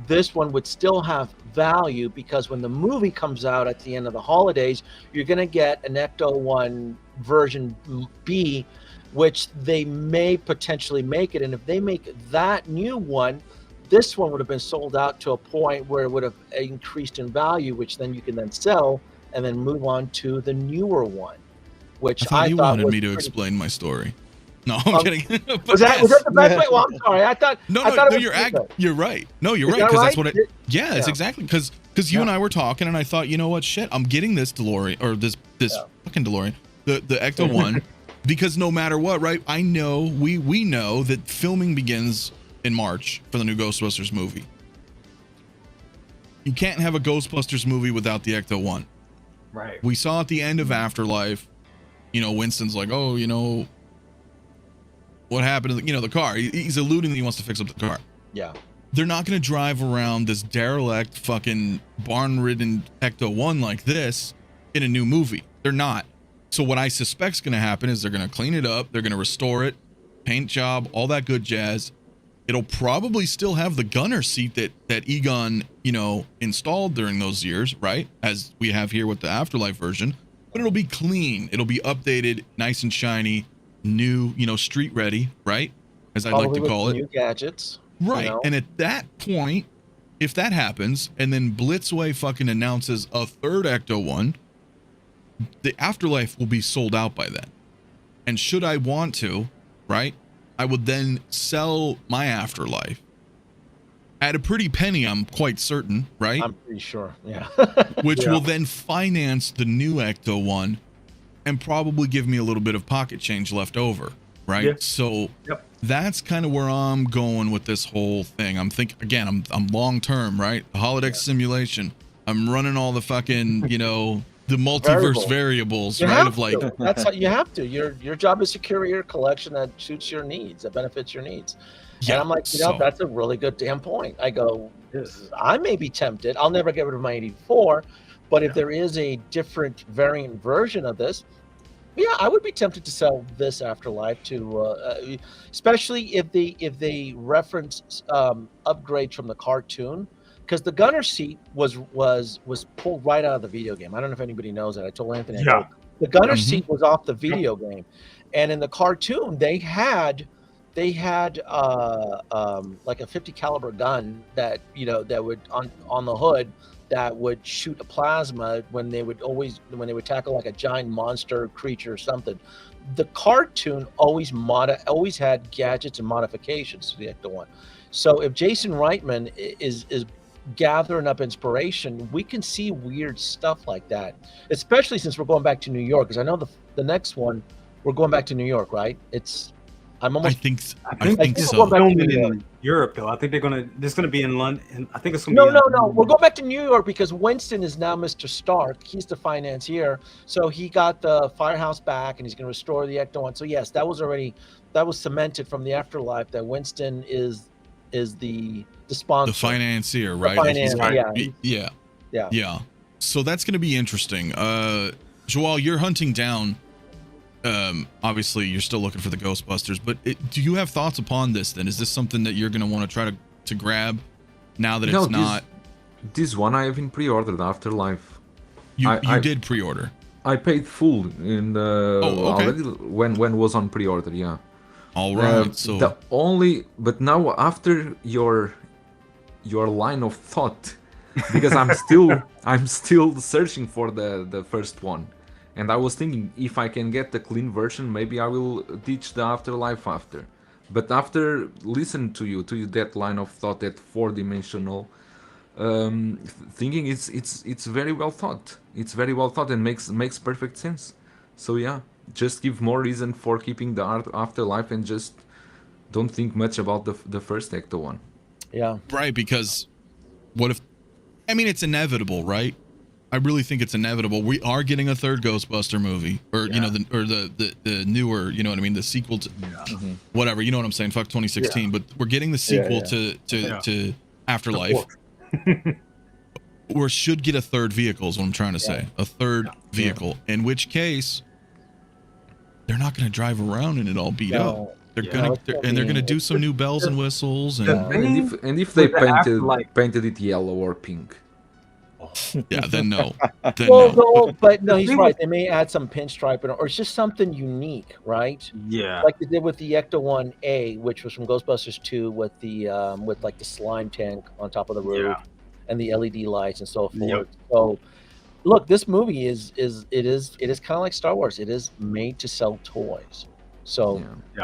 this one would still have value because when the movie comes out at the end of the holidays, you're going to get an Ecto-1 version B, which they may potentially make it. And if they make that new one, this one would have been sold out to a point where it would have increased in value, which then you can then sell and then move on to the newer one, which I thought you wanted me to explain my story. No, I'm kidding. Was that the best way? Well, I'm sorry. I thought you're right. No, you're right. Because that's what it's exactly. Because Because you and I were talking, and I thought, you know what, shit, I'm getting this DeLorean, or this fucking DeLorean, the Ecto-1, because no matter what, right? I know, we know that filming begins in March for the new Ghostbusters movie. You can't have a Ghostbusters movie without the Ecto-1. Right. We saw at the end of Afterlife, you know, Winston's like, oh, you know, what happened to the, you know, the car? He's alluding that he wants to fix up the car. Yeah. They're not going to drive around this derelict fucking barn-ridden Ecto-1 like this in a new movie. They're not. So what I suspect is going to happen is they're going to clean it up. They're going to restore it, paint job, all that good jazz. It'll probably still have the gunner seat that Egon, you know, installed during those years, right? As we have here with the Afterlife version. But it'll be clean. It'll be updated, nice and shiny, new, you know, street ready, right? As I like to call it. New gadgets. Right. You know? And at that point, if that happens, and then Blitzway fucking announces a third Ecto-1, the Afterlife will be sold out by then. And should I want to, right, I would then sell my Afterlife at a pretty penny, I'm quite certain, right? I'm pretty sure, yeah. Which will then finance the new Ecto-1 and probably give me a little bit of pocket change left over, right? Yeah. So that's kind of where I'm going with this whole thing. I'm thinking, again, I'm long term, right? The holodeck simulation. I'm running all the fucking, you know, the multiverse variables, right? Of like, that's how you have to. Your job is to curate your collection that suits your needs, that benefits your needs. yeah, And I'm like, you know, that's a really good damn point. I go, I may be tempted. I'll never get rid of my 84, but if there is a different variant version of this, yeah, I would be tempted to sell this Afterlife to, especially if they reference upgrades from the cartoon, because the gunner seat was pulled right out of the video game. I don't know if anybody knows that. I told Anthony. Yeah. The gunner seat was off the video game, and in the cartoon they had like a 50 caliber gun that, you know, that would on the hood that would shoot a plasma when they would tackle like a giant monster creature or something. The cartoon always had gadgets and modifications to the Ecto-1. So if Jason Reitman is gathering up inspiration, we can see weird stuff like that, especially since we're going back to New York, because I know the next one we're going back to New York, right? I think so. Filming in Europe, though. I think there's gonna be in London. I think it's gonna be. No. We're going back to New York because Winston is now Mr. Stark. He's the financier, so he got the firehouse back, and he's gonna restore the Ecto-1. So yes, that was cemented from the Afterlife that Winston is the sponsor, the financier, right? Yeah. So that's gonna be interesting. Joel, you're hunting down. Obviously you're still looking for the Ghostbusters, but do you have thoughts upon this then? Is this something that you're going to want to try to grab now that it's not? This one I have in pre-ordered, Afterlife. You did pre-order? I paid full in already when was on pre-order, yeah. All right. So but now after your line of thought, because I'm still searching for the first one. And I was thinking, if I can get the clean version, maybe I will ditch the Afterlife after. But after listening to that line of thought, that four-dimensional thinking, it's very well thought. It's very well thought and makes perfect sense. So yeah, just give more reason for keeping the Afterlife and just don't think much about the first Ecto-1. Yeah. Right, because what if? I mean, it's inevitable, right? I really think it's inevitable. We are getting a third Ghostbuster movie, or you know, the newer, you know what I mean, the sequel to whatever, you know what I'm saying? Fuck 2016, but we're getting the sequel to Afterlife, or should get a third vehicle is what I'm trying to say, a third vehicle. In which case, they're not going to drive around in it all beat up. They're gonna do some new bells and whistles, and if they painted it yellow or pink. Yeah, then no. But no, he's right. They may add some pinstriping, or it's just something unique, right? Yeah, like they did with the Ecto-1A, which was from Ghostbusters 2, with the with like the slime tank on top of the roof, and the LED lights and so forth. Yep. So, look, this movie is kind of like Star Wars. It is made to sell toys. So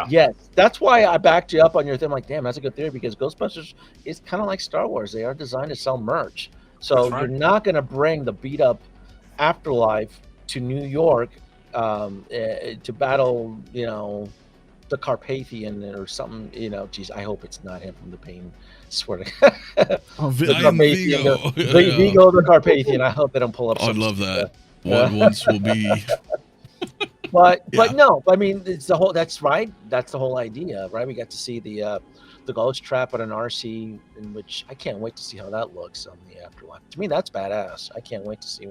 yes, that's why I backed you up on your thing. I'm like, damn, that's a good theory, because Ghostbusters is kind of like Star Wars. They are designed to sell merch. So That's right. you're not going to bring the beat up Afterlife to New York to battle, the Carpathian or something. Geez, I hope it's not him from the Pain. Swear to God. The I am Carpathian, Vigo. Vigo the Carpathian. I hope they don't pull up. Oh, I some love shit. that. What once will be. But Yeah. no, I mean it's the whole. That's right. That's the whole idea, right? We got to see the ghost trap at an RC, in which I can't wait to see how that looks on the Afterlife. To me, that's badass. I can't wait to see.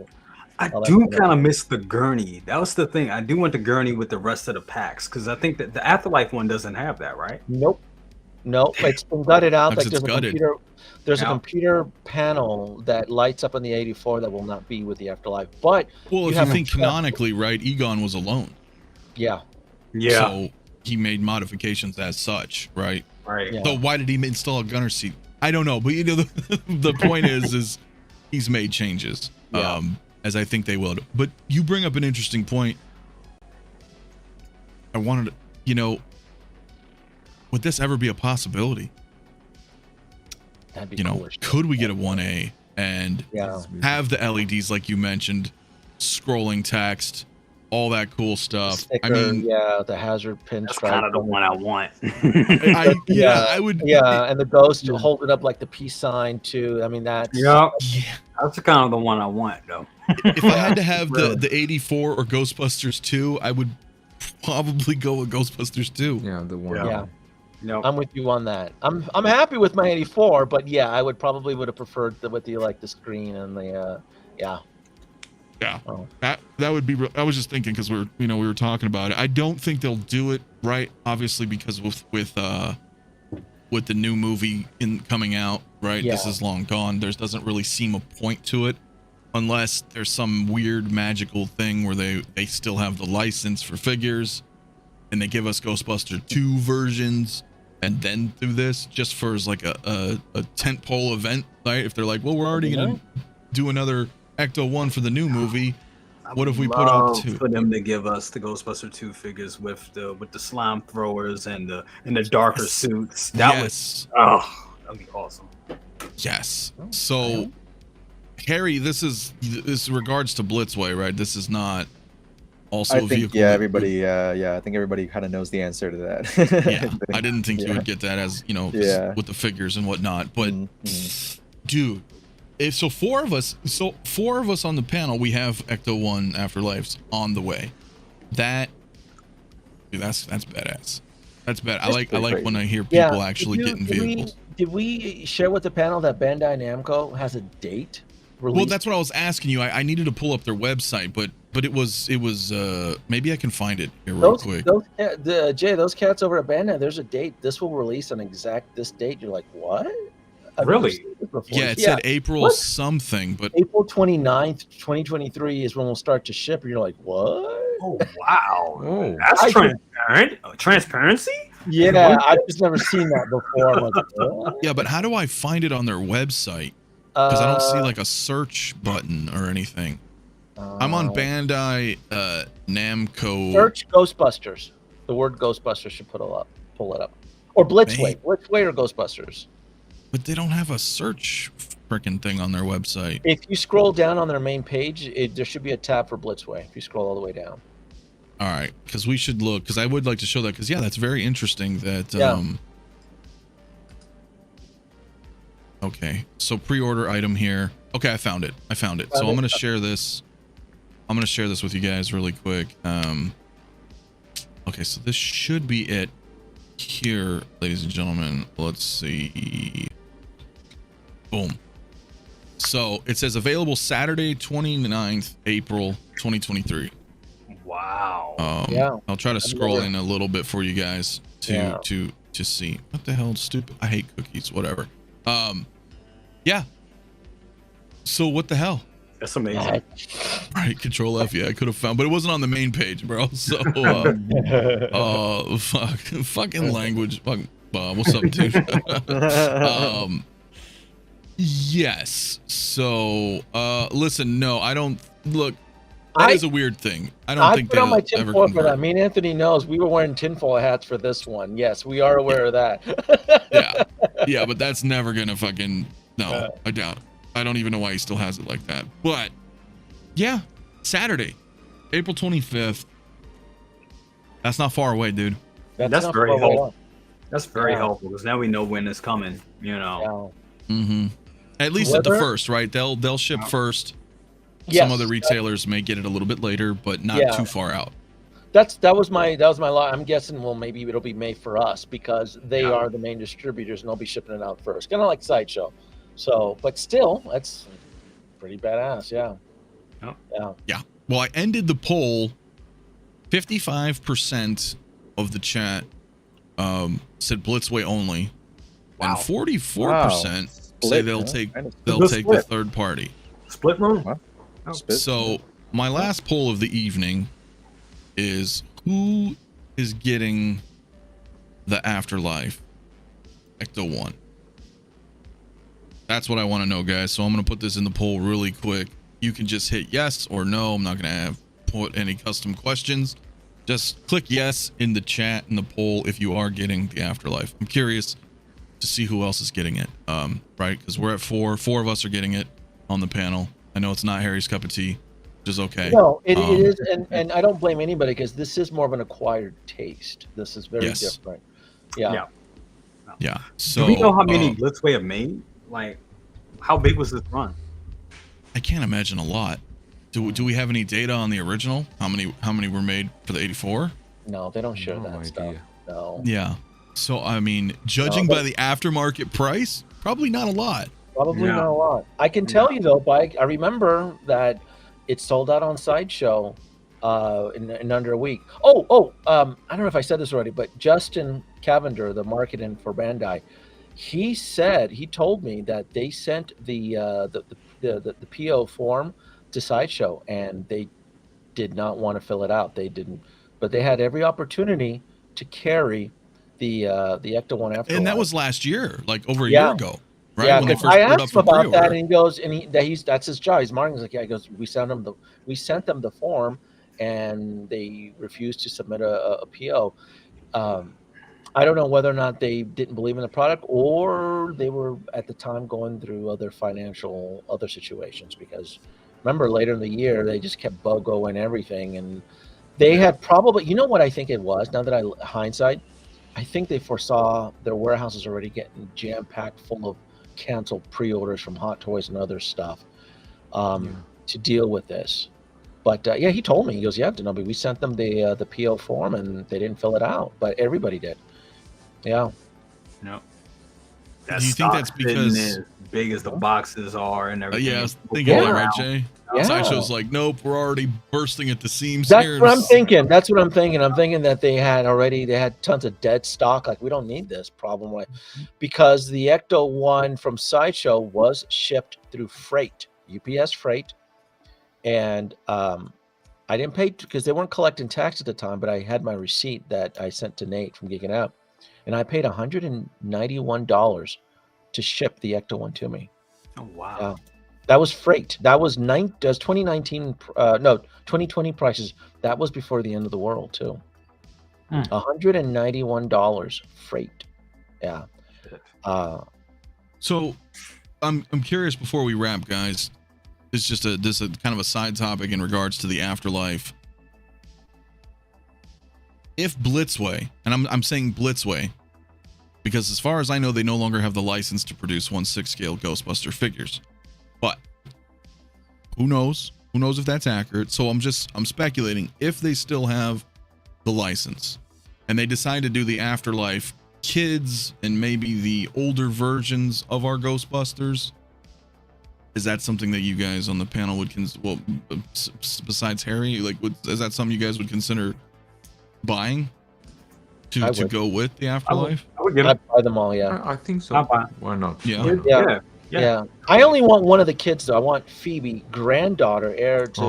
I how that's do gonna kind of be. miss the gurney. That was the thing. I do want the gurney with the rest of the packs because I think that the Afterlife one doesn't have that, right? Nope. It's been gutted out. Because Like it's there's a gutted. computer. There's a Yeah. computer panel that lights up on the 84 that will not be with the Afterlife. But Well, You if you have a think trap. canonically, right, Egon was alone. yeah, So he made modifications as such, right? right. Yeah. So why did he install a gunner seat? I don't know, but the point is he's made changes. Yeah. As I think they will. But you bring up an interesting point. I wanted to, would this ever be a possibility? that'd be cool. as shit. Could we get a 1A and Yeah. have the LEDs like you mentioned, scrolling text, all that cool stuff? Sticker, I mean, the hazard pinstripe. That's kind of the one I want. I would. Yeah, and the ghost hold it up like the peace sign too. I mean that's Yeah, Yeah. that's kind of the one I want, though. If I had to have the 84 or Ghostbusters 2, I would probably go with Ghostbusters 2. Yeah, the one. Yeah. No, I'm with you on that. I'm happy with my 84, but yeah, I would have preferred with the screen and the yeah. Yeah. Oh. That would be. I was just thinking because we were talking about it. I don't think they'll do it right, obviously, because with the new movie coming out, right? Yeah. This is long gone. There doesn't really seem a point to it, unless there's some weird magical thing where they still have the license for figures, and they give us Ghostbuster 2 versions, and then do this just for as like a tentpole event, right? If they're like, well, we're already gonna do another Ecto-1 for the new movie. What if we put out love 2? for them to give us the Ghostbuster 2 figures with the slime throwers and the darker Yes. suits? Yes. That'd be awesome. Yes. So, Harry, this is regards to Blitzway, right? This is not also I a think vehicle. yeah, that- everybody I think everybody kind of knows the answer to that. Yeah, I didn't think you Yeah. would get that as Yeah. with the figures and whatnot. But Mhm. dude, four of us on the panel, we have Ecto-1 Afterlives on the way. That's badass. That's bad. I like pretty when I hear Yeah. people actually getting vehicles. Did we share with the panel that Bandai Namco has a date? Release? Well, that's what I was asking you. I needed to pull up their website, but it was maybe I can find it here real quick. Those cats over at Bandai, there's a date. This will release on exact this date. You're like, what? I've never Really? seen this before. Yeah, it said April What? something, but April 29th, 2023 is when we'll start to ship. And you're like, what? Oh wow, Oh, that's I- transparent. Transparency? Yeah, I've just never seen that before. I'm like, what? yeah, but how do I find it on their website? Because I don't see Uh, like a search button or anything. I'm on Bandai Namco. Search Ghostbusters. The word Ghostbusters should pull it up. Or Blitzway. Hey. Blitzway or Ghostbusters. But they don't have a search freaking thing on their website. If you scroll down on their main page, there should be a tab for Blitzway. If you scroll all the way down. All right, because we should look. Because I would like to show that. Because yeah, that's very interesting. That Yeah. Okay, so pre-order item here. Okay, I found it. So I'm gonna share this. I'm gonna share this with you guys really quick. Okay, so this should be it here, ladies and gentlemen. Let's see. Boom. So it says available Saturday, 29th April 2023. Wow. Yeah. I'll try to scroll never- in a little bit for you guys to Yeah. to see. What the hell, stupid? I hate cookies. Whatever. Yeah. So what the hell? That's amazing. Right, Control F. Yeah, I could have found, but it wasn't on the main page, bro. So, fucking language. Fuck, what's up, dude? Yes. So, listen. No, I don't. Look, that is a weird thing. I don't think put on my they'll ever tinfoil for that. convert. Me and Anthony knows we were wearing tinfoil hats for this one. Yes, we are aware of that. Yeah, yeah, but that's never gonna fucking. No, I doubt. I don't even know why he still has it like that. But yeah, Saturday, April 25th. That's not far away, dude. That's not very far away. helpful. That's very helpful because now we know when it's coming. You know. Yeah. Mm-hmm. At least at the first, right? They'll ship first. Yes. Some other retailers may get it a little bit later, but not too far out. That was my lie. I'm guessing, well, maybe it'll be made for us because they are the main distributors and they'll be shipping it out first. Kind of like Sideshow. So, but still, that's pretty badass. Yeah. Yeah. Well, I ended the poll. 55% of the chat said Blitzway only, and 44% say they'll take the third party. Split room. Wow. So my last poll of the evening is who is getting the Afterlife Ecto-1. That's what I want to know, guys. So I'm going to put this in the poll really quick. You can just hit yes or no. I'm not going to put any custom questions. Just click yes in the chat in the poll if you are getting the Afterlife. I'm curious to see who else is getting it. Right? Because we're at 4 of us are getting it on the panel. I know it's not Harry's cup of tea, which is okay. No, it is, and I don't blame anybody because this is more of an acquired taste. This is very different. Yeah. So do we know how many Blitzway have made? Like, how big was this run? I can't imagine a lot. Do we have any data on the original? How many were made for the 84? No, they don't show that stuff. No. Yeah. So I mean, judging by the aftermarket price, probably not a lot. Probably not a lot. I can tell you though, I remember that it sold out on Sideshow in under a week. I don't know if I said this already, but Justin Cavender, the marketing for Bandai, he told me that they sent the P.O. form to Sideshow and they did not want to fill it out. They didn't, but they had every opportunity to carry the Ecto-1 Afterlife. And that was last year, like over a year ago. Right? Yeah, when they because first I put it asked up him for about that, pre-order. and he goes, that's his job. He's marketing. He's like, he goes, we sent them the form, and they refused to submit a PO. I don't know whether or not they didn't believe in the product, or they were at the time going through other situations. Because remember, later in the year, they just kept BOGO and everything, and they had probably, you know what I think it was. Now that hindsight, I think they foresaw their warehouses already getting jam-packed full of canceled pre-orders from Hot Toys and other stuff to deal with this. But he told me, he goes, Denobi, we sent them the PO form and they didn't fill it out, but everybody did. Yeah. No. Do you think that's because as big as the boxes are and everything? I was thinking that, right, Jay? Yeah. Sideshow's like, nope, we're already bursting at the seams. That's here. what I'm thinking. That's what I'm thinking. I'm thinking that they had tons of dead stock. Like, we don't need this problem, because the Ecto-1 from Sideshow was shipped through freight, UPS freight, and I didn't pay because they weren't collecting tax at the time. But I had my receipt that I sent to Nate from Geeking Out, and I paid $191 to ship the Ecto-1 to me. Oh wow. Yeah. That was freight. That was 2019, 2020 prices. That was before the end of the world too. $191 freight. Yeah. So, I'm curious before we wrap, guys. It's just this is kind of a side topic in regards to the Afterlife. If Blitzway, and I'm saying Blitzway, because as far as I know, they no longer have the license to produce 1/6 scale Ghostbuster figures. But who knows? Who knows if that's accurate? So I'm speculating if they still have the license and they decide to do the Afterlife kids and maybe the older versions of our Ghostbusters. Is that something that you guys on the panel would besides Harry, is that something you guys would consider buying to go with the Afterlife? I would get I'd buy them all. Yeah. I think so. Why not? Yeah. I only want one of the kids though. I want Phoebe, granddaughter, heir to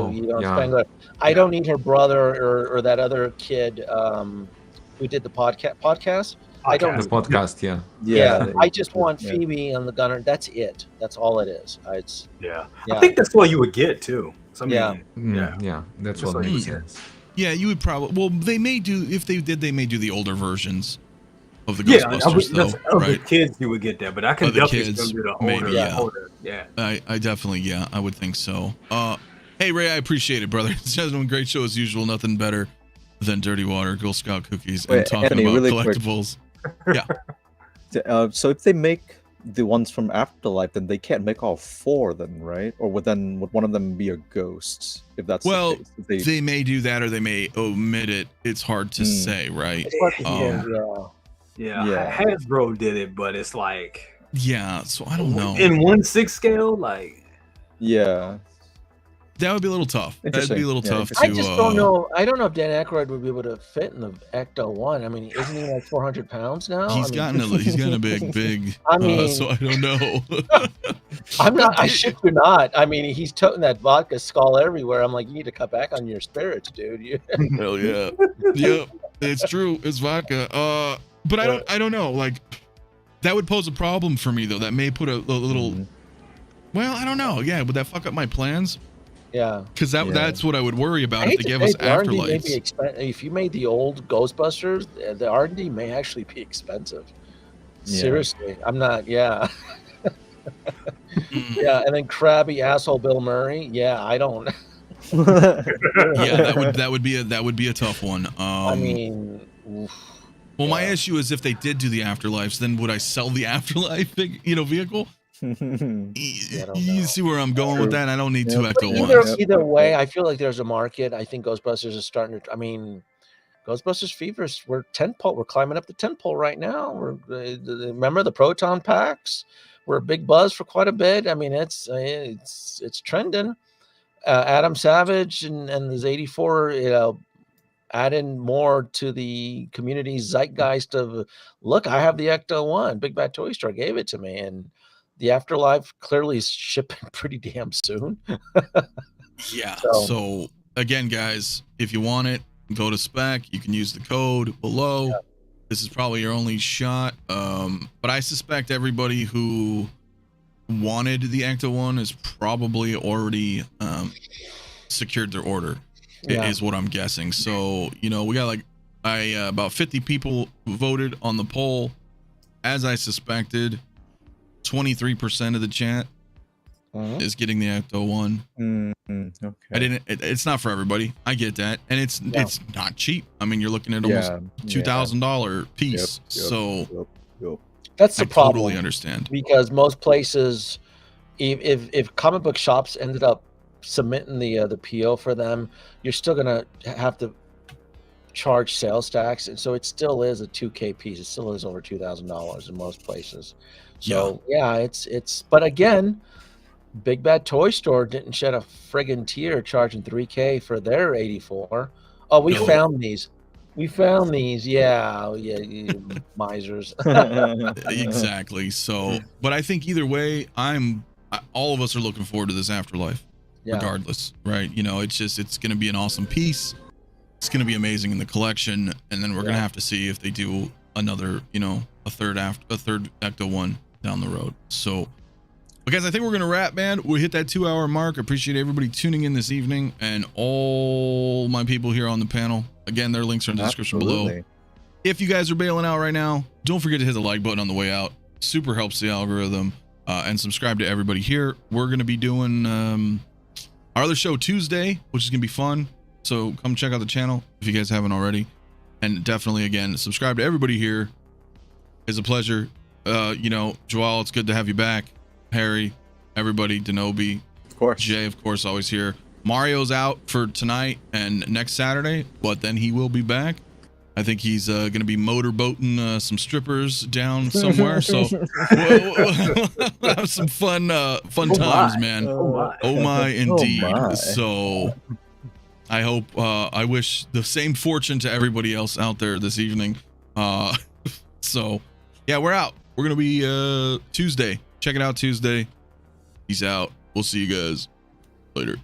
Spangler. I don't need her brother or that other kid who did the podcast. I don't. The podcast, yeah. I just want Phoebe on the gunner. That's it. That's all it is. I think that's what you would get too. That's what makes sense. Yeah, you would probably. Well, they may do, if they did, they may do the older versions. of the Yeah, Ghostbusters, that's though, of the right? kids you would get that, but I can Of the definitely kids, still do the maybe, older, yeah. older. Yeah. I definitely, yeah, I would think so. Hey Ray, I appreciate it, brother. It's just a great show as usual. Nothing better than Dirty Water, Girl Scout cookies, and Wait, talking Anthony, about really quick. collectibles. Yeah. So if they make the ones from Afterlife, then they can't make all 4 then, right? Or would one of them be a ghost? If that's Well, the case. they may do that or they may omit it. It's hard to say, right? Yeah. Hasbro did it, but it's like Yeah, so I don't know. in 1/6 scale, like Yeah. That would be a little tough. That'd be a little tough to. I just don't know. I don't know if Dan Aykroyd would be able to fit in the Ecto-1. I mean, isn't he like 400 pounds now? He's gotten a big. I mean, so I don't know. I'm not. I shit you not. I mean, he's toting that vodka skull everywhere. I'm like, you need to cut back on your spirits, dude. Hell yeah. Yep, it's true. It's vodka. But I don't know. Like, that would pose a problem for me though. That may put a little. Well, I don't know. Yeah, would that fuck up my plans? Yeah, because that's what I would worry about if they gave us Afterlife. If you made the old Ghostbusters, the R&D may actually be expensive. Yeah. Seriously, I'm not. Yeah, yeah, and then crabby asshole Bill Murray. Yeah, I don't. Yeah, that would be a tough one. I mean, well, my issue is if they did do the Afterlives, then would I sell the Afterlife, vehicle? You see where I'm going with that? I don't need 2 Ecto-1s. Either way, I feel like there's a market. I think Ghostbusters is starting to. I mean, Ghostbusters fevers. We're tentpole. We're climbing up the tentpole right now. Remember the Proton Packs? We're a big buzz for quite a bit. I mean, it's trending. Adam Savage and his 84, add in more to the community's zeitgeist of, look, I have the Ecto-1. Big Bad Toy Store gave it to me, and the Afterlife clearly is shipping pretty damn soon. Yeah. So again, guys, if you want it, go to spec. You can use the code below. Yeah. This is probably your only shot. But I suspect everybody who wanted the Ecto-1 is probably already secured their order. Is what I'm guessing. So, we got about 50 people voted on the poll. As I suspected, 23% of the chat is getting the Ecto-1. Okay. It's not for everybody. I get that. And it's not cheap. I mean, you're looking at almost $2,000 piece. That's the problem. I totally understand. Because most places, if comic book shops ended up submitting the PO for them, you're still gonna have to charge sales tax, and so it still is a 2K piece. It still is over $2,000 in most places. So it's but again, Big Bad Toy Store didn't shed a friggin' tear charging $3K for their 84. Oh, we found these. Yeah, you misers. Exactly. So, but I think either way, all of us are looking forward to this Afterlife. Regardless, right? It's going to be an awesome piece. It's going to be amazing in the collection, and then we're going to have to see if they do another, a third Ecto-1 down the road. So, but guys, I think we're going to wrap, man. We hit that 2-hour mark. I appreciate everybody tuning in this evening, and all my people here on the panel. Again, their links are in the description below. If you guys are bailing out right now, don't forget to hit the like button on the way out. Super helps the algorithm. And subscribe to everybody here. We're going to be doing our other show Tuesday, which is going to be fun. So come check out the channel if you guys haven't already. And definitely, again, subscribe to everybody here. It's a pleasure. Joel, it's good to have you back. Harry, everybody, Denobi, of course. Jay, of course, always here. Mario's out for tonight and next Saturday, but then he will be back. I think he's going to be motorboating some strippers down somewhere. So we'll have some fun times, man. Oh my, indeed. So I hope, I wish the same fortune to everybody else out there this evening. So yeah, we're out. We're going to be Tuesday. Check it out Tuesday. Peace out. We'll see you guys later.